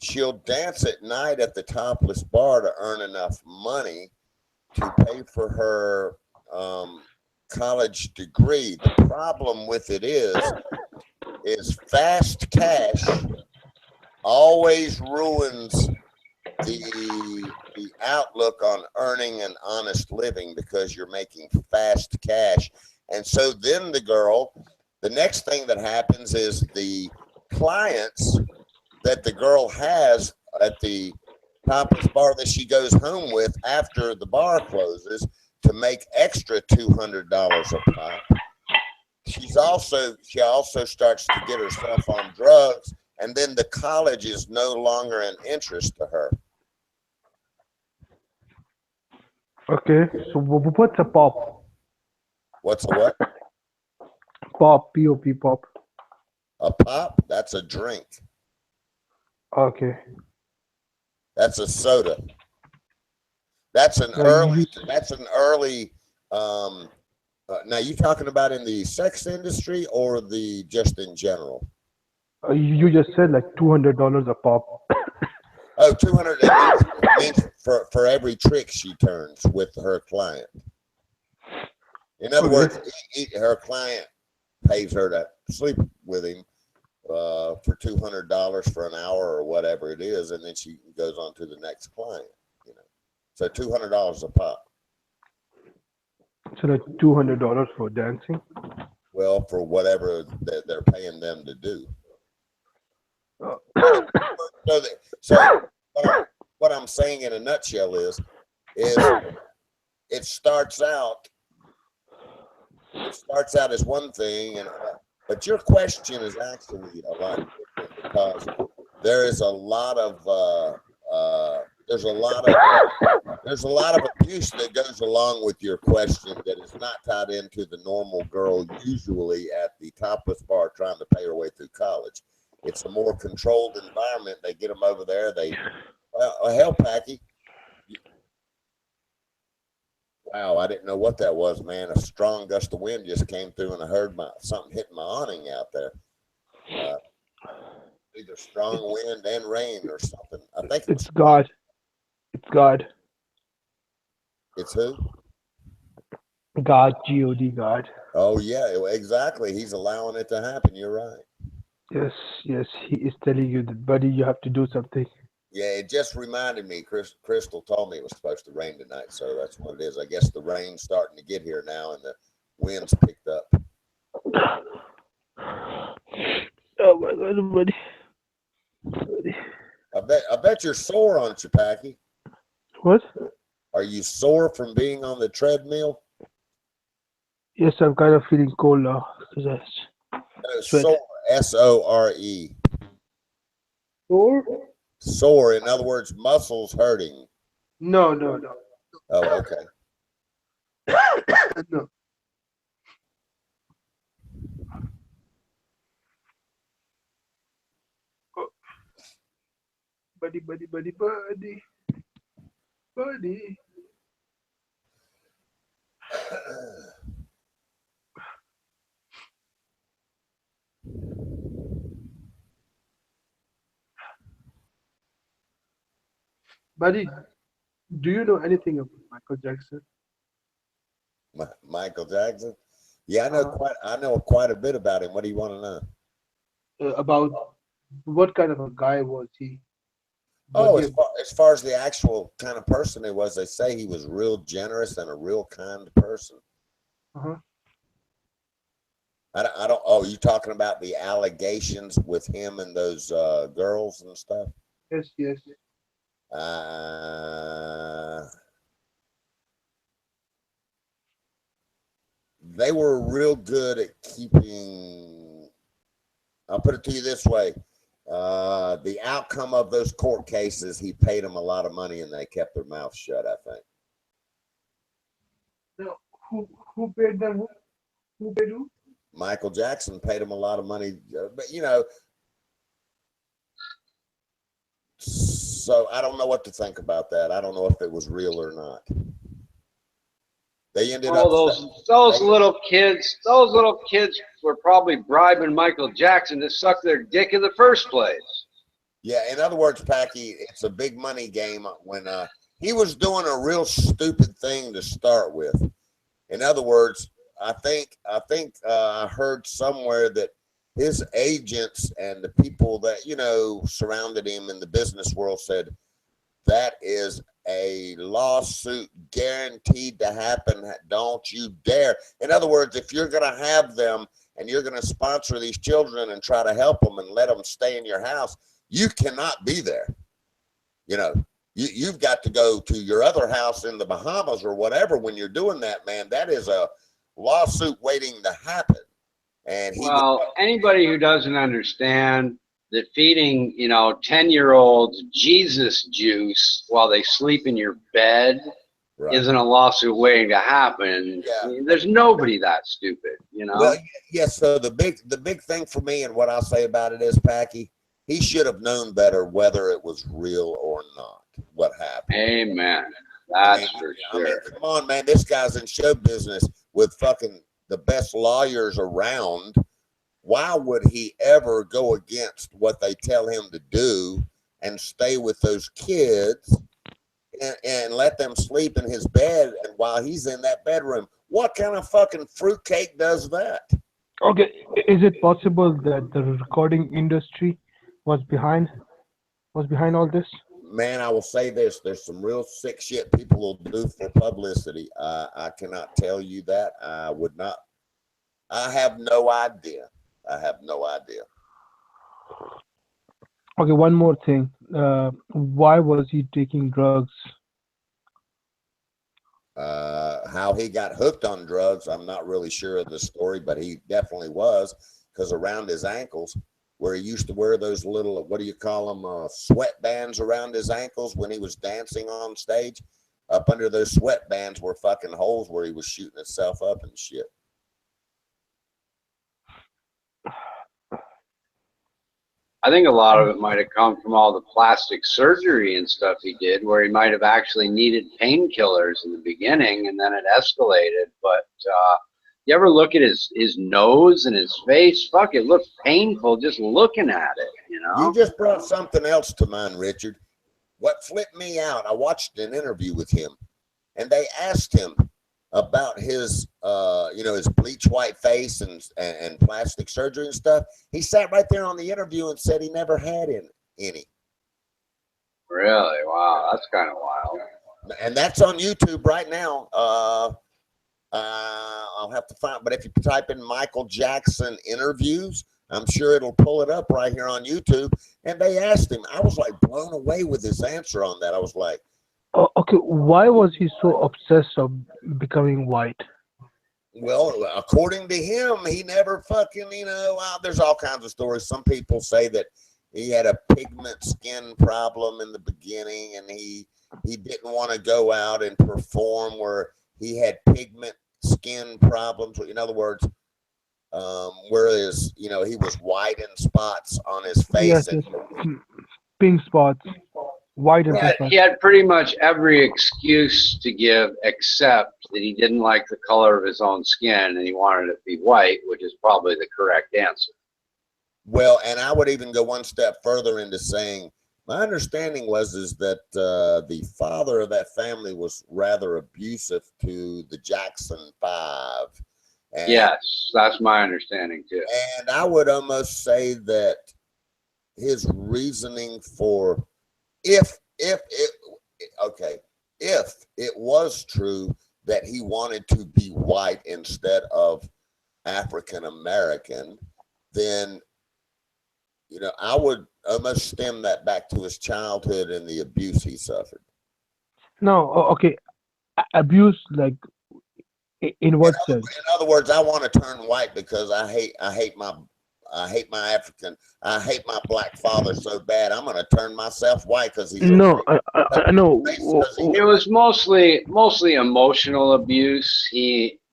she'll dance at night at the topless bar to earn enough money to pay for her college degree. The problem with it is fast cash always ruins the outlook on earning an honest living because you're making fast cash. And so then the next thing that happens is the clients that the girl has at the topless bar that she goes home with after the bar closes to make extra $200 a pop. She also starts to get herself on drugs, and then the college is no longer an interest to her. Okay, so what's a pop? What's a what? Pop, P-O-P, pop. A pop? That's a drink. Okay. That's a soda. That's an early. Now you talking about in the sex industry or the just in general? You just said like $200 a pop. Oh, 200 means for every trick she turns with her client. In other words, her client pays her to sleep with him for $200 for an hour or whatever it is, and then she goes on to the next client. So $200 a pop. So like $200 for dancing. Well, for whatever they're paying them to do. So what I'm saying in a nutshell is it starts out as one thing, but your question is actually a lot different because there is a lot of there's a lot of abuse that goes along with your question that is not tied into the normal girl usually at the topless bar trying to pay her way through college. It's a more controlled environment. They get them over there. Hell, Packy. Wow, I didn't know what that was, man. A strong gust of wind just came through, and I heard something hitting my awning out there. Either strong wind and rain or something. I think it's God. It's God. It's who? God, G-O-D, God. Oh yeah, exactly. He's allowing it to happen. You're right. Yes, he is telling you that, buddy, you have to do something. Yeah, it just reminded me. Crystal told me it was supposed to rain tonight, so that's what it is. I guess the rain's starting to get here now, and the wind's picked up. Oh my God, buddy. I bet you're sore, aren't you, Packy? What? Are you sore from being on the treadmill? Yes, I'm kind of feeling cold now. Sore, S-O-R-E. Sore? Sore, in other words, muscles hurting. No. Oh, okay. No. Buddy. Buddy, do you know anything about Michael Jackson? Michael Jackson. Yeah, Uh, I know quite a bit about him. What do you want to know? about what kind of a guy was he? Was Oh, he? as far as the actual kind of person he was, they say he was real generous and a real kind person. Uh-huh. I don't. Oh, you talking about the allegations with him and those girls and stuff? Yes, yes. Uh, they were real good at keeping. I'll put it to you this way: the outcome of those court cases, he paid them a lot of money, and they kept their mouth shut. I think No, who paid them? Who paid who? Michael Jackson paid him a lot of money, but so I don't know what to think about that. I don't know if it was real or not. They ended up. Oh, those little kids were probably bribing Michael Jackson to suck their dick in the first place. Yeah, in other words, Packy, it's a big money game when he was doing a real stupid thing to start with. In other words, I heard somewhere that his agents and the people that surrounded him in the business world said that is a lawsuit guaranteed to happen. Don't you dare. In other words, if you're going to have them and you're going to sponsor these children and try to help them and let them stay in your house, you cannot be there. You've got to go to your other house in the Bahamas or whatever when you're doing that, man. That is a lawsuit waiting to happen. And Well, anybody who doesn't understand that feeding, 10-year-olds Jesus juice while they sleep in your bed right. isn't a lawsuit waiting to happen. Yeah. There's nobody that stupid, Well, yes. So the big thing for me and what I'll say about it is, Packy, he should have known better whether it was real or not. What happened? Amen. That's for sure. I mean, come on, man. This guy's in show business with fucking the best lawyers around. Why would he ever go against what they tell him to do and stay with those kids and let them sleep in his bed and while he's in that bedroom? What kind of fucking fruitcake does that? Okay, is it possible that the recording industry was behind all this? Man, I will say this: there's some real sick shit people will do for publicity. I cannot tell you that. I would not. I have no idea. I have no idea. Okay, one more thing. Why was he taking drugs? How he got hooked on drugs, I'm not really sure of the story, but he definitely was, because around his ankles, where he used to wear those little, what do you call them, sweat bands around his ankles when he was dancing on stage, up under those sweat bands were fucking holes where he was shooting himself up and shit. I think a lot of it might have come from all the plastic surgery and stuff he did, where he might have actually needed painkillers in the beginning, and then it escalated. But you ever look at his nose and his face? Fuck, it looked painful just looking at it, You just brought something else to mind, Richard. What flipped me out, I watched an interview with him, and they asked him about his his bleach white face and plastic surgery and stuff. He sat right there on the interview and said he never had any. Really? Wow, that's kind of wild. And that's on YouTube right now. I'll have to find, but if you type in Michael Jackson interviews, I'm sure it'll pull it up right here on YouTube. And they asked him, I was like blown away with his answer on that. I was like, Okay, why was he so obsessed of becoming white? well, according to him, he never fucking, there's all kinds of stories. Some people say that he had a pigment skin problem in the beginning and he didn't want to go out and perform where he had pigment skin problems. In other words, whereas, he was white in spots on his face. Yes, pink spots, white and pink spots. He had pretty much every excuse to give except that he didn't like the color of his own skin and he wanted it to be white, which is probably the correct answer. Well, and I would even go one step further into saying My understanding is that the father of that family was rather abusive to the Jackson Five, and Yes, that's my understanding too. I would almost say that his reasoning for if it okay if it was true that he wanted to be white instead of African American, then I would almost stem that back to his childhood and the abuse he suffered. No, okay. Abuse, like, in In what other, sense? in other words, I want to turn white because I hate my black father so bad. I'm going to turn myself white because he's a No, no. because he's It a was mostly emotional abuse.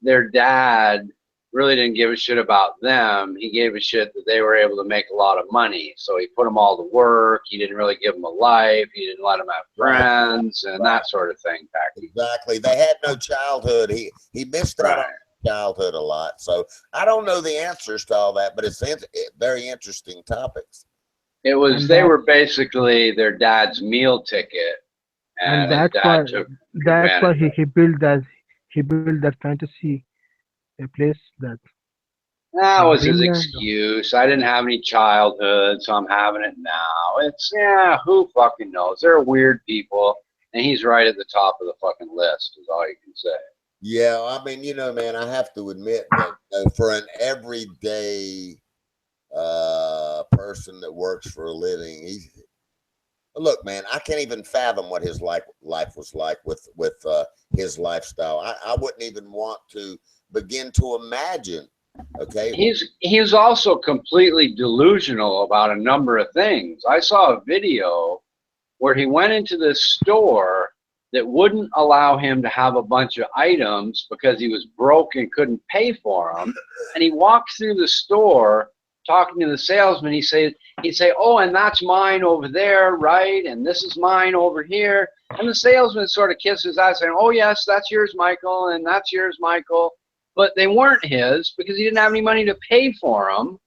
Their dad really didn't give a shit about them. He gave a shit that they were able to make a lot of money. So he put them all to work. He didn't really give them a life. He didn't let them have Right. friends and Right. that sort of thing back then. Exactly. They had no childhood. He missed out on Right. childhood a lot. So I don't know the answers to all that, but it's very interesting topics. It was And they that, were basically their dad's meal ticket, and and his dad took advantage of it. he built that fantasy, a place that That was his dreamland. excuse. I didn't have any childhood, so I'm having it now. Yeah, who fucking knows? They're weird people, and he's right at the top of the fucking list, is all you can say. Yeah, I mean, man, I have to admit that for an everyday person that works for a living, look, man, I can't even fathom what his life was like with his lifestyle. I wouldn't even want to begin to imagine. Okay. He's also completely delusional about a number of things. I saw a video where he went into this store that wouldn't allow him to have a bunch of items because he was broke and couldn't pay for them. And he walked through the store talking to the salesman. He'd say, "Oh, and that's mine over there, right? And this is mine over here." And the salesman sort of kissed his ass saying, "Oh, yes, that's yours, Michael, and that's yours, Michael." But they weren't his because he didn't have any money to pay for them.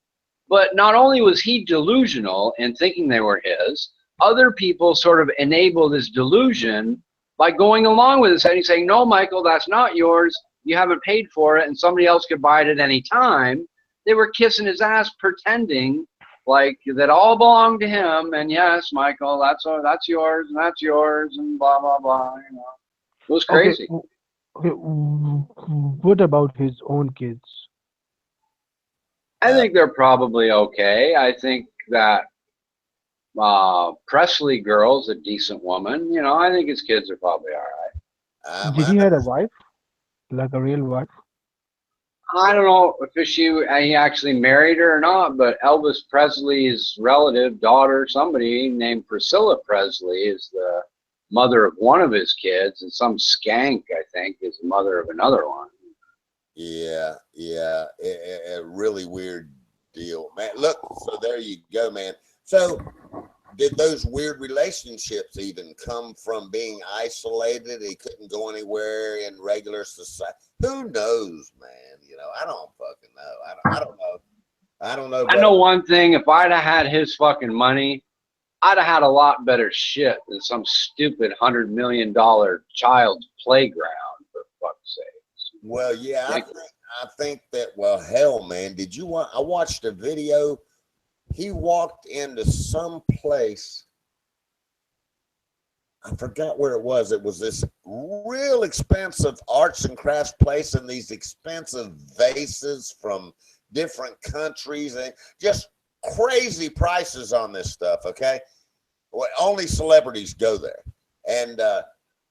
But not only was he delusional in thinking they were his, other people sort of enabled his delusion by going along with it and he's saying, "No, Michael, that's not yours. You haven't paid for it, and somebody else could buy it at any time." They were kissing his ass, pretending like that all belonged to him. And yes, Michael, that's yours, and that's yours, and blah blah blah. It was Okay, crazy. okay. What about his own kids? I think they're probably okay. I think that Presley girl's a decent woman. I think his kids are probably all right. Did he had a wife, like a real wife? I don't know if he actually married her or not, but Elvis Presley's relative, daughter, somebody named Priscilla Presley, is the mother of one of his kids, and some skank, I think, is the mother of another one. Yeah, a really weird deal, man. Look, so there you go, man. So, did those weird relationships even come from being isolated? He couldn't go anywhere in regular society. Who knows, man? I don't fucking know. I don't know. I don't know. I know one thing: if I'd have had his fucking money, I'd have had a lot better shit than some stupid $100 million child's playground, for fuck's sake. Well, yeah, I think that. Well, hell, man, I watched a video. He walked into some place. I forgot where it was. It was this real expensive arts and crafts place, and these expensive vases from different countries, and just crazy prices on this stuff. Okay, well, only celebrities go there, and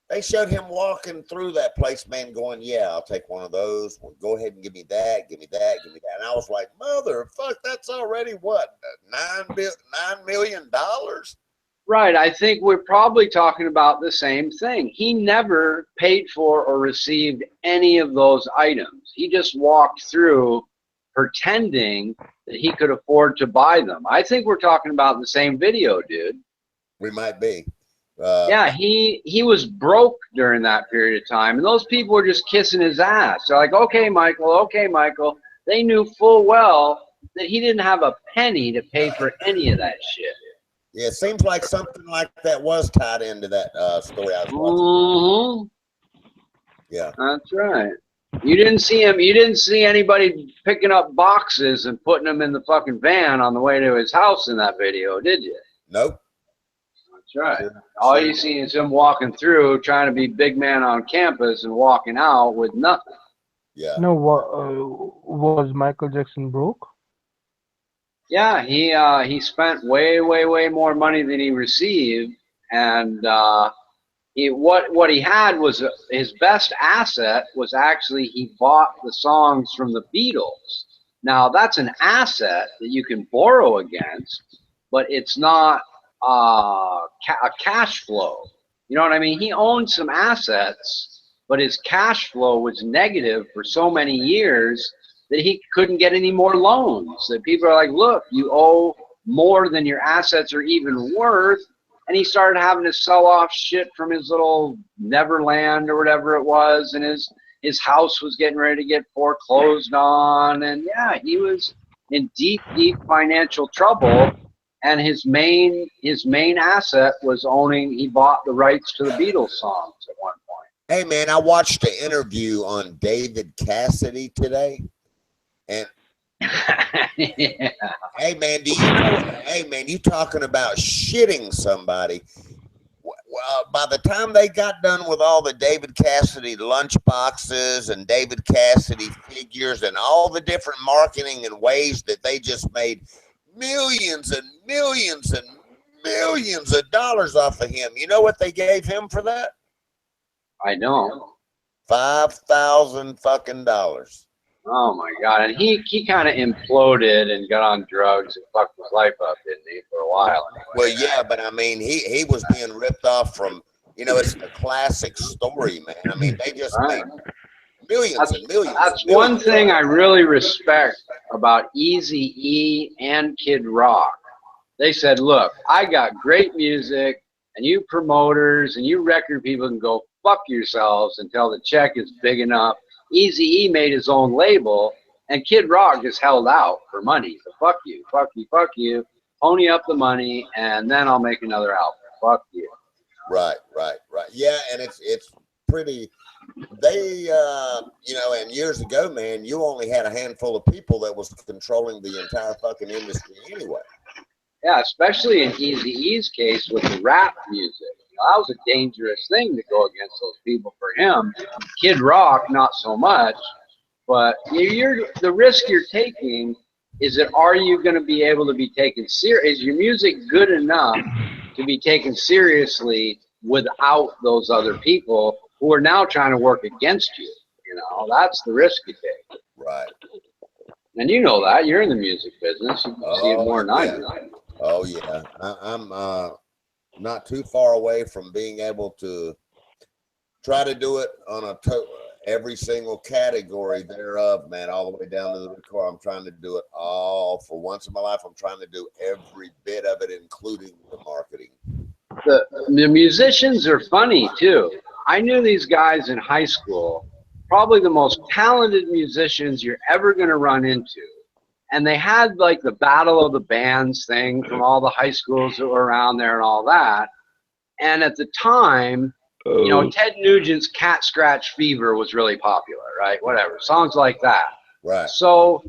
they showed him walking through that place, man, going, "Yeah, I'll take one of those. Well, go ahead and give me that, give me that, give me that." And I was like, "Motherfuck, that's already what, $9 million?" Right. I think we're probably talking about the same thing. He never paid for or received any of those items. He just walked through pretending that he could afford to buy them. I think we're talking about the same video, dude. We might be. Yeah, he was broke during that period of time, and those people were just kissing his ass. They're like, okay, Michael. They knew full well that he didn't have a penny to pay for any of that shit. Yeah, it seems like something like that was tied into that story I was watching. Yeah, That's right. You didn't see him. You didn't see anybody picking up boxes and putting them in the fucking van on the way to his house in that video, did you? nope. That's right. Sure, All sure. you see is him walking through, trying to be big man on campus, and walking out with nothing. Yeah. No, was Michael Jackson broke? Yeah, he spent way more money than he received, and what he had was his best asset was actually he bought the songs from the Beatles. Now that's an asset that you can borrow against, but it's not a cash flow. You know what I mean? He owned some assets, but his cash flow was negative for so many years that he couldn't get any more loans. That people are like, look, you owe more than your assets are even worth. And he started having to sell off shit from his little Neverland or whatever it was, and his house was getting ready to get foreclosed on, and yeah, he was in deep financial trouble. And his main asset was he bought the rights to the Beatles songs at one point. Hey man, I watched an interview on David Cassidy today, and Yeah. hey man, do you know? Hey man, you talking about shitting somebody? Well, by the time they got done with all the David Cassidy lunch boxes and David Cassidy figures and all the different marketing and ways that they just made millions and millions and millions of dollars off of him, you know what they gave him for that? I know. $5,000 fucking dollars. Oh my God! And he kind of imploded and got on drugs and fucked his life up, didn't he, for a while? Anyway. Well, yeah, but I mean, he was being ripped off from, it's the classic story, man. I mean, they just made millions and millions. That's and millions. one thing I really respect about Eazy-E and Kid Rock. They said, look, I got great music, and you promoters and you record people can go fuck yourselves until the check is big enough. Eazy-E made his own label, and Kid Rock just held out for money. So fuck you, pony up the money, and then I'll make another album. Fuck you. Right. Yeah, and it's pretty. They, and years ago, man, you only had a handful of people that was controlling the entire fucking industry anyway. Yeah, especially in Eazy-E's case with the rap music. That was a dangerous thing to go against those people for him. Kid Rock, not so much. But the risk you're taking is that are you going to be able to be taken serious? Is your music good enough to be taken seriously without those other people who are now trying to work against you? That's the risk you take. Right. And you know that. You're in the music business. You see it more than I do. Oh, yeah. I'm not too far away from being able to try to do it on every single category thereof, man, all the way down to the record. I'm trying to do it all. For once in my life, I'm trying to do every bit of it, including the marketing. The musicians are funny, too. I knew these guys in high school, probably the most talented musicians you're ever going to run into. And they had like the Battle of the Bands thing from all the high schools that were around there and all that. And at the time, Ted Nugent's Cat Scratch Fever was really popular, right? Whatever, songs like that. Right. So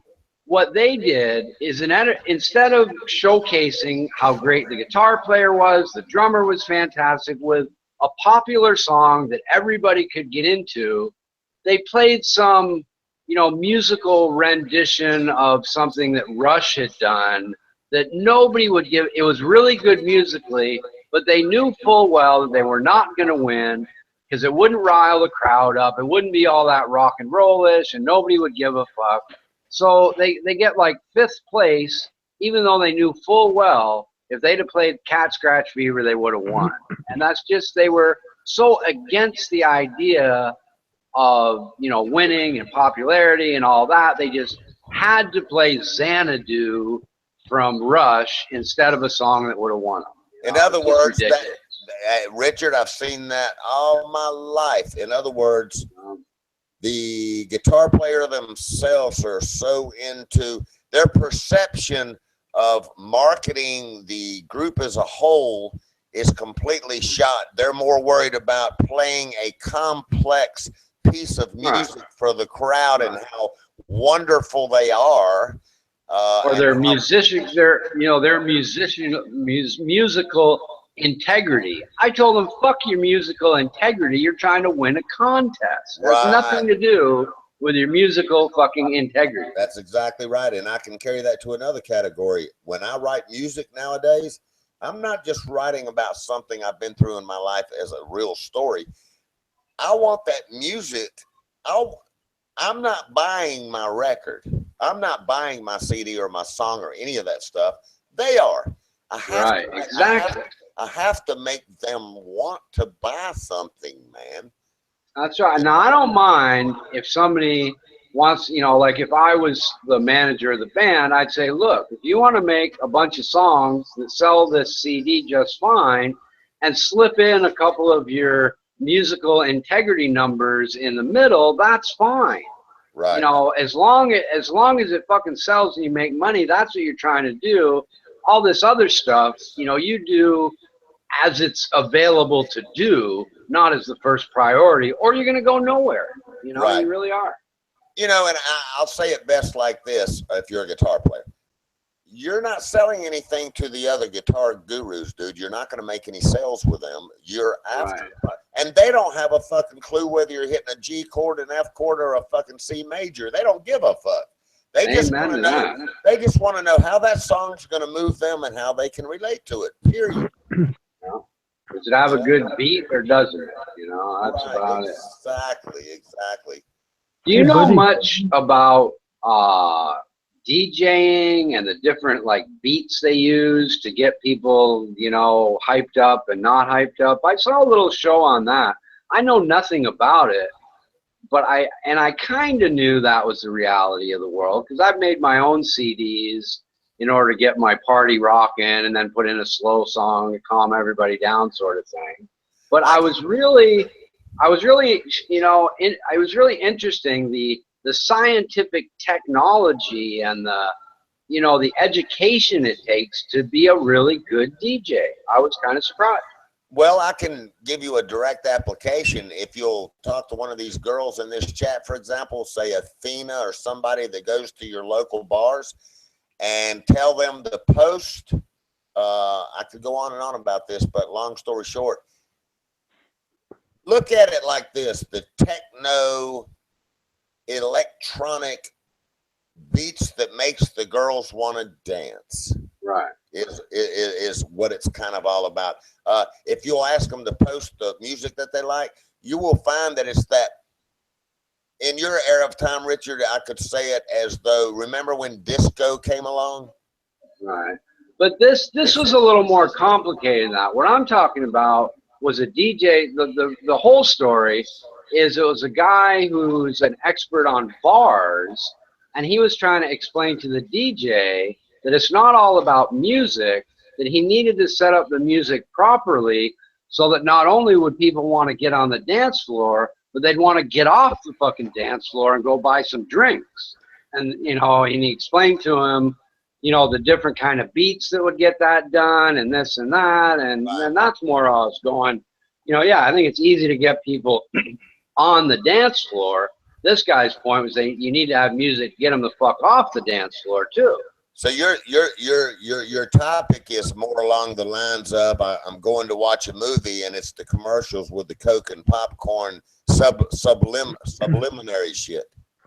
what they did is instead of showcasing how great the guitar player was, the drummer was fantastic, with a popular song that everybody could get into, they played some musical rendition of something that Rush had done that nobody would give. It was really good musically, but they knew full well that they were not going to win because it wouldn't rile the crowd up. It wouldn't be all that rock and roll-ish, and nobody would give a fuck. So they get like 5th place, even though they knew full well if they'd have played Cat Scratch Fever, they would have won. And that's just, they were so against the idea of winning and popularity and all that. They just had to play Xanadu from Rush instead of a song that would have won them. In other words, Richard, I've seen that all my life. In other words, the guitar player themselves are so into their perception of marketing the group as a whole is completely shot. They're more worried about playing a complex piece of music for the crowd and how wonderful they are. Or their musicians, their musical integrity. I told them, fuck your musical integrity. You're trying to win a contest. It has nothing to do with your musical fucking integrity. That's exactly right. And I can carry that to another category. When I write music nowadays, I'm not just writing about something I've been through in my life as a real story. I want that music. I'm not buying my record. I'm not buying my CD or my song or any of that stuff. They are. I have to make them want to buy something, man. That's right. Now, I don't mind if somebody wants, like if I was the manager of the band, I'd say, look, if you want to make a bunch of songs that sell this CD just fine and slip in a couple of your musical integrity numbers in the middle, that's fine. Right. As long as it fucking sells and you make money, that's what you're trying to do. All this other stuff, you do as it's available to do, not as the first priority, or you're going to go nowhere. Right. You really are. And I'll say it best like this: if you're a guitar player, you're not selling anything to the other guitar gurus, dude. You're not going to make any sales with them. You're after, and they don't have a fucking clue whether you're hitting a G chord, an F chord, or a fucking C major. They don't give a fuck. They just want to know. They just want to know how that song's going to move them and how they can relate to it. Period. Does it have a good beat or doesn't it? That's about it. Exactly. Do you know much about DJing and the different beats they use to get people, hyped up and not hyped up? I saw a little show on that. I know nothing about it, but I kind of knew that was the reality of the world because I've made my own CDs in order to get my party rocking and then put in a slow song to calm everybody down sort of thing. But I was really interesting the scientific technology and the education it takes to be a really good DJ. I was kind of surprised. Well, I can give you a direct application. If you'll talk to one of these girls in this chat, for example, say Athena or somebody that goes to your local bars, and tell them to post. I could go on and on about this, but long story short, look at it like this: the techno electronic beats that makes the girls want to dance. Right. Is what it's kind of all about. If you'll ask them to post the music that they like, you will find that it's that. In your era of time, Richard, I could say it as though, remember when disco came along? Right. But this was a little more complicated than that. What I'm talking about was a DJ. The whole story is it was a guy who's an expert on bars, and he was trying to explain to the DJ that it's not all about music, that he needed to set up the music properly so that not only would people want to get on the dance floor, but they'd want to get off the fucking dance floor and go buy some drinks. And, and he explained to him, the different kind of beats that would get that done and this and that. And that's more I was going, I think it's easy to get people on the dance floor. This guy's point was that you need to have music to get them the fuck off the dance floor too. So your topic is more along the lines of I'm going to watch a movie and it's the commercials with the Coke and popcorn subliminary shit.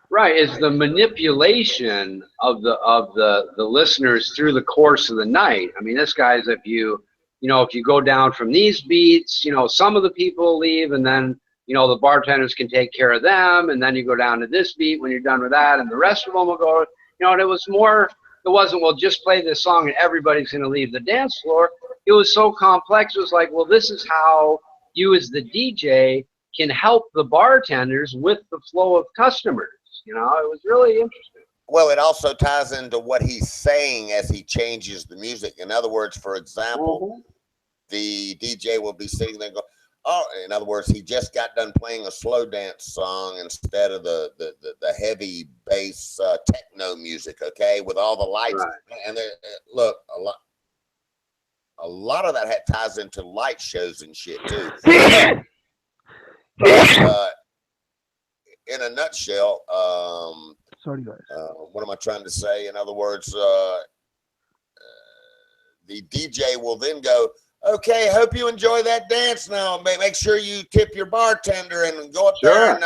Right, it's the manipulation of the listeners through the course of the night. I mean, this guy's if you go down from these beats, some of the people leave and then the bartenders can take care of them, and then you go down to this beat when you're done with that, and the rest of them will go. And it was more. It wasn't, well, just play this song and everybody's going to leave the dance floor. It was so complex. It was like, well, this is how you as the DJ can help the bartenders with the flow of customers. It was really interesting. Well, it also ties into what he's saying as he changes the music. In other words, for example, the DJ will be sitting there going, oh, in other words, he just got done playing a slow dance song instead of the heavy bass techno music. Okay, with all the lights Right. and look, a lot of that ties into light shows and shit too. But in a nutshell, Sorry, guys. what am I trying to say? In other words, the DJ will then go, okay, hope you enjoy that dance now. Make sure you tip your bartender and go up there and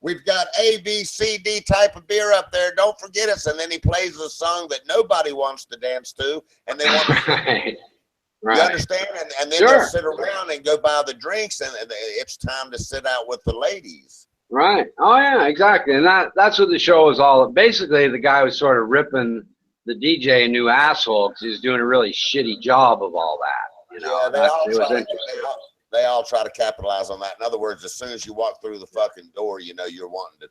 we've got A, B, C, D type of beer up there. Don't forget us. And then he plays a song that nobody wants to dance to. And they want to, you understand? And then they'll sit around and go buy the drinks and it's time to sit out with the ladies. Right. Oh yeah, exactly. And that's what the show was all. Basically, the guy was sort of ripping the DJ a new asshole because he was doing a really shitty job of all that. You know, they all try to capitalize on that. In other words, as soon as you walk through the fucking door, you know you're wanting to.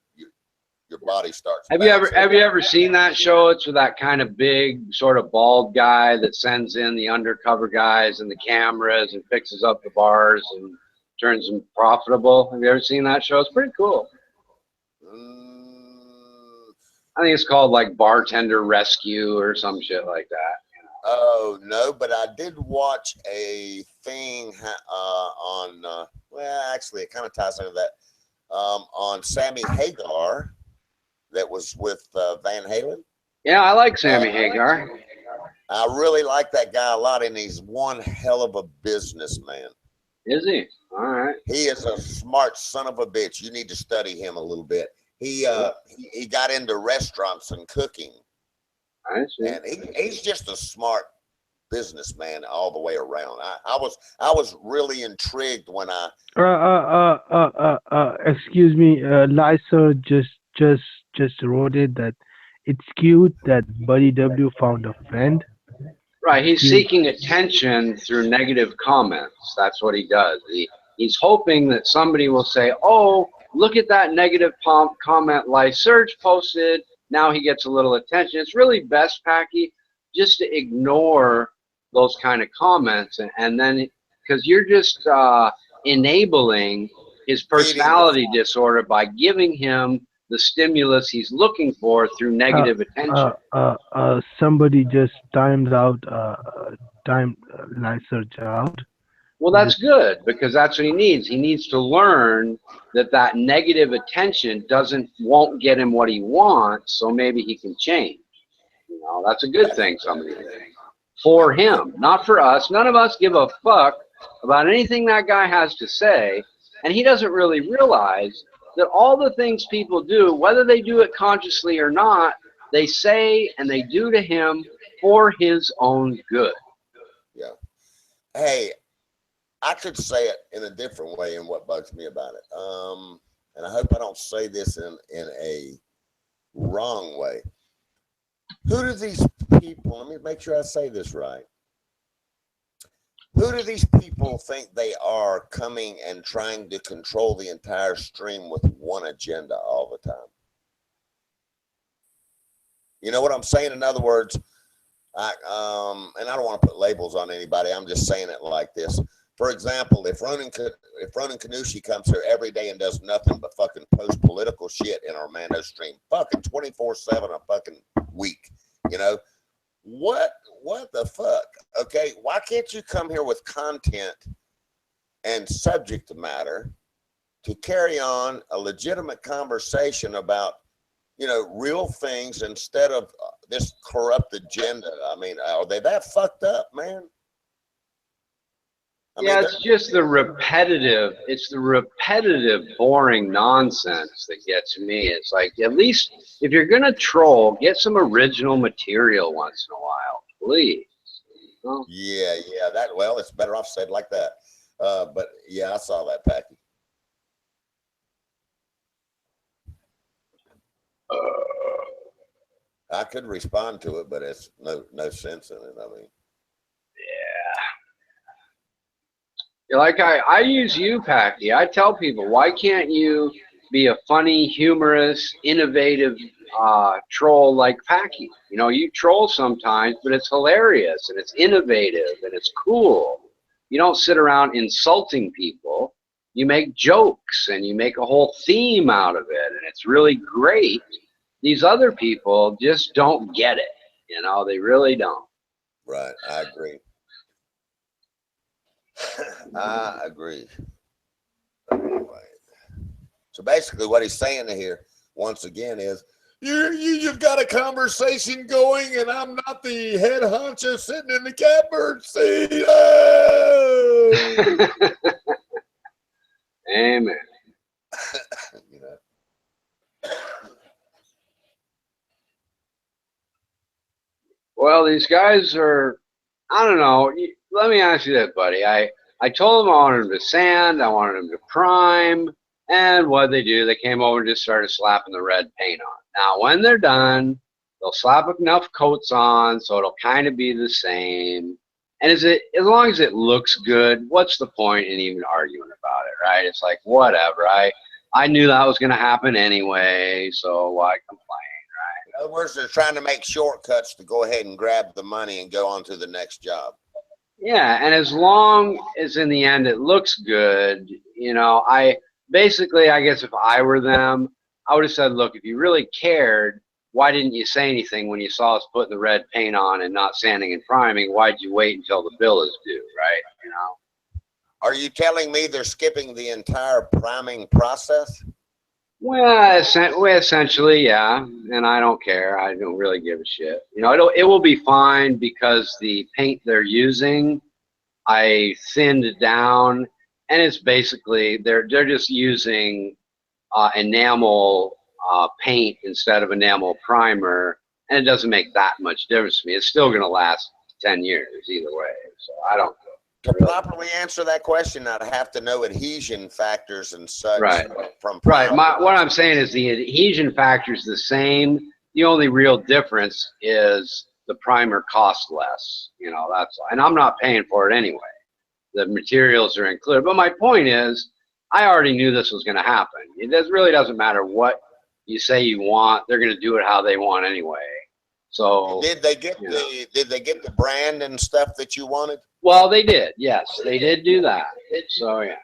Your body starts. Have you ever seen that show? It's with that kind of big, sort of bald guy that sends in the undercover guys and the cameras and fixes up the bars and turns them profitable. Have you ever seen that show? It's pretty cool. I think it's called like Bartender Rescue or some shit like that. Oh no, but I did watch a thing on. Well, actually, it kind of ties into that. On Sammy Hagar, that was with Van Halen. Yeah, I like Sammy Hagar. I really like that guy a lot, and he's one hell of a businessman. Is he? All right. He is a smart son of a bitch. You need to study him a little bit. He got into restaurants and cooking. I see. And he's just a smart businessman all the way around. I was really intrigued when I. Excuse me, Lyser just wrote it that it's cute that Buddy W found a friend. Right, he's seeking attention through negative comments. That's what he does. He's hoping that somebody will say, "Oh, look at that negative comment Lyserge posted." Now he gets a little attention. It's really best, Packy, just to ignore those kind of comments, and then because you're just enabling his personality disorder by giving him the stimulus he's looking for through negative attention. Somebody just timed Lyserge out. Well, that's good because that's what he needs. He needs to learn that negative attention won't get him what he wants, so maybe he can change. You know, that's a good thing. Somebody for him, not for us. None of us give a fuck about anything that guy has to say, and he doesn't really realize that all the things people do, whether they do it consciously or not, they say and they do to him for his own good. Yeah. Hey, I could say it in a different way, and what bugs me about it. And I hope I don't say this in a wrong way. Who do these people, let me make sure I say this right. Who do these people think they are coming and trying to control the entire stream with one agenda all the time? You know what I'm saying? In other words, and I don't want to put labels on anybody. I'm just saying it like this. For example, if Ronan Canucci comes here every day and does nothing but fucking post political shit in Armando stream, fucking 24/7 a fucking week, you know, what the fuck? Okay, why can't you come here with content and subject matter to carry on a legitimate conversation about, you know, real things instead of this corrupt agenda? I mean, are they that fucked up, man? Yeah, it's just it's the repetitive, boring nonsense that gets me. It's like, at least if you're going to troll, get some original material once in a while, please. Oh. Yeah, well, it's better off said like that. But yeah, I saw that, Packy. I could respond to it, but it's no sense in it. I mean, like I use you, Packy. I tell people, why can't you be a funny, humorous, innovative troll like Packy? You know, you troll sometimes, but it's hilarious and it's innovative and it's cool. You don't sit around insulting people. you make jokes and you make a whole theme out of it, and it's really great. These other people just don't get it. You know, they really don't. Right. I agree. I agree. Anyway. So basically what he's saying here, once again, is you just got a conversation going and I'm not the head honcho sitting in the catbird seat. Oh! Amen. You know. Well, these guys are, I don't know. Let me ask you this, buddy. I told them I wanted them to sand, I wanted them to prime, and what they do, they came over and just started slapping the red paint on. Now, when they're done, they'll slap enough coats on so it'll kind of be the same. And as long as it looks good, what's the point in even arguing about it, right? It's like, whatever. I knew that was going to happen anyway, so why complain? In other words, they're trying to make shortcuts to go ahead and grab the money and go on to the next job. Yeah, and as long as in the end it looks good, you know, I guess if I were them, I would have said, look, if you really cared, why didn't you say anything when you saw us putting the red paint on and not sanding and priming? Why'd you wait until the bill is due, right? You know? Are you telling me they're skipping the entire priming process? Well, essentially, yeah, and I don't care. I don't really give a shit. You know, it will be fine because the paint they're using, I thinned it down, and it's basically they're just using enamel paint instead of enamel primer, and it doesn't make that much difference to me. It's still going to last 10 years either way, so I don't. To properly answer that question, I'd have to know adhesion factors and such. Right. From Right. What I'm saying is the adhesion factor is the same. The only real difference is the primer costs less. You know, that's, and I'm not paying for it anyway. The materials are included. But my point is, I already knew this was going to happen. It really doesn't matter what you say you want. They're going to do it how they want anyway. So did they get the brand and stuff that you wanted? Well, they did. Yes, they did do that. So yeah.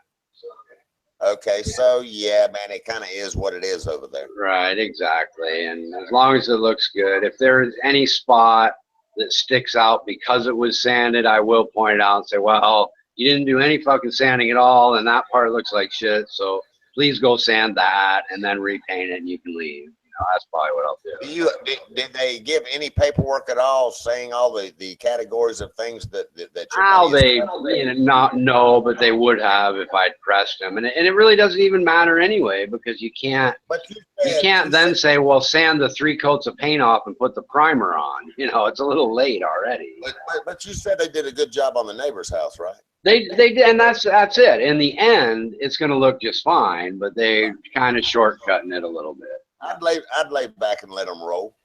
Okay, so yeah, man, it kind of is what it is over there. Right, exactly. And as long as it looks good, if there is any spot that sticks out because it was sanded, I will point it out and say, well, you didn't do any fucking sanding at all, and that part looks like shit. So please go sand that and then repaint it, and you can leave. That's probably what I'll do. Did they give any paperwork at all saying all the categories of things that no, but they would have if I'd pressed them, and it really doesn't even matter anyway because you can't then say, well, sand the 3 coats of paint off and put the primer on. You know, it's a little late already. But you said they did a good job on the neighbor's house, right? They did, and that's it. In the end, it's going to look just fine, but they kind of shortcutting it a little bit. I'd lay back and let them roll.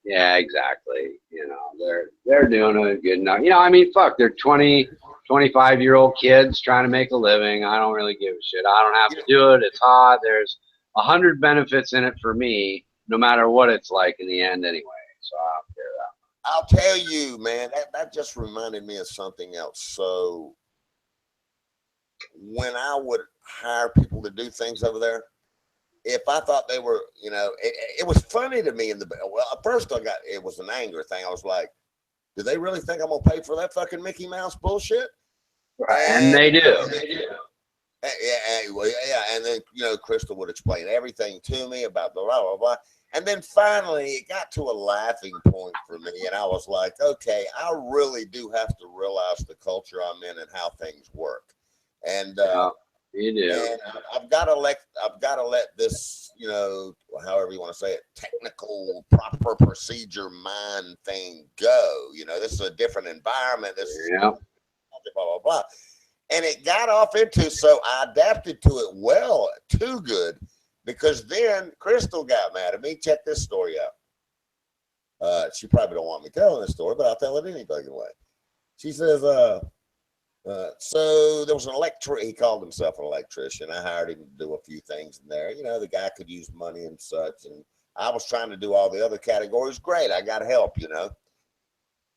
Yeah, exactly. You know, they're doing it good enough. You know, I mean, fuck, they're 20, 25-year-old kids trying to make a living. I don't really give a shit. I don't have to do it. It's hot. There's 100 benefits in it for me, no matter what it's like in the end anyway. So I don't care that. I'll tell you, man, that just reminded me of something else. So when I would hire people to do things over there, if I thought they were, you know, it was funny to me well, at first it was an anger thing. I was like, do they really think I'm going to pay for that fucking Mickey Mouse bullshit? Right. And they do. Yeah. And then, you know, Crystal would explain everything to me about the blah, blah, blah. And then finally it got to a laughing point for me. And I was like, okay, I really do have to realize the culture I'm in and how things work. And, you do. And I've got to let this, you know, however you want to say it, technical, proper procedure mind thing go. You know, this is a different environment. This is blah, blah, blah. And it got off into, so I adapted to it well, too good, because then Crystal got mad at me. Check this story out. She probably don't want me telling this story, but I'll tell it anyway. She says, so there was he called himself an electrician. I hired him to do a few things in there. You know, the guy could use money and such. And I was trying to do all the other categories. Great. I got help, you know.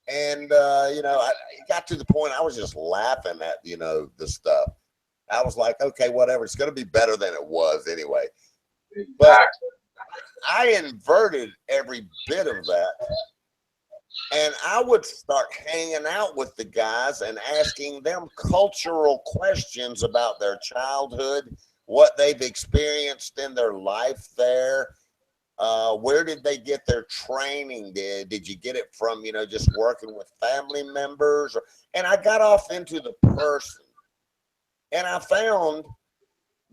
And, you know, it got to the point I was just laughing at, you know, the stuff. I was like, okay, whatever. It's going to be better than it was anyway. But I inverted every bit of that. And I would start hanging out with the guys and asking them cultural questions about their childhood, what they've experienced in their life there. Where did they get their training? Did you get it from, just working with family members? And I got off into the person. And I found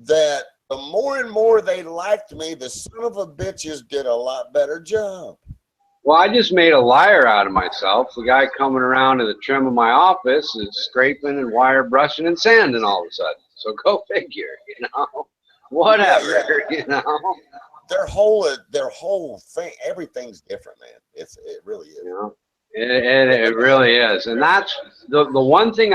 that the more and more they liked me, the son of a bitches did a lot better job. Well, I just made a liar out of myself. The guy coming around to the trim of my office is scraping and wire brushing and sanding all of a sudden. So go figure, whatever, Their whole thing, everything's different, man. It really is. It really is. And that's the one thing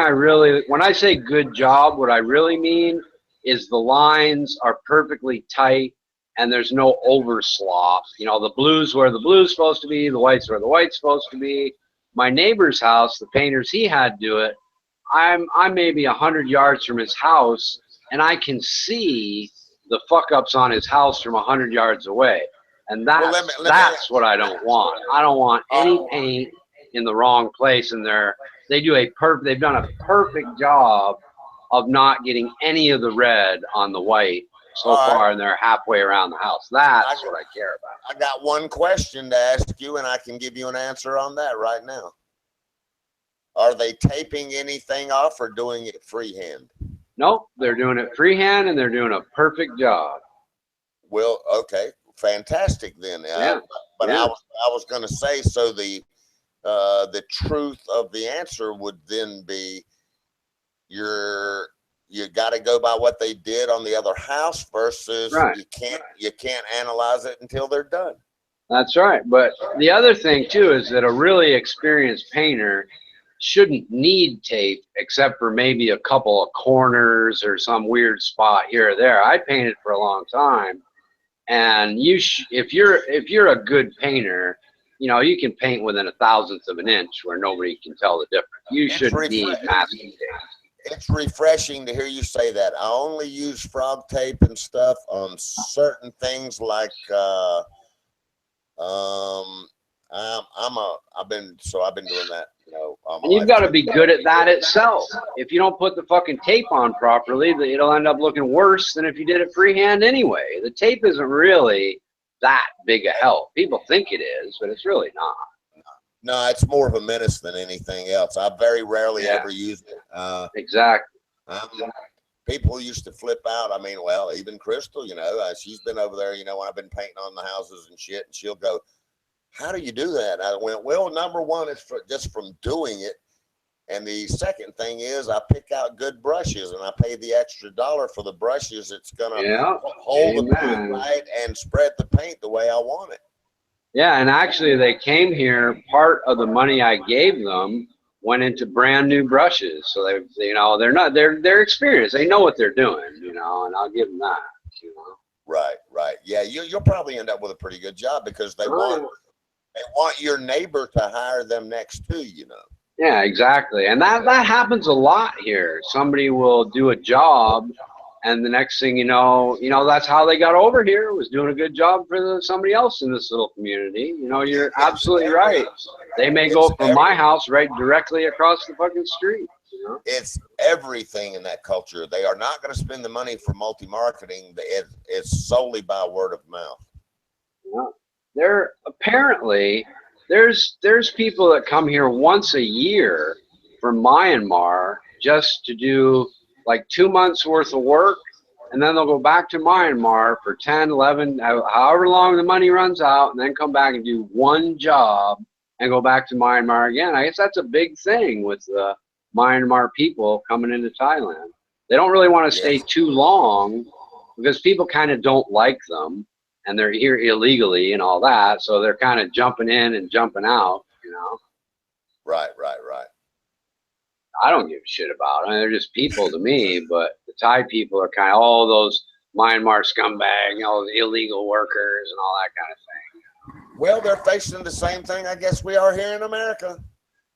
when I say good job, what I really mean is the lines are perfectly tight and there's no overslop. The blue's where the blue's supposed to be, the white's where the white's supposed to be. My neighbor's house, the painters he had do it, I'm maybe 100 yards from his house and I can see the fuck ups on his house from 100 yards away. And that's what I don't want. I don't want any paint in the wrong place, and they've done a perfect job of not getting any of the red on the white so far, and they're halfway around the house. That's what I care about. I got one question to ask you, and I can give you an answer on that right now. Are they taping anything off or doing it freehand? Nope, they're doing it freehand, and they're doing a perfect job. Well, okay, fantastic then. Yeah. But I was going to say, so the truth of the answer would then be you got to go by what they did on the other house versus you can't analyze it until they're done. That's right. But the other thing too is that a really experienced painter shouldn't need tape except for maybe a couple of corners or some weird spot here or there. I painted for a long time, and if you're a good painter, you can paint within 1,000th of an inch where nobody can tell the difference. You shouldn't need masking tape. It's refreshing to hear you say that. I only use frog tape and stuff on certain things like I've been doing that. And you've got to be good at that itself. If you don't put the fucking tape on properly, it'll end up looking worse than if you did it freehand anyway. The tape isn't really that big a help. People think it is, but it's really not. No, it's more of a menace than anything else. I very rarely ever use it. Exactly. People used to flip out. I mean, well, even Crystal, she's been over there, when I've been painting on the houses and shit, and she'll go, "How do you do that?" I went, "Well, number one, it's just from doing it. And the second thing is I pick out good brushes, and I pay the extra $1 for the brushes. It's going to hold the paint right and spread the paint the way I want it." Yeah, and actually they came here, part of the money I gave them went into brand new brushes. So they're experienced. They know what they're doing, and I'll give them that, Right. Yeah, you'll probably end up with a pretty good job because they want your neighbor to hire them next to you. Yeah, exactly. And that happens a lot here. Somebody will do a job, and the next thing you know, that's how they got over here, was doing a good job for somebody else in this little community. You're absolutely right. They may go from my house right directly across the fucking street. It's everything in that culture. They are not going to spend the money for multi-marketing. It's solely by word of mouth. Yeah. There's people that come here once a year from Myanmar just to do like 2 months worth of work, and then they'll go back to Myanmar for 10, 11, however long the money runs out, and then come back and do one job and go back to Myanmar again. I guess that's a big thing with the Myanmar people coming into Thailand. They don't really want to stay too long because people kind of don't like them, and they're here illegally and all that, so they're kind of jumping in and jumping out, Right. I don't give a shit about them. They're just people to me, but the Thai people are kind of all those Myanmar scumbag, all the illegal workers and all that kind of thing. Well, they're facing the same thing I guess we are here in America.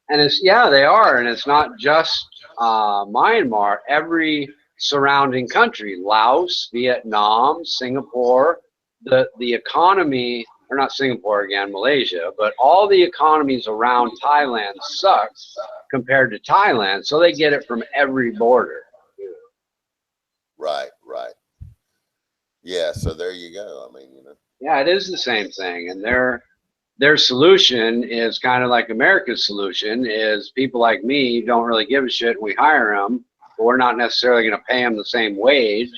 And they are, and it's not just Myanmar. Every surrounding country, Laos, Vietnam, Singapore. The economy, or not Singapore again, Malaysia, but all the economies around Thailand suck compared to Thailand, so they get it from every border. Right, right. Yeah, so there you go. I mean, Yeah, it is the same thing, and their solution is kind of like America's solution is people like me don't really give a shit and we hire them, but we're not necessarily going to pay them the same wage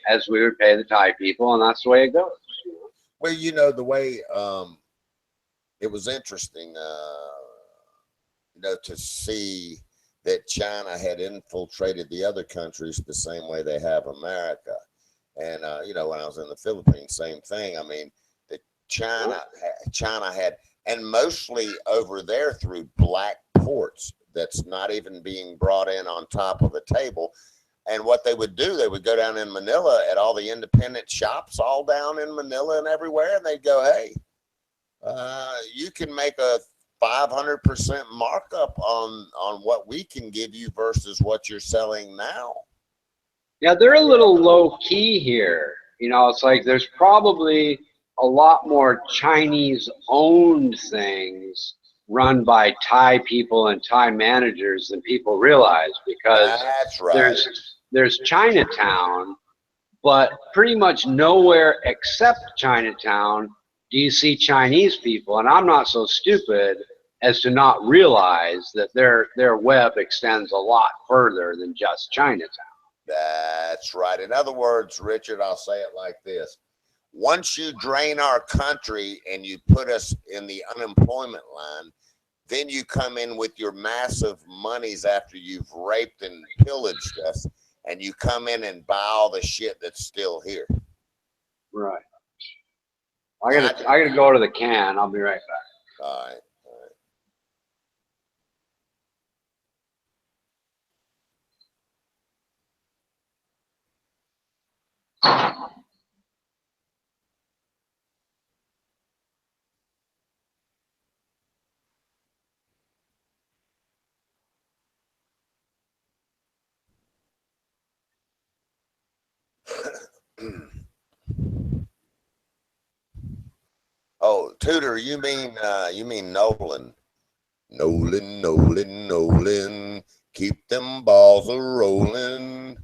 as we would pay the Thai people, and that's the way it goes. well, the way it was interesting, to see that China had infiltrated the other countries the same way they have America. And when I was in the Philippines, same thing. I mean, the China had, and mostly over there through black ports that's not even being brought in on top of the table. And what they would do, they would go down in Manila at all the independent shops all down in Manila and everywhere, and they'd go, hey, you can make a 500% markup on what we can give you versus what you're selling now. Yeah, they're a little low key here. It's like there's probably a lot more Chinese owned things run by Thai people and Thai managers than people realize, because That's right. there's Chinatown, but pretty much nowhere except Chinatown do you see Chinese people. And I'm not so stupid as to not realize that their web extends a lot further than just Chinatown. That's right. In other words, Richard, I'll say it like this. Once you drain our country and you put us in the unemployment line, then you come in with your massive monies after you've raped and pillaged us, and you come in and buy all the shit that's still here. Right. I gotta go to the can. I'll be right back. All right. Oh, Tudor, you mean Nolan? Nolan, keep them balls a rolling.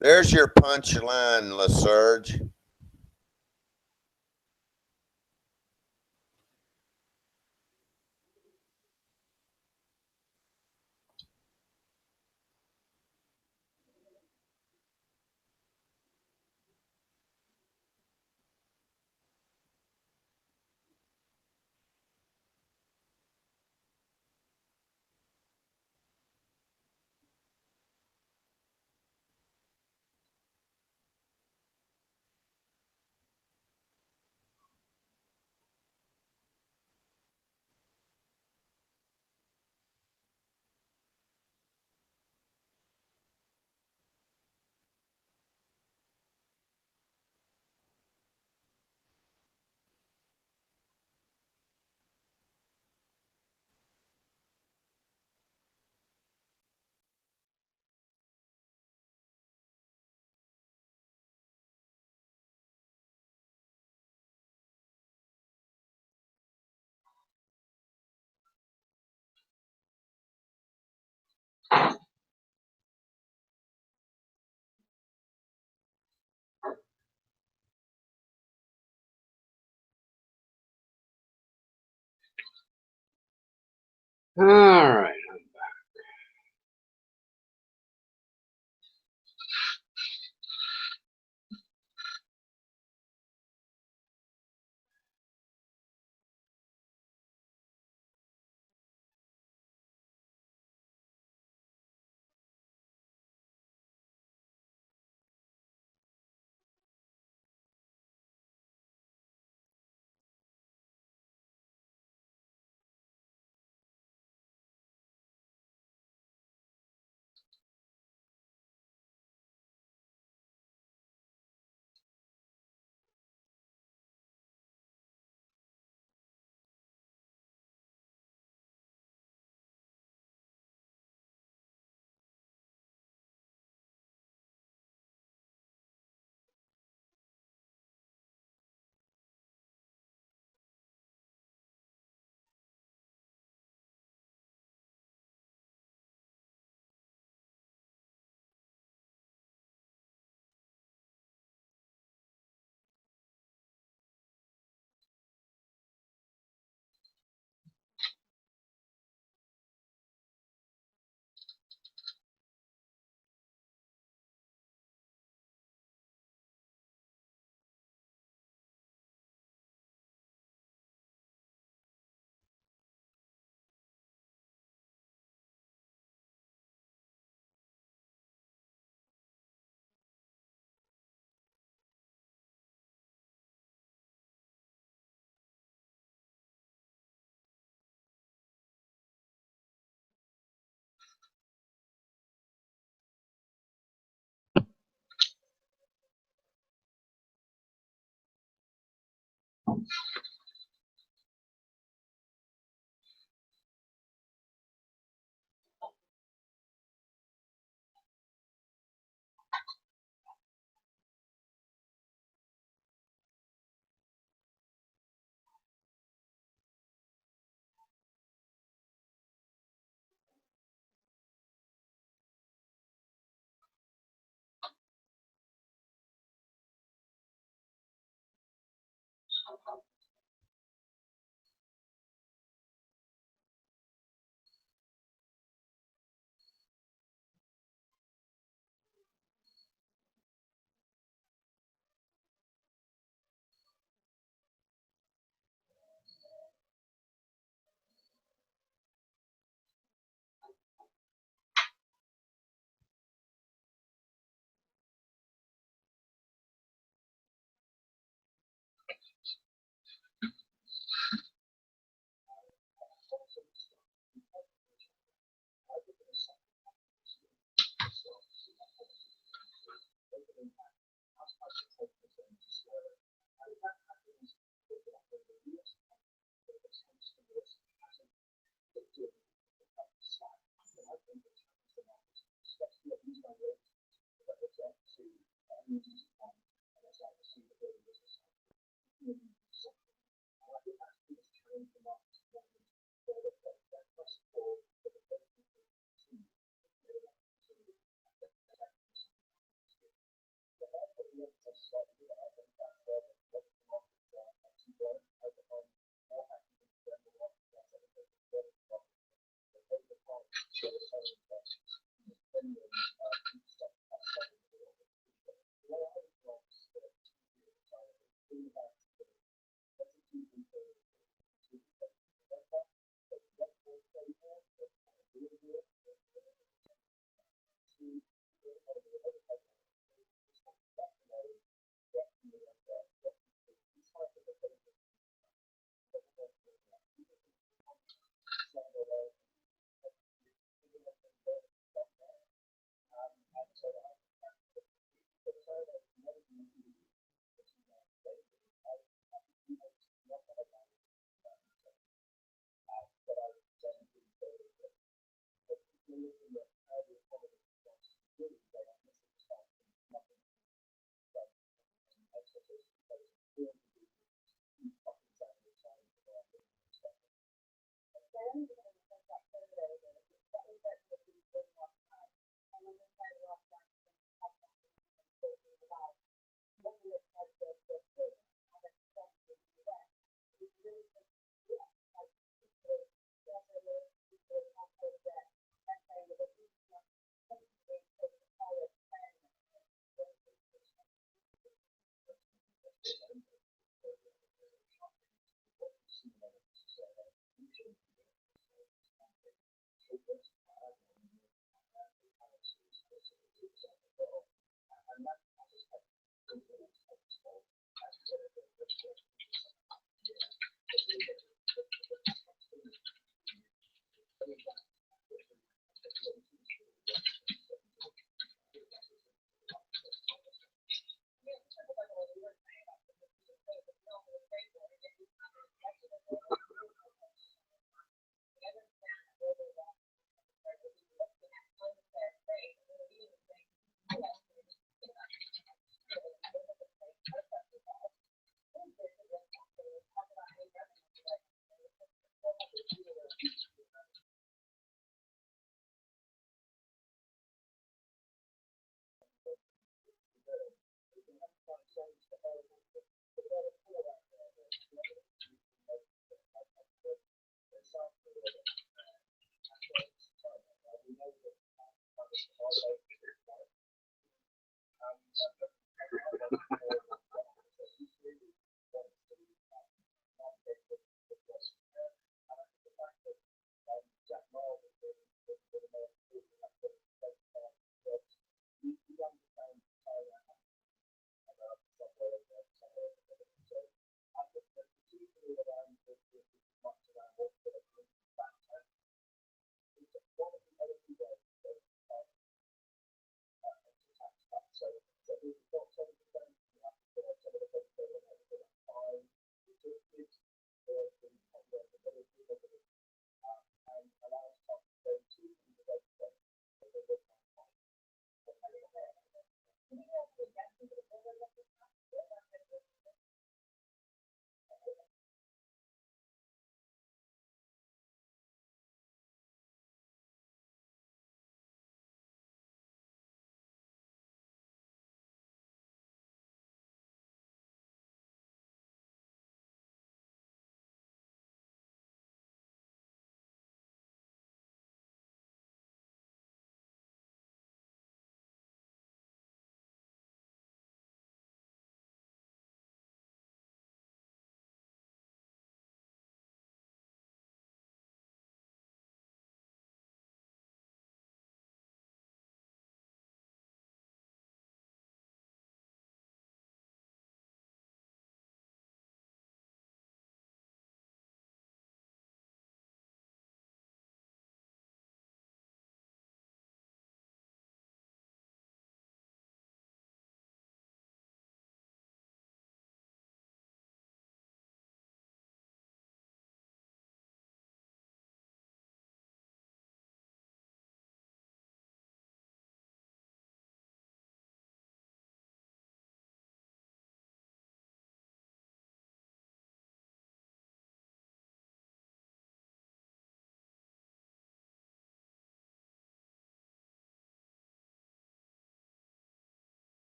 There's your punchline, LaSurge.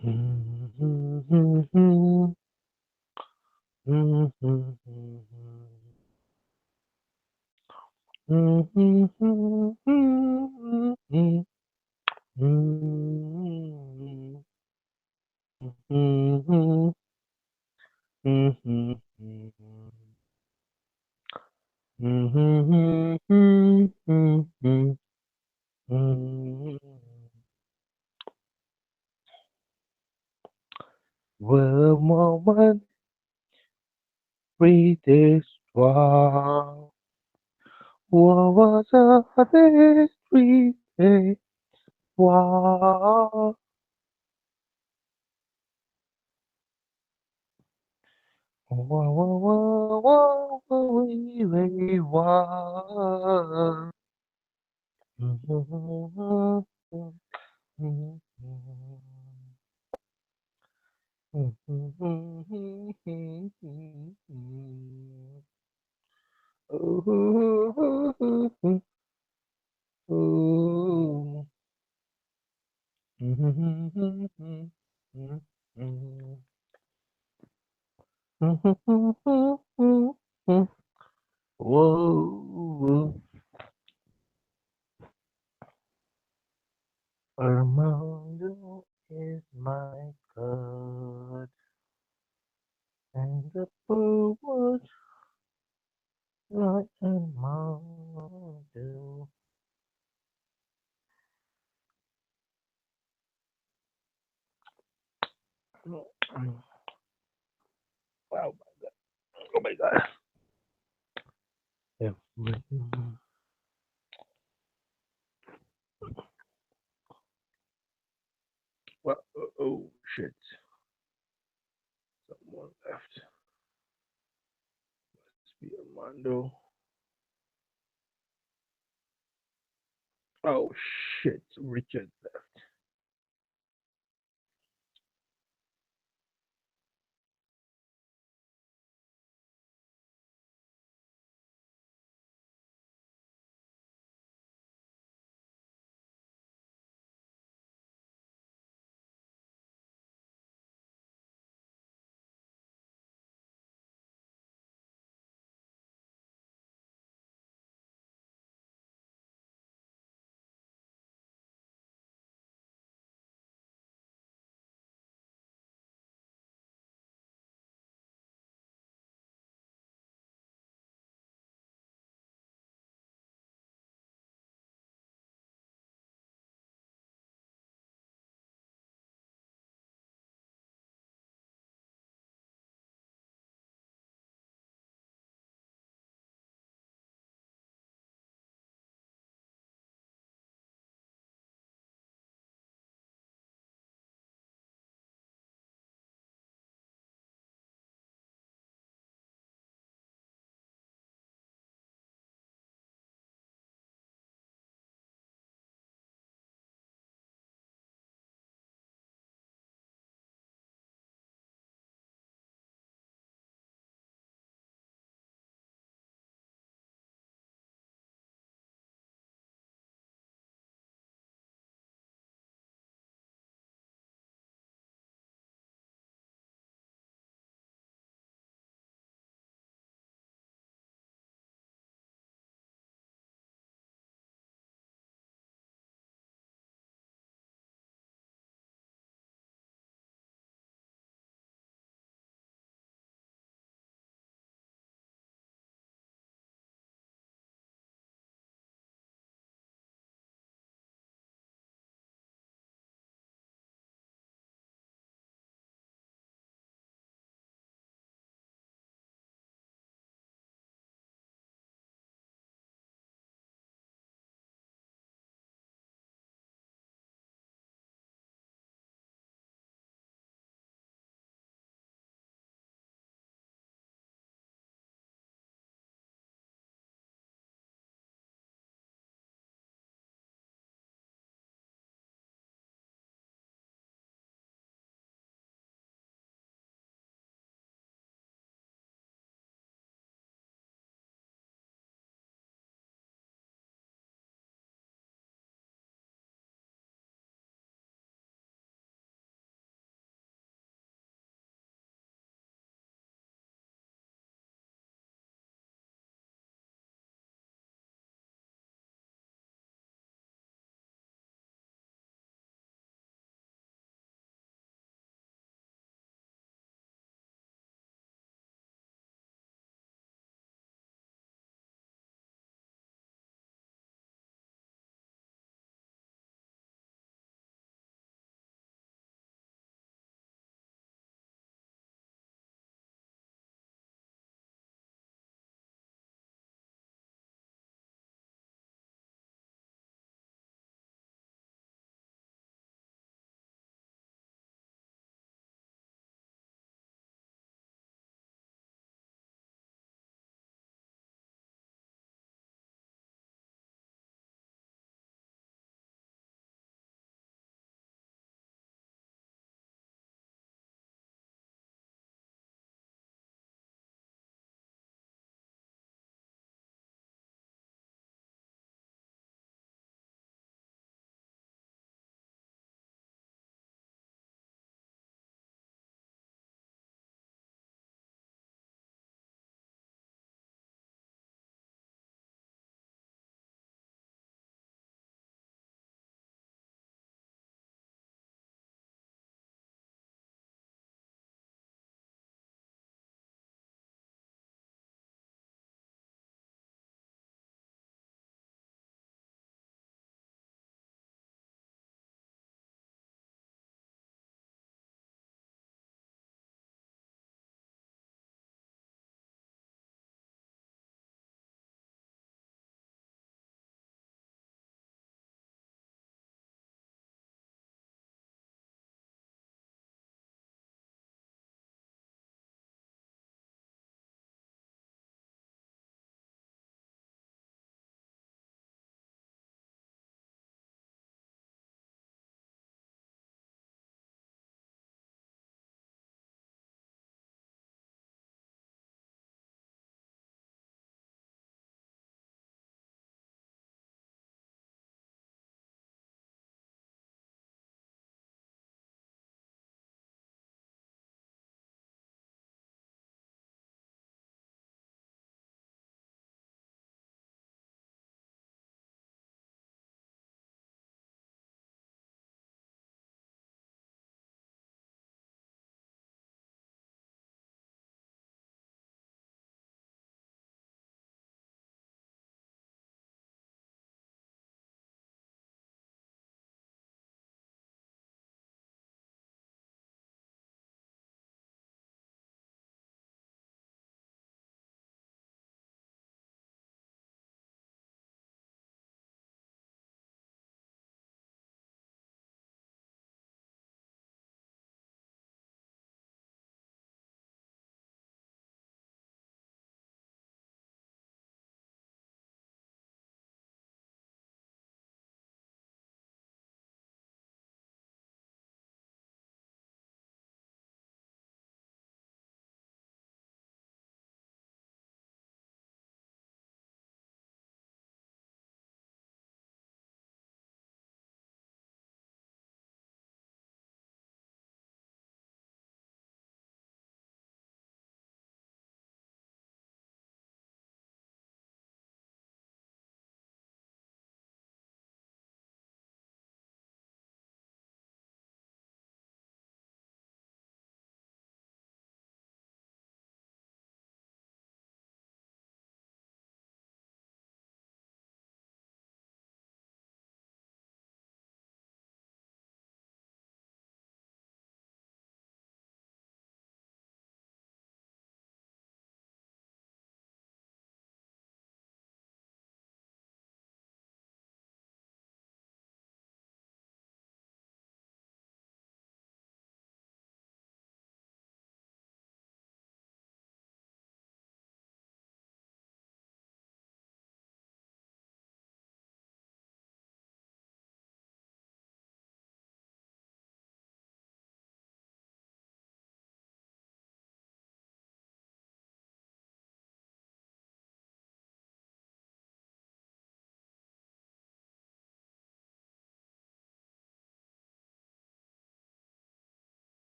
The moment breathe is wow. What was a breathe is wow. Wow, wow, wow, wow, wow, we wow. Whoa, Armando is my God, and the poor was like Armando. Wow, oh my God. Yeah. Well, oh shit. Someone left. Must be Armando. Oh shit. Richard left.